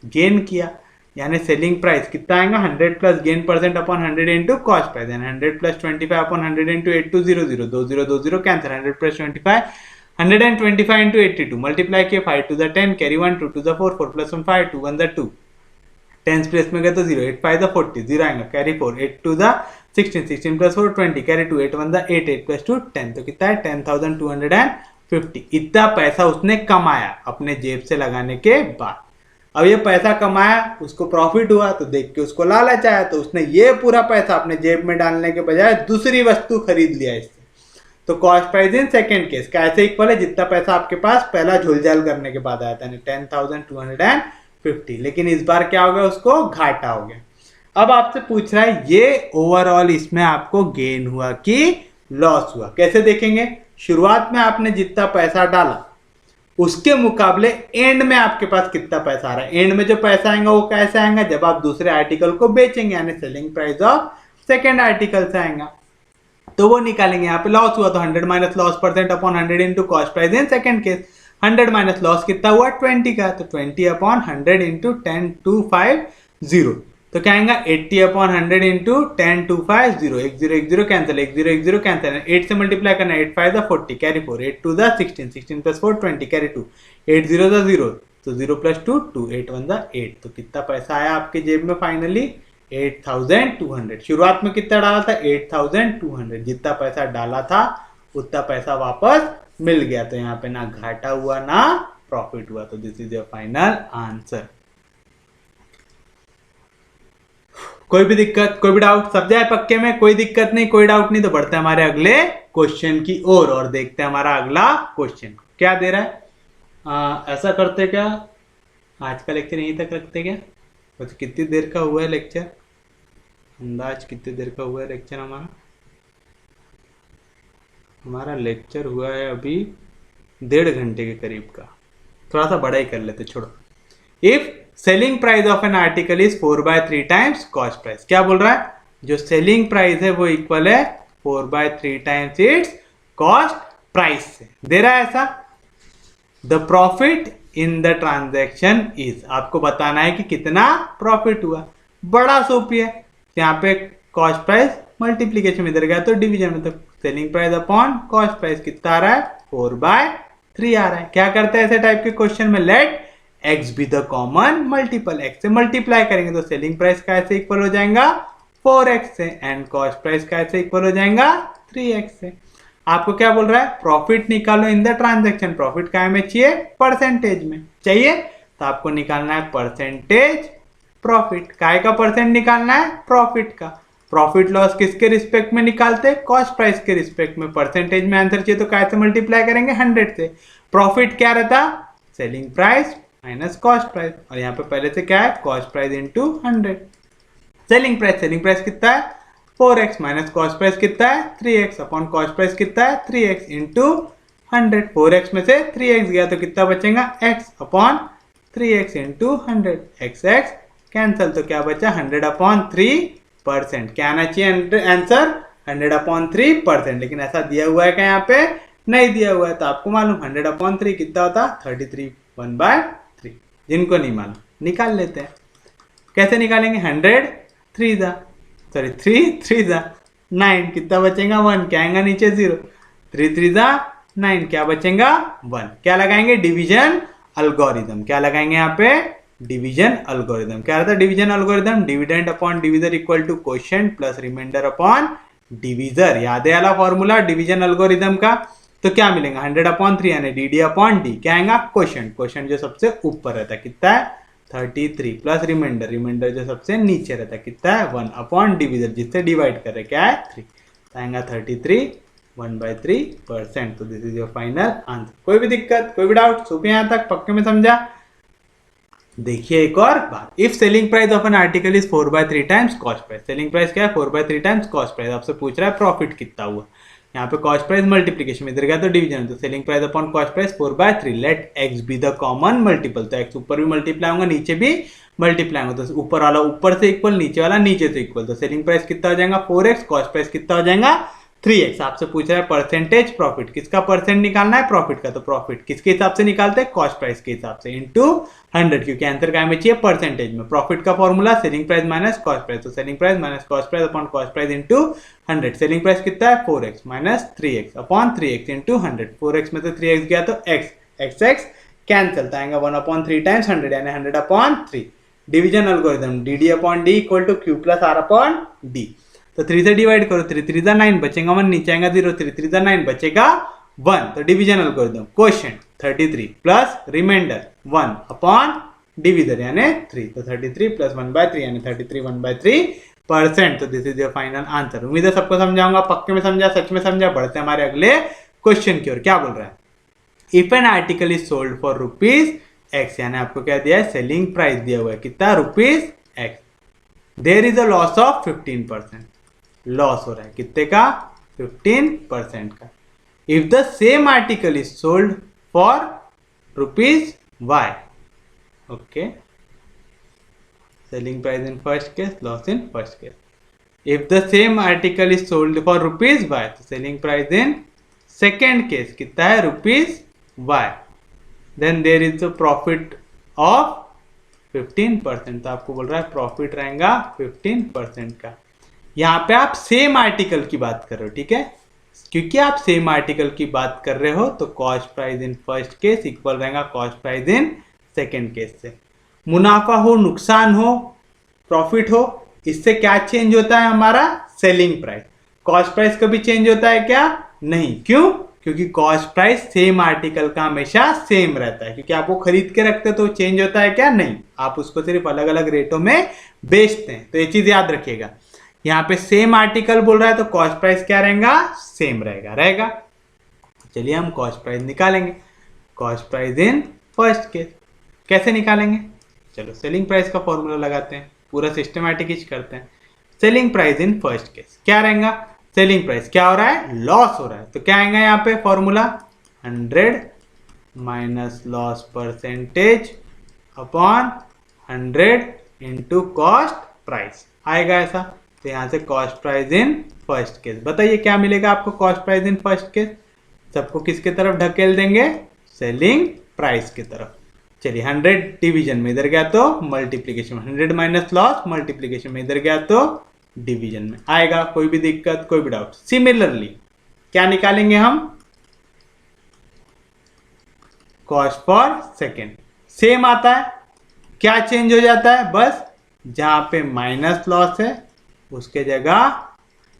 गेन किया, यानी सेलिंग प्राइस कितना आएगा 100 plus gain percent upon 100 into cost price, यानी 100 plus 25 upon 100 into 8200, 2020 cancel, 100 plus 25 125 into 82, multiply किया 5 two the 10, carry 1 2 two the 4, 4 plus 1 5, 2 1 the 2, 10 place में गए तो 0, 8 5 द 40, 0 आएगा, carry 4, 8 two the 16, 16 plus 4 20, carry 2, 8 1 the 8, 8 plus 2 10, तो कितना है 10,250। इतना पैसा उसने कमाया अपने जेब से लगाने के बाद। अब ये पैसा कमाया, उसको प्रॉफिट हुआ, तो देख के उसको लालच आया, तो उसने ये पूरा पैसा अपने जेब में डालने के बजाय दूसरी वस्तु खरीद लिया इससे। तो cost price in second case कैसे इक्वल है, जितना पैसा आपके पास पहला झोलझाल करने के बाद आया था 10,250, लेकिन इस बार क्या हो गया, उसको घाटा हो गया। अब आपसे पूछ रहा है ये ओवरऑल इसमें आपको गेन हुआ कि लॉस हुआ, कैसे देखेंगे? शुरुआत में आपने जितना पैसा डाला उसके मुकाबले एंड में आपके पास कितना पैसा आ रहा है। एंड में जो पैसा आएगा वो कैसे आएगा, जब आप दूसरे आर्टिकल को बेचेंगे, यानी selling price of second article से आएगा, तो वो निकालेंगे। यहाँ पे लॉस हुआ तो 100 minus loss percent upon 100 into cost price in second case, 100 minus loss कितना हुआ 20 का, तो 20 अपॉन 100 इंटू 10,250, तो क्या आएगा 80 अपॉन 100 इंटू 10,250, 1 0 1 0 कैंसिल, 1 0 1 0 कैंसिल, 8 से मल्टीप्लाई करना, 8 5 the 40, carry 4, 8 2 the 16, 16 plus 4 20, carry 2, 8 0 the 0, तो 0 प्लस 2 2, 8 1 द 8, तो कितना पैसा आया आपके जेब में फाइनली 8,200। शुरुआत में कितना डाला था 8,200, जितना पैसा डाला था उतना पैसा वापस मिल गया, तो यहाँ पे ना घाटा हुआ ना प्रॉफिट हुआ। तो this is your final answer. कोई भी दिक्कत, कोई भी डाउट? सब जाए पक्के में? कोई दिक्कत नहीं, कोई डाउट नहीं, तो बढ़ते हैं हमारे अगले क्वेश्चन की ओर और देखते हैं हमारा अगला क्वेश्चन क्या दे रहा है। ऐसा करते क्या, आज का लेक्चर यहीं तक रखते क्या? बस कितनी देर का हुआ है लेक्चर, अंदाज कितनी देर का हुआ है लेक्चर हमारा? हमारा लेक्चर हुआ है अभी 1.5 घंटे के करीब का, थोड़ा सा बड़ा ही कर लेते, छोड़ो। If selling price of an article is 4/3 times cost price, क्या बोल रहा है, जो सेलिंग प्राइस है वो इक्वल है 4/3 टाइम्स इट्स कॉस्ट प्राइस से दे रहा है ऐसा। The profit in the transaction is, आपको बताना है कि कितना प्रॉफिट हुआ। बड़ा सोपी है, यहाँ पे कॉस्ट प्राइस मल्टीप्लीकेशन में इधर गया तो डिवीजन में, तो selling price upon cost price कितना आ रहा है 4/3 आ रहा है। क्या करते हैं ऐसे टाइप के क्वेश्चन में, let x be the common multiple, x से मल्टीप्लाई करेंगे तो सेलिंग प्राइस कैसे इक्वल हो जाएगा 4x से, एंड कॉस्ट प्राइस कैसे इक्वल हो जाएगा 3x से। आपको क्या बोल रहा है, प्रॉफिट निकालो इन द ट्रांजैक्शन। प्रॉफिट काय में चाहिए, परसेंटेज में चाहिए, तो आपको निकालना है परसेंटेज प्रॉफिट। काय का परसेंट निकालना है, प्रॉफिट का। प्रॉफिट लॉस किसके रिस्पेक्ट में निकालते हैं, कॉस्ट प्राइस के रिस्पेक्ट में। परसेंटेज में आंसर चाहिए तो काय से मल्टीप्लाई करेंगे 100 से। प्रॉफिट क्या रहता, selling price minus cost price, और यहाँ पे पहले से क्या है cost price into 100। Selling price कितना है 4x माइनस कॉस्ट प्राइस कितना है 3x अपॉन कॉस्ट प्राइस कितना है 3x इंटू 100। 4x में से 3x गया तो कितना बचेगा x upon 3x into 100, x cancel, तो क्या बचा 100/3%। क्या आना चाहिए आंसर 100/3%, लेकिन ऐसा दिया हुआ है क्या, यहाँ पे नहीं दिया हुआ है। तो आपको मालूम 100/3 कितना होता 33 1/3। जिनको नहीं मालूम निकाल लेते हैं, कैसे निकालेंगे 100 3 3 9, कितना बचेगा 1, क्या आएगा नीचे 0, 3 3 9, क्या बचेगा 1। क्या लगाएंगे, डिवीजन अल्गोरिदम। क्या लगाएंगे यहाँ पे, डिवीजन अल्गोरिदम। क्या रहता है division algorithm, dividend upon divisor equal to quotient plus remainder upon divisor. याद है वाला फॉर्मूला डिवीजन अल्गोरिदम का। तो क्या मिलेगा 100/3 यानी डी/डी, क्या आएगा क्वोशिएंट। क्वोशिएंट जो सबसे ऊपर रहता है कितना है 33 प्लस रिमाइंडर, रिमाइंडर जो सबसे नीचे रहता है कितना है 1 अपॉन डिविजन जिससे डिवाइड कर रहे क्या है 3, तो आएगा 33 1/3%। तो this is your final answer. कोई भी दिक्कत, कोई भी डाउट, सुबह यहाँ तक पक्के में समझा। देखिए एक और बात, if selling price of an article is 4/3 times cost price, selling price क्या है 4/3 टाइम्स कॉस्ट प्राइस, आपसे पूछ रहा है प्रॉफिट कितना हुआ। यहाँ पे कॉस्ट प्राइस मल्टीप्लीकेशन इधर गया तो डिवीजन, तो selling price upon cost price 4/3, let x be the common multiple, तो एक्स ऊपर भी मल्टीप्लाई होगा नीचे भी मल्टीप्लाई होगा, तो ऊपर वाला ऊपर से इक्वल नीचे वाला नीचे से इक्वल, तो सेलिंग प्राइस कितना हो जाएगा 4x, कॉस्ट प्राइस कितना हो जाएगा 3x। आपसे पूछ रहा है परसेंटेज प्रॉफिट, किसका परसेंट निकालना है प्रॉफिट का, तो प्रॉफिट किसके हिसाब से निकालते हैं कॉस्ट प्राइस के हिसाब से इनटू 100, क्योंकि आंसर क्या में चाहिए परसेंटेज में। प्रॉफिट का formula selling price minus cost price, तो selling price minus cost price upon cost price into 100। Selling price कितना है 4x minus 3x upon 3x into 100, 4x में से 3x गया तो x कैंसिल, तो आएगा 1/3 टाइम्स 100 यानी 100/3। Division algorithm dd upon d equal to q plus r upon d, तो 3 से डिवाइड करो, 3 3 9 बचेगा 1, नीचे आएगा 0, 3 3 9 बचेगा 1, तो division algorithm quotient 33 plus remainder 1 upon division यानी 3, तो 33 प्लस 1/3 यानी 33 1/3%। तो this is your final answer. उम्मीद है सबको समझाऊंगा, पक्के में समझा, सच में समझा। बढ़ते हैं हमारे अगले क्वेश्चन की ओर। क्या बोल रहा है, if an article is sold for ₹X, यानी आपको क्या दिया है सेलिंग प्राइस दिया हुआ है कितना ₹X, there is a loss of 15%, लॉस हो रहा है कितने का 15% का। If the same article is sold for ₹Y, okay, selling price in first case, loss in first case. If the same article is sold for ₹Y, तो selling price in second case कितना है ₹Y, then there is a profit of 15%, तो आपको बोल रहा है profit रहेगा 15% का। यहाँ पे आप सेम आर्टिकल की बात कर रहे हो, ठीक है, क्योंकि आप सेम आर्टिकल की बात कर रहे हो तो cost price in first case equal रहेगा cost price in second case से। मुनाफा हो, नुकसान हो, प्रॉफिट हो, इससे क्या चेंज होता है हमारा सेलिंग प्राइस। कॉस्ट प्राइस कभी चेंज होता है क्या, नहीं, क्यों, क्योंकि कॉस्ट प्राइस सेम आर्टिकल का हमेशा सेम रहता है, क्योंकि आप वो खरीद के रखते तो चेंज होता है क्या, नहीं, आप उसको सिर्फ अलग अलग रेटों में बेचते हैं। तो ये चीज याद रखिएगा, यहाँ पे सेम आर्टिकल बोल रहा है तो कॉस्ट प्राइस क्या रहेगा सेम रहेगा। चलिए हम कॉस्ट प्राइस निकालेंगे, cost price in first case कैसे निकालेंगे, चलो सेलिंग प्राइस का फॉर्मूला लगाते हैं, पूरा सिस्टमैटिक ही करते हैं। Selling price in first case क्या रहेगा, सेलिंग प्राइस क्या हो रहा है लॉस हो रहा है, तो क्या आएगा यहाँ पे formula 100 minus loss percentage upon 100 into cost price आएगा ऐसा। तो यहाँ से cost price in first case, बताइए क्या मिलेगा आपको cost price in first case, सबको किसके तरफ ढकेल देंगे सेलिंग प्राइस की तरफ। चलिए 100 डिवीजन में इधर गया तो मल्टीप्लीकेशन, 100 माइनस लॉस मल्टीप्लीकेशन में इधर गया तो डिवीजन में आएगा। कोई भी दिक्कत, कोई भी डाउट। सिमिलरली क्या निकालेंगे हम, कॉस्ट फॉर सेकेंड, सेम आता है, क्या चेंज हो जाता है, बस जहां पे माइनस लॉस है उसके जगह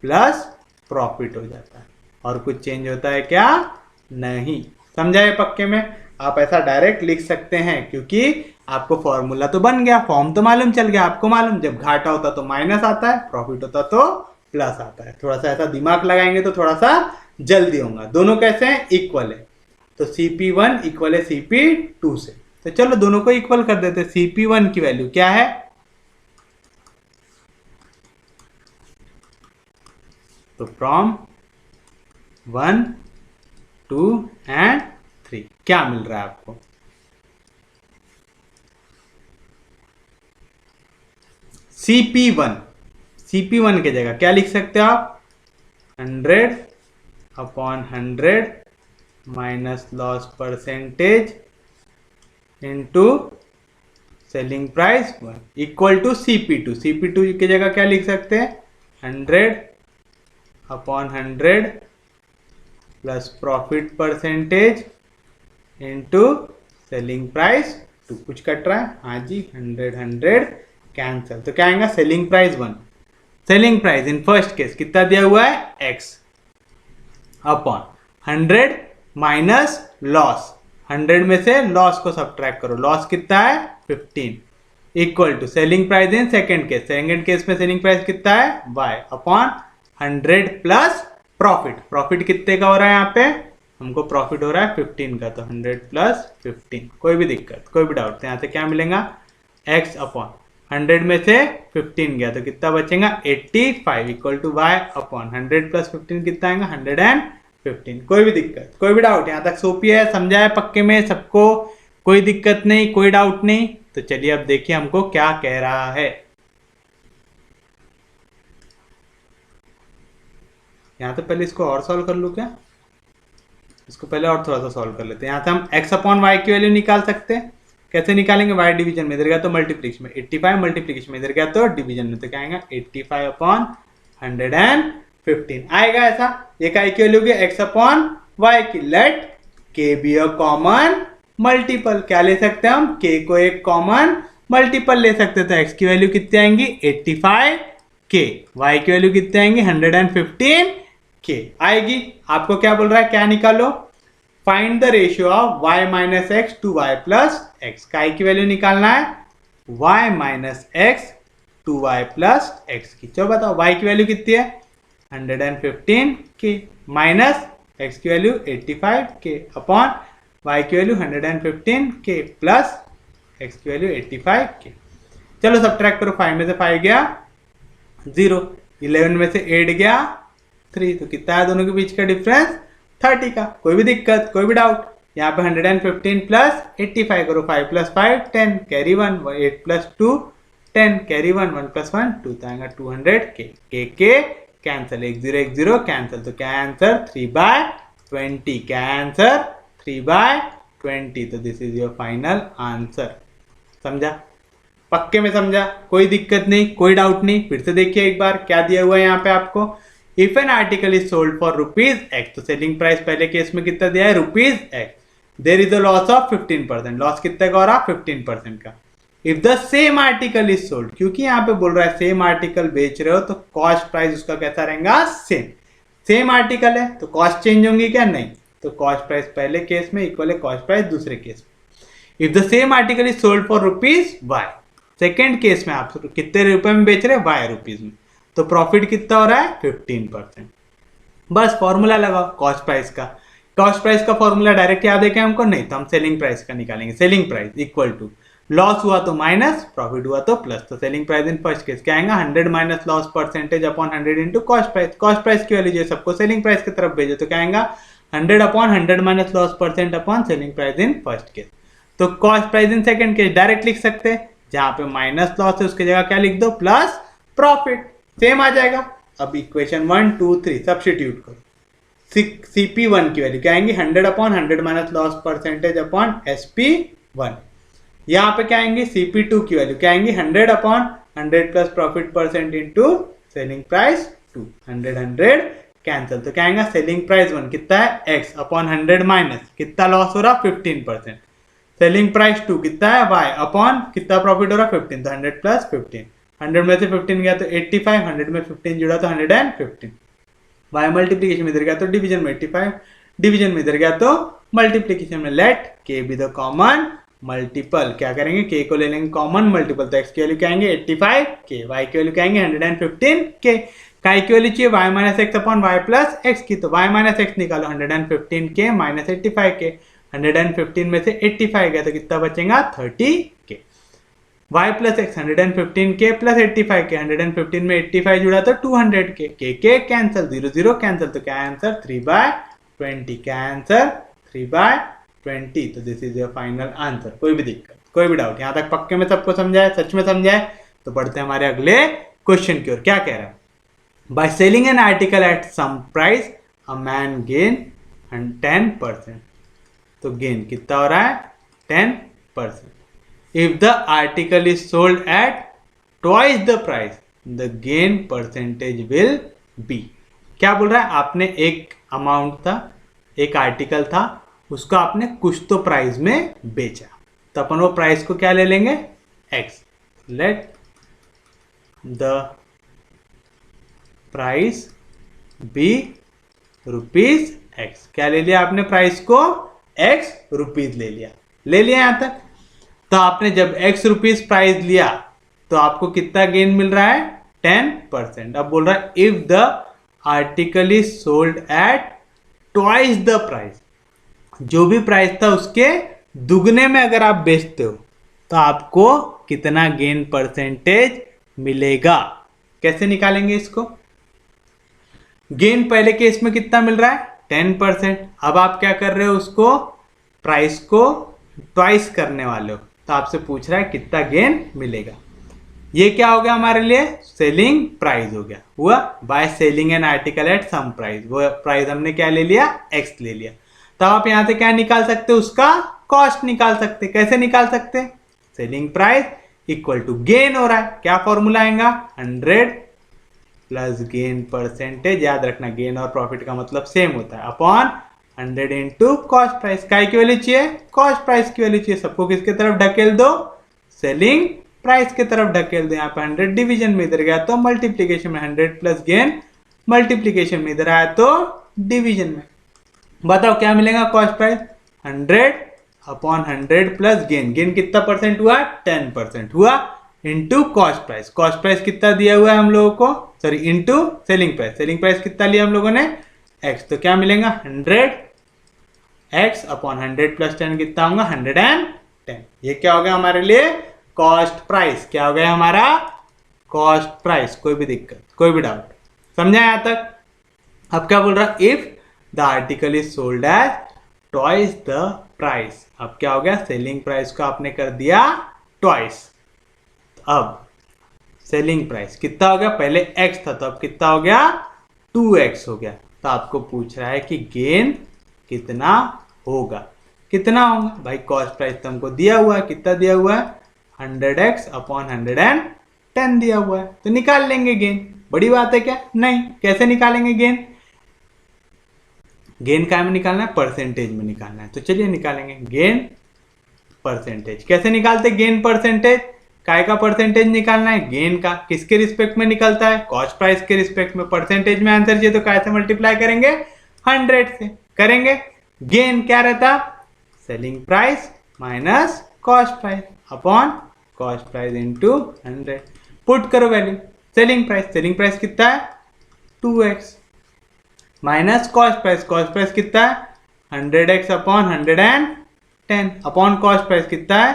प्लस प्रॉफिट हो जाता है, और कुछ चेंज होता है क्या, नहीं। समझाए पक्के में, आप ऐसा डायरेक्ट लिख सकते हैं क्योंकि आपको फॉर्मूला तो बन गया, फॉर्म तो मालूम चल गया। आपको मालूम जब घाटा होता तो माइनस आता है, प्रॉफिट होता तो प्लस आता है। थोड़ा सा ऐसा दिमाग लगाएंगे तो थोड़ा सा जल्दी होगा। दोनों कैसे हैं, इक्वल है, तो CP1 इक्वल है CP2 से, तो चलो दोनों को इक्वल कर देते हैं। CP1 की वैल्यू क्या है, तो फ्रॉम 1 2 एंड 3 क्या मिल रहा है आपको, CP1 की जगह क्या लिख सकते हो आप, 100 upon 100 minus loss percentage into selling price 1 equal to CP2 की जगह क्या लिख सकते हैं, 100 upon 100 plus profit percentage into selling price 2। कुछ कट रहा है, हाँ जी, 100 कैंसिल, तो क्या आएगा selling price 1, selling price in first case कितना दिया हुआ है x अपॉन 100 माइनस लॉस, 100 में से लॉस को सब्ट्रैक्ट करो, लॉस कितना है 15, equal to selling price in second case में सेलिंग प्राइस कितना है y अपॉन 100 प्लस प्रॉफिट कितने का हो रहा है यहाँ पे, हमको प्रॉफिट हो रहा है 15 का, तो 100 प्लस 15, कोई भी दिक्कत कोई भी डाउट, तो यहाँ से क्या मिलेगा x अपॉन 100 में से 15 गया तो कितना बचेगा 85 equal to y upon 100 plus 15 कितना आएगा 115, कोई भी दिक्कत कोई भी डाउट, यहाँ तक सोपी है, समझा है पक्के में सबको, कोई दिक्कत नहीं कोई डाउट नहीं। तो चलिए अब देखिए हमको क्या कह रहा है। यहाँ तो पहले इसको और सॉल्व कर लूँ क्या, इसको पहले और थोड़ा सा सॉल्व कर लेते हैं। यहाँ से हम x अपॉन वाई की वैल्यू निकाल सकते हैं, कैसे निकालेंगे, y डिवीजन में इधर गया तो मल्टीप्लिकेशन में, 85 मल्टीप्लिकेशन में इधर गया तो डिवीजन में, तो क्या आएगा 85 अपॉन 115 आएगा ऐसा। ये काय की वैल्यू होगी x अपॉन वाई की, let k be a common multiple, क्या ले सकते हैं हम k को एक कॉमन मल्टीपल ले सकते हैं, तो x की वैल्यू कितनी आएंगी 85 k, y की वैल्यू कितनी आएंगी 115 k आएगी। आपको क्या बोल रहा है, क्या निकालो, find the ratio of y minus x to y plus x, काय की वैल्यू निकालना है y minus x to y plus x की। चलो बताओ y की वैल्यू कितनी है 115 k माइनस x की वैल्यू 85 k अपॉन y की वैल्यू 115 k प्लस x की वैल्यू 85 k। चलो सब्ट्रैक्ट करो, 5 में से 5 गया 0, 11 में से 8 गया 3, तो कितना है दोनों के बीच का डिफरेंस 30 का, कोई भी दिक्कत कोई भी डाउट। यहाँ पे 115 प्लस 85 करो, 5 plus 5 10 carry 1, 8 plus 2 10 carry 1, 1 plus 1 2, तो आएगा 200 के कैंसिल, 1 0 कैंसिल, तो क्या आंसर 3/20, क्या आंसर 3/20, तो this is your final answer. समझा, पक्के में समझा, कोई दिक्कत नहीं कोई डाउट नहीं। फिर से देखिए एक बार क्या दिया हुआ है यहाँ पे आपको, if an article is sold for ₹X, तो सेलिंग प्राइस पहले केस में कितना दिया है ₹X, there is a loss of 15%, loss कितने का हो रहा 15% का। If the same article is sold, क्योंकि यहाँ पे बोल रहा है सेम आर्टिकल बेच रहे हो तो कॉस्ट प्राइस उसका कैसा रहेगा सेम आर्टिकल है तो कॉस्ट चेंज होंगी क्या, नहीं, तो कॉस्ट प्राइस पहले केस में इक्वल है कॉस्ट प्राइस दूसरे केस में। If the same article is sold for ₹Y, second case में आप कितने रुपए में बेच रहे हैं Y रुपीज में, तो प्रॉफिट कितना हो रहा है 15%। बस फॉर्मूला लगाओ कॉस्ट प्राइस का फॉर्मूला डायरेक्ट याद है क्या हमको, नहीं, तो हम सेलिंग प्राइस का निकालेंगे, selling price equal to loss हुआ तो माइनस, प्रॉफिट हुआ तो प्लस, तो selling price in first case क्या आएगा 100 minus loss percentage upon 100 into cost price की वैल्यू जो सबको सेलिंग प्राइस की तरफ भेजो, तो क्या आएगा 100 upon 100 minus loss percent upon selling price in first case. तो cost price in second case direct लिख सकते हैं, जहां पे माइनस लॉस है उसकी जगह क्या लिख दो प्लस प्रॉफिट, सेम आ जाएगा। अब इक्वेशन 1 2 3 सब्स्टिट्यूट करो, CP1 की वैल्यू क्या आएंगी 100 upon 100 minus loss percentage upon SP1, यहाँ पे क्या आएंगी CP2 की वैल्यू क्या आएंगी 100 upon 100 plus profit percent into selling price 2, 100 cancel, तो क्या आएगा सेलिंग प्राइस 1 कितना है x अपॉन 100 माइनस कितना लॉस हो रहा 15%, सेलिंग प्राइस 2 कितना है y अपॉन कितना प्रॉफिट हो रहा 15, तो 100 प्लस 15, 100 में से 15 गया तो 85, 100 में 15 जुड़ा तो 115, y मल्टीप्लीकेशन में इधर गया तो डिवीजन में 85, डिवीजन में इधर गया तो मल्टीप्लीकेशन में, let k be the common multiple, क्या करेंगे k को ले लेंगे कॉमन मल्टीपल, तो x की वैल्यू क्या आएंगे 85 k, y की वैल्यू क्या आएंगे 115 k, काय की वैल्यू चाहिए y minus x upon y plus x की, तो y माइनस एक्स निकालो 115 k माइनस 85 k, 115 में से 85 गया तो कितना बचेगा 30 k, y plus x 115 k plus 85 k, 115 में 85 जुड़ा तो 200 k कैंसिल, 0 0 कैंसिल, तो क्या आंसर 3/20, क्या आंसर 3/20, तो this is your final answer. कोई भी दिक्कत कोई भी डाउट, यहाँ तक पक्के में सबको समझाए, सच में समझाए, तो बढ़ते हैं हमारे अगले क्वेश्चन की ओर। क्या कह रहा है, by selling an article at some price a man gain 10%, तो गेन कितना हो रहा है 10%। If the article is sold at twice the price the gain percentage will be. क्या बोल रहा है, आपने एक अमाउंट था, एक आर्टिकल था, उसको आपने कुछ तो प्राइस में बेचा, तो अपन वो प्राइस को क्या ले लेंगे x, let the price be ₹X, क्या ले लिया आपने प्राइस को x रुपीज ले लिया यहां तक। तो आपने जब x रुपीज प्राइस लिया तो आपको कितना गेन मिल रहा है 10%। अब बोल रहा है if the article is sold at twice the price, जो भी प्राइस था उसके दुगने में अगर आप बेचते हो तो आपको कितना गेन परसेंटेज मिलेगा। कैसे निकालेंगे इसको? गेन पहले केस में कितना मिल रहा है 10%। अब आप क्या कर रहे हो, उसको प्राइस को ट्वाइस करने वाले हो, तो आपसे पूछ रहा है कितना गेन मिलेगा। ये क्या हो गया हमारे लिए? सेलिंग प्राइस हो गया। हुआ by selling an article at some price, वो प्राइस हमने क्या ले लिया, एक्स ले लिया। तो आप यहां से क्या निकाल सकते हो, उसका कॉस्ट निकाल सकते। कैसे निकाल सकते? Selling price equal to gain हो रहा है, क्या फॉर्मूला आएगा 100 प्लस गेन परसेंटेज। याद रखना गेन और प्रॉफिट का मतलब सेम होता है, अपॉन 100 इंटू कॉस्ट प्राइस। काय की वैल्यू चाहिए? कॉस्ट प्राइस की वैल्यू चाहिए। सबको किसके तरफ ढकेल दो? सेलिंग प्राइस की तरफ ढकेल दो। यहाँ पे 100 डिवीजन में इधर गया तो मल्टीप्लीकेशन में, 100 प्लस गेन मल्टीप्लीकेशन में, इधर आया तो डिवीजन में। बताओ क्या मिलेगा cost price? 100 upon 100 plus gain. Gain कितना परसेंट हुआ? 10% हुआ, into cost price. Cost price कितना दिया हुआ है हम लोगों को, sorry into selling price. Selling price कितना लिया हम लोगों ने? x। तो क्या मिलेगा 100 x अपॉन 100 प्लस 10 कितना होगा 110। ये क्या हो गया हमारे लिए? Cost price. क्या हो गया हमारा? Cost price. कोई भी दिक्कत, कोई भी डाउट? समझा यहां तक? अब क्या बोल रहा है? If the article is sold at twice the price. अब क्या हो गया? सेलिंग प्राइस को आपने कर दिया ट्वाइस। अब सेलिंग प्राइस कितना हो गया? पहले x था तो अब कितना हो गया? 2x हो गया। तो आपको पूछ रहा है कि गेन कितना होगा। कितना होगा भाई? कॉस्ट प्राइस तो हमको दिया हुआ है, कितना दिया हुआ है? 100x अपॉन 110 दिया हुआ है, तो निकाल लेंगे गेन। बड़ी बात है क्या? नहीं। कैसे निकालेंगे गेन? गेन क्या में निकालना है? परसेंटेज में निकालना है। तो चलिए निकालेंगे गेन परसेंटेज। कैसे निकालते गेन परसेंटेज? काय का परसेंटेज निकालना है? गेन का। किसके रिस्पेक्ट में निकलता है? कॉस्ट प्राइस के रिस्पेक्ट में। परसेंटेज में आंसर चाहिए तो काय से मल्टीप्लाई करेंगे? 100 से करेंगे। गेन क्या रहता? Selling price minus cost price upon cost price into 100। Put करो value. Selling price, selling price कितना है? 2x माइनस कॉस्ट प्राइस, कॉस्ट प्राइस कितना है? 100x upon 110 upon cost price कितना है?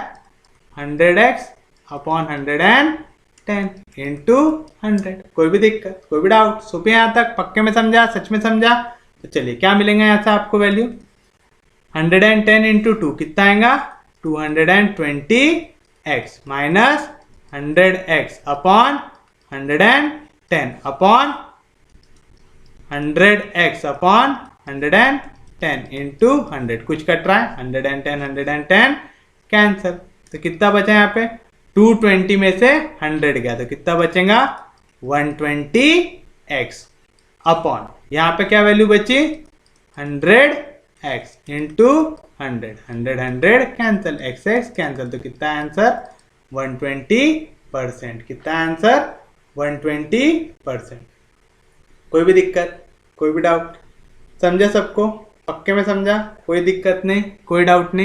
100x upon 110 into 100। कोई भी दिक्कत, कोई भी डाउट? सुपे यहां तक पक्के में समझा, सच में समझा? तो चलिए क्या मिलेंगे यहां से आपको वैल्यू? 110 इंटू 2 कितना आएगा? 220x minus 100x upon 110 upon 100x upon 110 into 100। कुछ कट रहा है? 110 कैंसिल। तो कितना बचा यहाँ पे? 220 में से 100 गया तो कितना बचेगा? 120x अपॉन यहाँ पे क्या वैल्यू बची? 100x into 100। 100 cancel, x cancel. तो कितना आंसर? 120%। कितना आंसर? 120%। कोई भी दिक्कत, कोई भी डाउट? समझा सबको? पक्के में समझा? कोई दिक्कत नहीं, कोई डाउट नहीं?